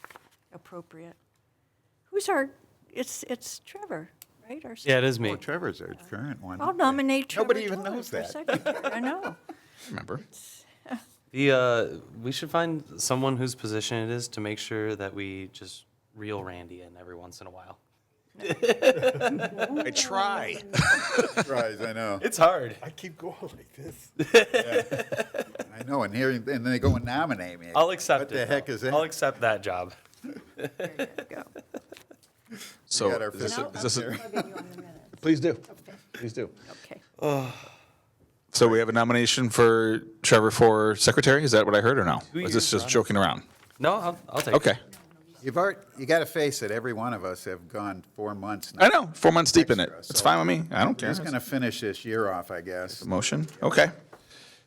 Speaker 4: appropriate? Who's it's Trevor, right? Our
Speaker 2: Yeah, it is me.
Speaker 1: Oh, Trevor's our current one.
Speaker 4: I'll nominate Trevor.
Speaker 1: Nobody even
Speaker 4: Torres
Speaker 1: knows
Speaker 4: for
Speaker 1: that.
Speaker 4: secretary. I know.
Speaker 10: Remember?
Speaker 2: We should find someone whose position it is to make sure that we just reel Randy in every once in a while.
Speaker 10: I try.
Speaker 1: Tries, I know.
Speaker 2: It's hard.
Speaker 5: I keep going like this.
Speaker 1: I know, and then they go and nominate me.
Speaker 2: I'll accept
Speaker 1: What
Speaker 2: it.
Speaker 1: the heck is that?
Speaker 2: I'll accept that job.
Speaker 4: There you go.
Speaker 10: So,
Speaker 1: got our
Speaker 10: is this a-
Speaker 1: fifth
Speaker 10: is this a-
Speaker 4: I'll give you on the minutes.
Speaker 10: please do. Please do.
Speaker 4: Okay.
Speaker 10: So we have a nomination for Trevor for secretary? Is that what I heard or no? Or is this just joking around?
Speaker 2: No, I'll take it.
Speaker 10: Okay.
Speaker 1: You got to face it, every one of us have gone 4 months now.
Speaker 10: I know, 4 months deep in it.
Speaker 1: Extra,
Speaker 10: It's
Speaker 1: so
Speaker 10: fine with me. I don't
Speaker 1: We're
Speaker 10: care.
Speaker 1: just going to finish this year off, I guess.
Speaker 10: Motion? Okay. If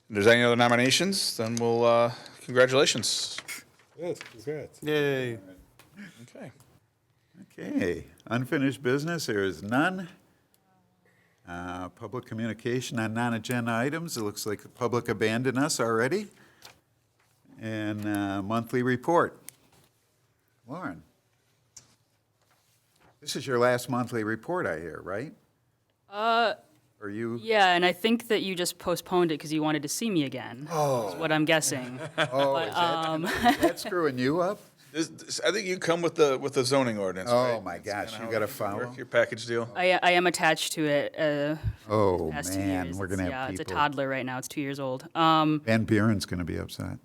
Speaker 10: there's any other nominations, then we'll, congratulations.
Speaker 5: Yes, congrats.
Speaker 2: Yay.
Speaker 10: Okay.
Speaker 1: Okay, unfinished business, there is none. Public communication on non-agenda items, it looks like the public abandoned us already. And monthly report. Lauren, this is your last monthly report, I hear, right? Or you?
Speaker 6: Yeah, and I think that you just postponed it because you wanted to see me again. Is what I'm guessing.
Speaker 1: Oh, is that screwing you up?
Speaker 10: I think you come with the zoning ordinance, right?
Speaker 1: Oh, my gosh, you got to follow?
Speaker 10: Your package deal?
Speaker 6: I am attached to it.
Speaker 1: Oh,
Speaker 6: past 2
Speaker 1: man,
Speaker 6: years.
Speaker 1: we're going to
Speaker 6: Yeah,
Speaker 1: have
Speaker 6: it's a
Speaker 1: people.
Speaker 6: toddler right now. It's 2 years old.
Speaker 1: Van Buren's going to be upset.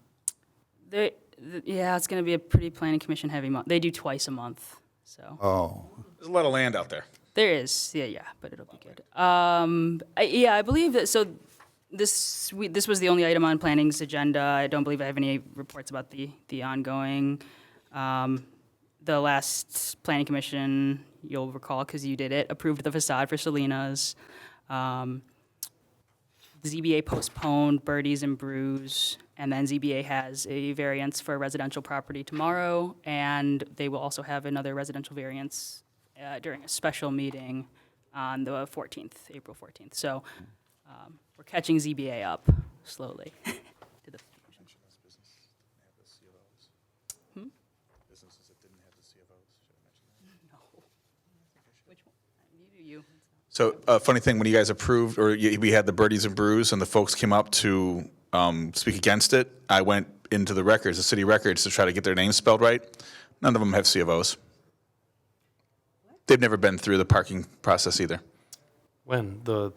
Speaker 6: Yeah, it's going to be a pretty planning commission heavy month. They do twice a month, so.
Speaker 1: Oh,
Speaker 10: There's a lot of land out there.
Speaker 6: There is, yeah, but it'll be good. I believe that, so this was the only item on planning's agenda. I don't believe I have any reports about the ongoing. The last planning commission, you'll recall, because you did it, approved the facade for Selena's. The ZBA postponed Birdies and Brews, and then ZBA has a variance for a residential property tomorrow, and they will also have another residential variance during a special meeting on the 14th, April 14th. So we're catching ZBA up slowly. to the
Speaker 10: Businesses that didn't have the CFOs, should I mention that?
Speaker 6: No. Which one? You do you.
Speaker 10: So, funny thing, when you guys approved, we had the Birdies and Brews, and the folks came up to speak against it, I went into the records, the city records, to try to get their names spelled right. None of them have C of Os. They've never been through the parking process either.
Speaker 2: When? The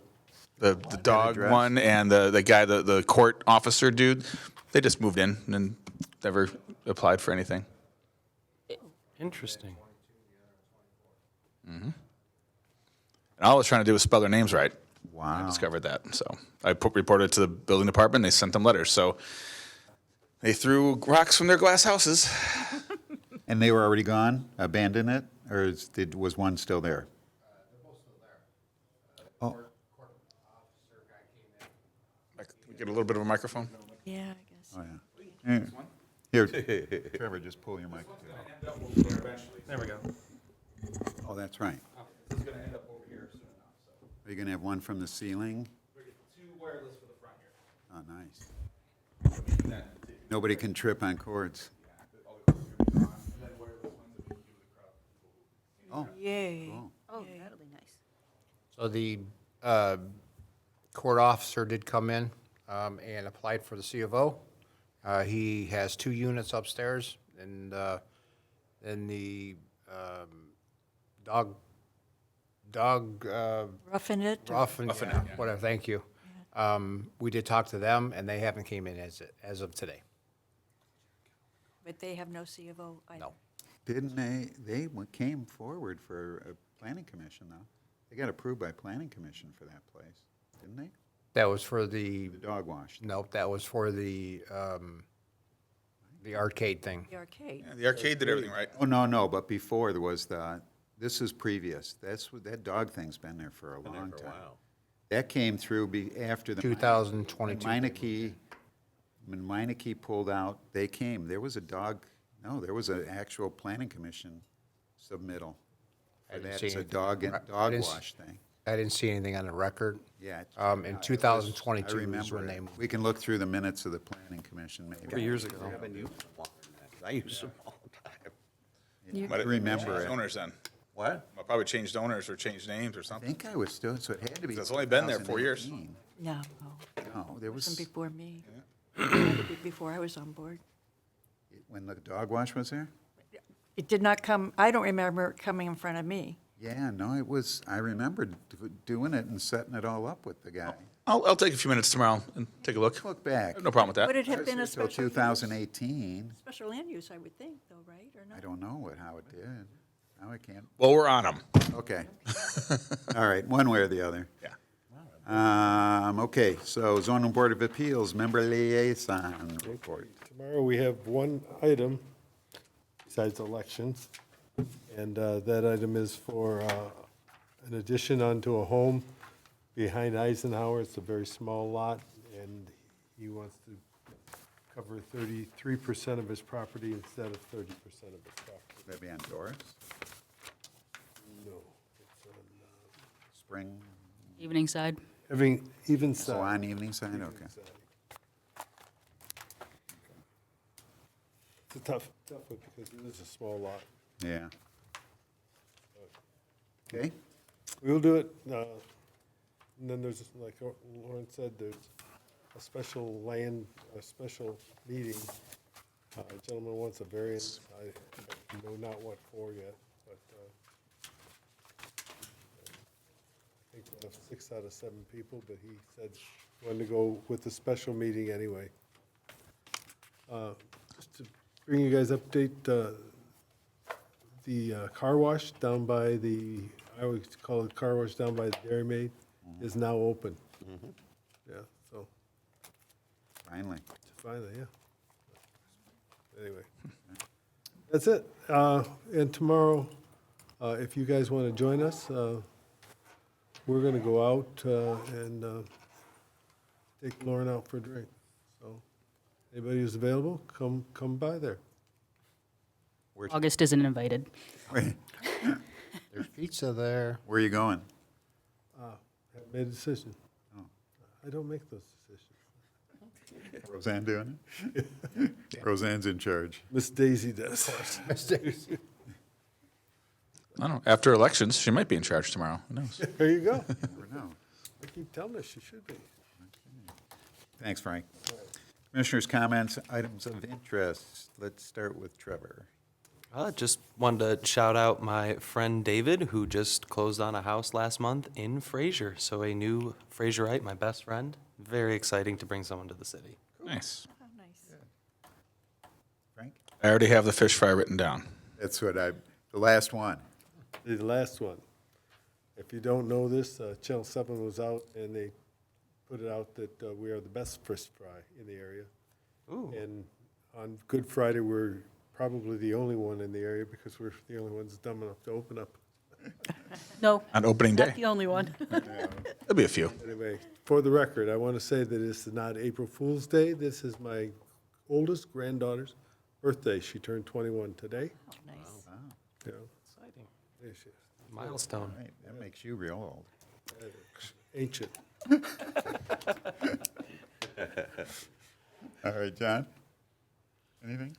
Speaker 10: The dog
Speaker 1: address?
Speaker 10: one and the guy, the court officer dude, they just moved in and never applied for anything.
Speaker 2: Interesting.
Speaker 10: And all I was trying to do was spell their names right.
Speaker 1: Wow.
Speaker 10: I discovered that. So I reported it to the building department. They sent them letters. So they threw rocks from their glass houses.
Speaker 1: And they were already gone, abandoned it, or was one still there? Oh,
Speaker 10: Can we get a little bit of a microphone?
Speaker 4: Yeah, I guess.
Speaker 1: oh, yeah. Here, Trevor, just pull your mic.
Speaker 2: There we go.
Speaker 1: Oh, that's right.
Speaker 10: This is going to end up over here soon enough. So.
Speaker 1: Are you going to have one from the ceiling?
Speaker 10: We get 2 wireless for the front here.
Speaker 1: Oh, nice. Nobody can trip on cords. Oh.
Speaker 4: Yay.
Speaker 1: Cool.
Speaker 20: Oh, that'll be nice.
Speaker 12: So the court officer did come in and applied for the C of O. He has 2 units upstairs, and then the dog.
Speaker 4: Roughing it?
Speaker 12: Roughing it, whatever, thank you. We did talk to them, and they haven't came in as of today.
Speaker 4: But they have no C of O either?
Speaker 12: No.
Speaker 1: Didn't they came forward for a planning commission, though. They got approved by planning commission for that place, didn't they?
Speaker 12: That was for the.
Speaker 1: The dog wash.
Speaker 12: Nope, that was for the arcade thing.
Speaker 4: The arcade.
Speaker 10: Yeah, the arcade did everything right.
Speaker 1: Oh, no, but before there was this is previous. That dog thing's been there for a long time. That came through after the.
Speaker 12: 2022.
Speaker 1: When Meineke pulled out, they came. There was a there was an actual planning commission submittal.
Speaker 12: I didn't
Speaker 1: That's
Speaker 12: see
Speaker 1: a
Speaker 12: anything.
Speaker 1: dog
Speaker 12: I didn't
Speaker 1: wash thing.
Speaker 12: I didn't see anything on the record.
Speaker 1: Yeah.
Speaker 12: In 2022
Speaker 1: I
Speaker 12: is
Speaker 1: remember
Speaker 12: when
Speaker 1: it.
Speaker 12: they.
Speaker 1: We can look through the minutes of the planning commission, maybe.
Speaker 2: 3 years ago.
Speaker 11: I haven't used them longer than that, 'cause I use them all the time.
Speaker 10: Might have
Speaker 1: remember
Speaker 10: changed
Speaker 1: it.
Speaker 10: owners then.
Speaker 11: What?
Speaker 10: Well, probably changed owners or changed names or
Speaker 1: I
Speaker 10: something.
Speaker 1: think I was still, so it had to be.
Speaker 10: It's only been there 4 years.
Speaker 1: 2018.
Speaker 4: No,
Speaker 1: No, there
Speaker 4: wasn't
Speaker 1: was,
Speaker 4: before me. It had to be before I was on board.
Speaker 1: when the dog wash was there?
Speaker 4: It did not come, I don't remember it coming in front of me.
Speaker 1: Yeah, no, it was, I remembered doing it and setting it all up with the guy.
Speaker 10: I'll take a few minutes tomorrow and take a look.
Speaker 1: Look back.
Speaker 10: No problem with that.
Speaker 4: Would it have been a
Speaker 1: Till
Speaker 4: special use?
Speaker 1: 2018.
Speaker 4: Special land use, I would think, though, right, or
Speaker 1: I
Speaker 4: not?
Speaker 1: don't know how it did. Now I can't.
Speaker 10: Well, we're on them.
Speaker 1: Okay. All right, one way or the other.
Speaker 10: Yeah.
Speaker 1: Okay, so zoning board of appeals, member liaison report.
Speaker 5: Tomorrow, we have one item besides elections, and that item is for an addition onto a home behind Eisenhower. It's a very small lot, and he wants to cover 33% of his property instead of 30% of his property.
Speaker 1: That'd be on Doris,
Speaker 5: No, it's on
Speaker 1: Spring,
Speaker 6: Evening side.
Speaker 5: even
Speaker 1: so
Speaker 5: side.
Speaker 1: on evening side, okay.
Speaker 5: It's a tough one because it is a small lot.
Speaker 1: Yeah. Okay,
Speaker 5: We'll do it, and then there's, like Lauren said, there's a special meeting. A gentleman wants a variance. I know not what for yet, but I think we'll have 6 out of 7 people, but he said he wanted to go with the special meeting anyway. Just to bring you guys update, the car wash down by I always call it car wash down by the Dairy Maid, is now open. Yeah, so,
Speaker 1: finally.
Speaker 5: finally, yeah. Anyway, that's it. And tomorrow, if you guys want to join us, we're going to go out and take Lauren out for a drink. So, anybody who's available, come by there.
Speaker 6: August isn't invited.
Speaker 1: Wait,
Speaker 12: There's pizza there.
Speaker 1: where are you going?
Speaker 5: Haven't made a decision.
Speaker 1: Oh.
Speaker 5: I don't make those decisions.
Speaker 1: Roseanne doing it? Roseanne's in charge.
Speaker 5: Miss Daisy does.
Speaker 12: Miss Daisy.
Speaker 10: I don't know. After elections, she might be in charge tomorrow. Who knows?
Speaker 5: There you go.
Speaker 1: Never know.
Speaker 5: I keep telling her she should be.
Speaker 1: Thanks, Frank. Commissioners' comments, items of interest. Let's start with Trevor.
Speaker 2: Just wanted to shout out my friend David, who just closed on a house last month in Fraser. So a new Fraserite, my best friend. Very exciting to bring someone to the city.
Speaker 10: Nice.
Speaker 4: Nice.
Speaker 1: Frank?
Speaker 10: I already have the fish fry written down.
Speaker 1: That's what the last one.
Speaker 5: The last one. If you don't know this, Channel 7 was out and they put it out that we are the best fish fry in the area.
Speaker 2: Ooh.
Speaker 5: And on Good Friday, we're probably the only one in the area because we're the only ones dumb enough to open up.
Speaker 6: No.
Speaker 10: On opening
Speaker 6: Not
Speaker 10: day.
Speaker 6: the only one.
Speaker 10: There'll be a few.
Speaker 5: Anyway, for the record, I want to say that this is not April Fool's Day. This is my oldest granddaughter's birthday. She turned 21 today.
Speaker 4: Oh, nice.
Speaker 1: Wow.
Speaker 5: Yeah.
Speaker 2: Exciting.
Speaker 5: There she is.
Speaker 2: Milestone.
Speaker 1: Right, that makes you real old.
Speaker 5: Ancient.
Speaker 1: All right, John? Anything?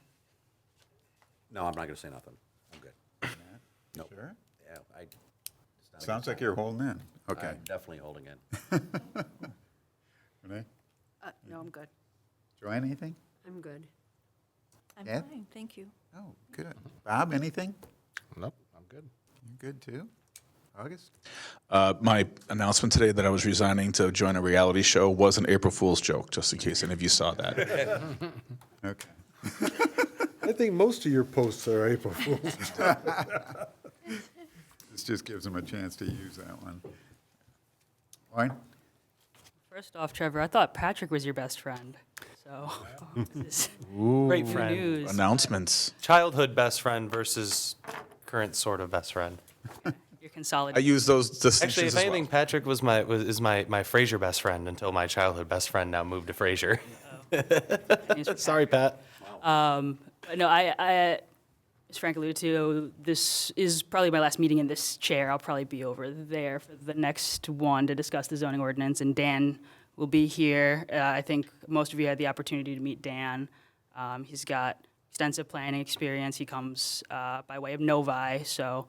Speaker 11: No, I'm not gonna say nothing. I'm good. Nope.
Speaker 1: Sure?
Speaker 11: Yeah, it's not a
Speaker 1: Sounds
Speaker 11: good
Speaker 1: like
Speaker 11: time.
Speaker 1: you're holding in. Okay.
Speaker 11: I'm definitely holding in.
Speaker 1: Renee?
Speaker 16: No, I'm good.
Speaker 1: Joanne, anything?
Speaker 17: I'm good.
Speaker 4: I'm
Speaker 1: Yeah?
Speaker 4: fine, thank you.
Speaker 1: Oh, good. Bob, anything?
Speaker 12: Nope, I'm good.
Speaker 1: You're good, too? August?
Speaker 10: My announcement today that I was resigning to join a reality show was an April Fool's joke, just in case any of you saw that.
Speaker 1: Okay.
Speaker 5: I think most of your posts are April Fool's.
Speaker 1: This just gives them a chance to use that one. Lauren?
Speaker 6: First off, Trevor, I thought Patrick was your best friend. So, this is
Speaker 2: Great
Speaker 6: new
Speaker 2: friend.
Speaker 6: news.
Speaker 10: Announcements.
Speaker 2: Childhood best friend versus current sort of best friend.
Speaker 6: You're
Speaker 10: I
Speaker 6: consolidating.
Speaker 10: use those distinctions
Speaker 2: Actually, if
Speaker 10: as well.
Speaker 2: anything, Patrick is my Fraser best friend until my childhood best friend now moved to Fraser. Sorry, Pat.
Speaker 6: No, as Frank alluded to, this is probably my last meeting in this chair. I'll probably be over there for the next one to discuss the zoning ordinance, and Dan will be here. I think most of you had the opportunity to meet Dan. He's got extensive planning experience. He comes by way of Novi, so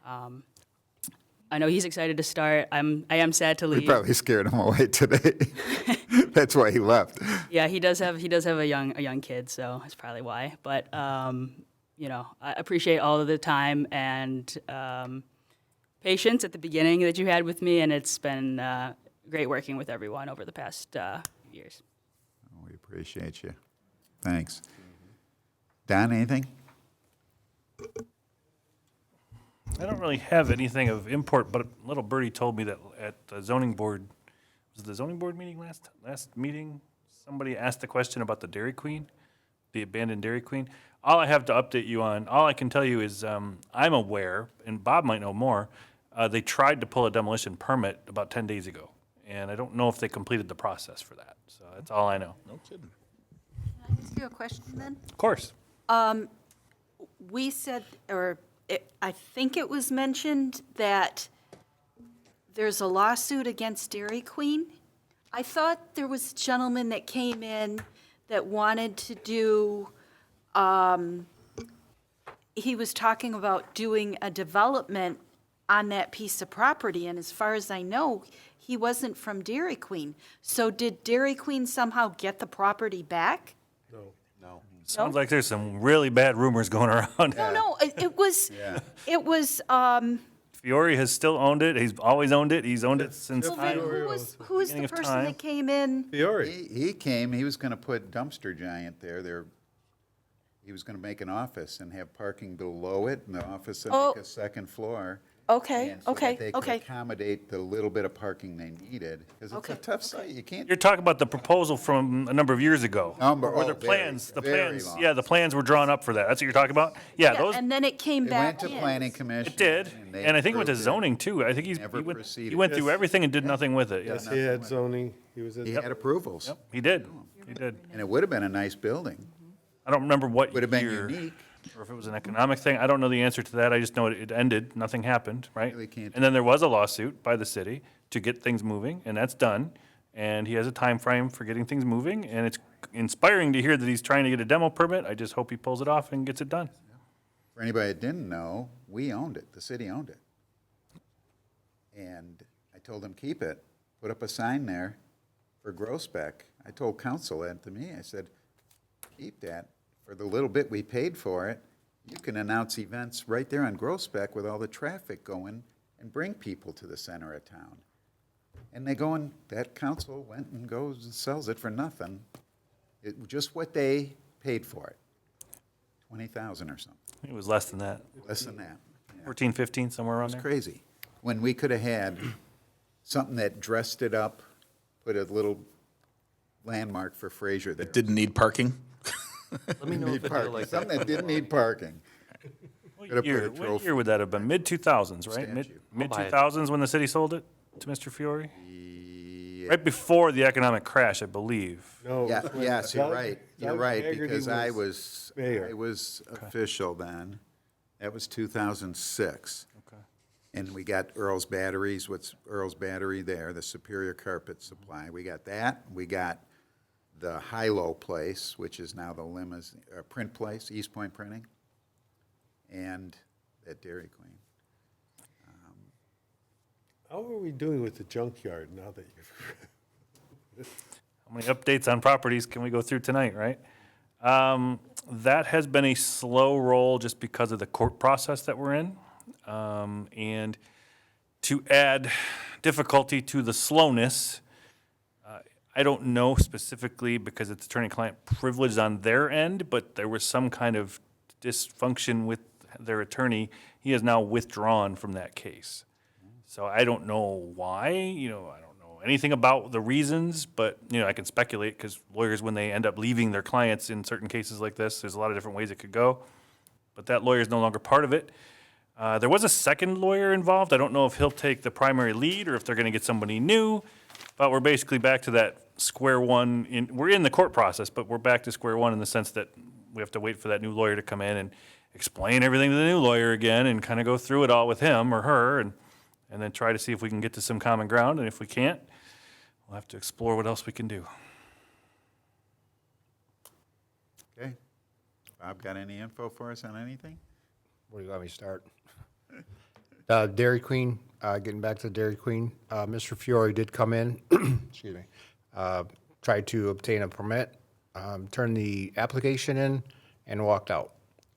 Speaker 6: I know he's excited to start. I am sad to leave.
Speaker 1: We probably scared him away today. That's why he left.
Speaker 6: Yeah, he does have a young kid, so that's probably why. But I appreciate all of the time and patience at the beginning that you had with me, and it's been great working with everyone over the past years.
Speaker 1: We appreciate you. Thanks. Don, anything?
Speaker 3: I don't really have anything of import, but little birdie told me that at the zoning board, was it the zoning board meeting last meeting? Somebody asked a question about the Dairy Queen, the abandoned Dairy Queen. All I have to update you on, all I can tell you is I'm aware, and Bob might know more, they tried to pull a demolition permit about 10 days ago. And I don't know if they completed the process for that. So that's all I know.
Speaker 10: No kidding.
Speaker 16: Can I ask you a question then?
Speaker 3: Of course.
Speaker 16: We said, I think it was mentioned that there's a lawsuit against Dairy Queen. I thought there was a gentleman that came in that wanted to do, he was talking about doing a development on that piece of property, and as far as I know, he wasn't from Dairy Queen. So did Dairy Queen somehow get the property back?
Speaker 11: No.
Speaker 3: Sounds like there's some really bad rumors going around.
Speaker 16: No, it was,
Speaker 1: Yeah.
Speaker 16: it was,
Speaker 3: Fiore has still owned it. He's always owned it. He's owned it since
Speaker 16: well, then
Speaker 3: time.
Speaker 16: who was
Speaker 3: beginning
Speaker 16: the
Speaker 3: of
Speaker 16: person
Speaker 3: time.
Speaker 16: that came in?
Speaker 5: Fiore.
Speaker 1: He came, he was going to put dumpster giant there. He was going to make an office and have parking below it, and the office would
Speaker 16: Oh.
Speaker 1: make a second floor.
Speaker 16: Okay,
Speaker 1: and so that
Speaker 16: okay,
Speaker 1: they could
Speaker 16: okay.
Speaker 1: accommodate the little bit of parking they needed. Because it's a
Speaker 16: Okay,
Speaker 1: tough site. You can't.
Speaker 3: You're talking about the proposal from a number of years ago. Where the plans,
Speaker 1: very long.
Speaker 3: yeah, the plans were drawn up for that. That's what you're talking about? Yeah, those,
Speaker 16: And then it came
Speaker 1: It
Speaker 16: back
Speaker 1: went to
Speaker 16: in.
Speaker 1: planning commission.
Speaker 3: it did.
Speaker 1: they
Speaker 3: And I think it went to
Speaker 1: approved it.
Speaker 3: zoning too. I think he
Speaker 1: Never
Speaker 3: went
Speaker 1: proceeded.
Speaker 3: through everything and did nothing with it.
Speaker 5: Yes, he had zoning. He was in.
Speaker 1: He had approvals.
Speaker 3: Yep, he did. He did.
Speaker 1: And it would have been a nice building.
Speaker 3: I don't remember what
Speaker 1: Would have been
Speaker 3: year,
Speaker 1: unique.
Speaker 3: or if it was an economic thing. I don't know the answer to that. I just know it ended. Nothing happened, right?
Speaker 1: Really can't-
Speaker 3: And then there was a lawsuit by the city to get things moving, and that's done. And he has a time frame for getting things moving, and it's inspiring to hear that he's trying to get a demo permit. I just hope he pulls it off and gets it done.
Speaker 1: For anybody that didn't know, we owned it. The city owned it. And I told them, keep it. Put up a sign there for grow spec. I told council that to me. I said, keep that. For the little bit we paid for it, You can announce events right there on Groesbeck with all the traffic going and bring people to the center of town. And they go and, that council went and goes and sells it for nothing. Just what they paid for it. 20,000 or something.
Speaker 3: It was less than that.
Speaker 1: Less than that. Yeah.
Speaker 3: 14, 15, somewhere around
Speaker 1: It's
Speaker 3: there.
Speaker 1: crazy. When we could have had something that dressed it up, put a little landmark for Fraser there.
Speaker 10: It didn't need parking?
Speaker 2: Let me know if a deal like that
Speaker 1: Something that didn't need parking. Could have put a
Speaker 3: What
Speaker 1: trophy.
Speaker 3: year would that have been? Mid-2000s, right?
Speaker 1: Statue.
Speaker 3: Mid-2000s when the city sold it to Mr. Fiore? Right before the economic crash, I believe.
Speaker 5: No.
Speaker 1: Yeah,
Speaker 5: it was when
Speaker 1: yes, you're
Speaker 5: Doug-
Speaker 1: right. You're
Speaker 5: Doug
Speaker 1: right,
Speaker 5: Haggerty
Speaker 1: because I was
Speaker 5: mayor.
Speaker 1: official then. That was 2006.
Speaker 3: Okay.
Speaker 1: And we got Earl's Batteries, what's Earl's Battery there, the Superior Carpet Supply. We got that. We got the High-Low place, which is now the print place, East Point Printing, and that Dairy Queen.
Speaker 5: How are we doing with the junkyard now that you've?
Speaker 3: How many updates on properties can we go through tonight, right? That has been a slow roll just because of the court process that we're in. And to add difficulty to the slowness, I don't know specifically because it's attorney-client privilege on their end, but there was some kind of dysfunction with their attorney. He has now withdrawn from that case. So I don't know why, I don't know anything about the reasons, but, I can speculate because lawyers, when they end up leaving their clients in certain cases like this, there's a lot of different ways it could go. But that lawyer is no longer part of it. There was a second lawyer involved. I don't know if he'll take the primary lead or if they're going to get somebody new, but we're basically back to that square one. We're in the court process, but we're back to square one in the sense that we have to wait for that new lawyer to come in and explain everything to the new lawyer again and kind of go through it all with him or her and then try to see if we can get to some common ground. And if we can't, we'll have to explore what else we can do.
Speaker 1: Okay. Bob, got any info for us on anything?
Speaker 12: Where do you want me to start? Dairy Queen, getting back to Dairy Queen, Mr. Fiore did come in, excuse me, tried to obtain a permit, turned the application in, and walked out.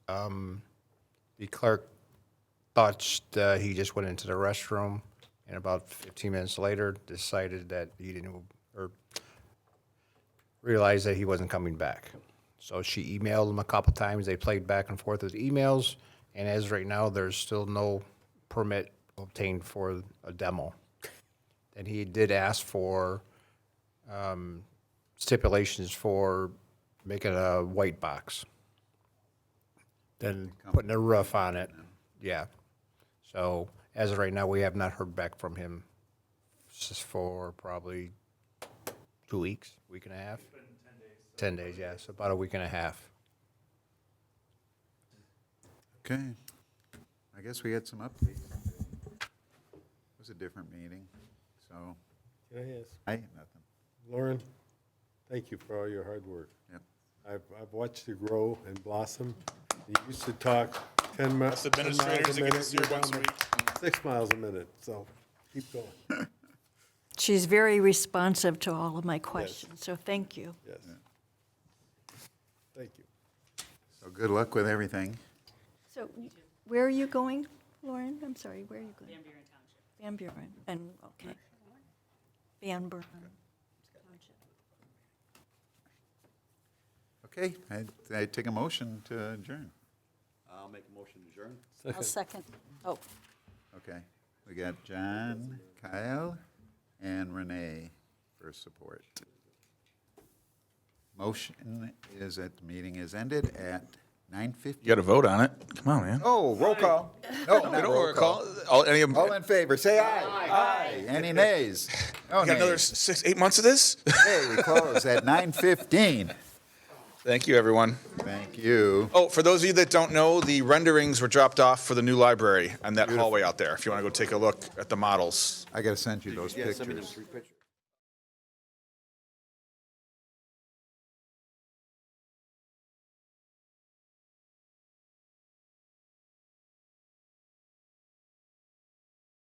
Speaker 12: The clerk thought he just went into the restroom, and about 15 minutes later, decided that he didn't, or realized that he wasn't coming back. So she emailed him a couple times. They played back and forth with emails, and as right now, there's still no permit obtained for a demo. And he did ask for stipulations for making a white box, then putting a roof on it. Yeah. So as of right now, we have not heard back from him for probably 2 weeks, week and a half. 10 days, yeah, so about a week and a half.
Speaker 1: Okay. I guess we had some updates. It was a different meeting, so
Speaker 5: Can I ask?
Speaker 1: I ain't nothing.
Speaker 5: Lauren, thank you for all your hard work.
Speaker 1: Yep.
Speaker 5: I've watched you grow and blossom. You used to talk 10 miles a minute. You're down to 6 miles a minute, so keep going.
Speaker 4: She's very responsive to all of my questions, so thank you.
Speaker 5: Yes. Thank you.
Speaker 1: So good luck with everything.
Speaker 4: So where are you going, Lauren? I'm sorry, where are you going? Van Buren Township. Van Buren, and, okay. Van Buren Township.
Speaker 1: Okay, I take a motion to adjourn.
Speaker 11: I'll make a motion to adjourn.
Speaker 16: I'll second. Oh,
Speaker 1: Okay, we got John, Kyle, and Renee for support. Motion is that the meeting is ended at 9:50.
Speaker 10: You got to vote on it. Come on, man.
Speaker 1: Oh, roll call. No,
Speaker 10: We
Speaker 1: not
Speaker 10: don't
Speaker 1: roll call.
Speaker 10: All
Speaker 1: All in favor, say aye. Aye. Any nays? No
Speaker 10: We got another
Speaker 1: nays.
Speaker 10: 6-8 months of this?
Speaker 1: Okay, we close at 9:15.
Speaker 10: Thank you, everyone.
Speaker 1: Thank you.
Speaker 10: Oh, for those of you that don't know, the renderings were dropped off for the new library on that hallway out there, if you want to go take a look at the models.
Speaker 1: I got to send you those
Speaker 11: Yeah, send me them
Speaker 1: pictures.
Speaker 11: 3 pictures.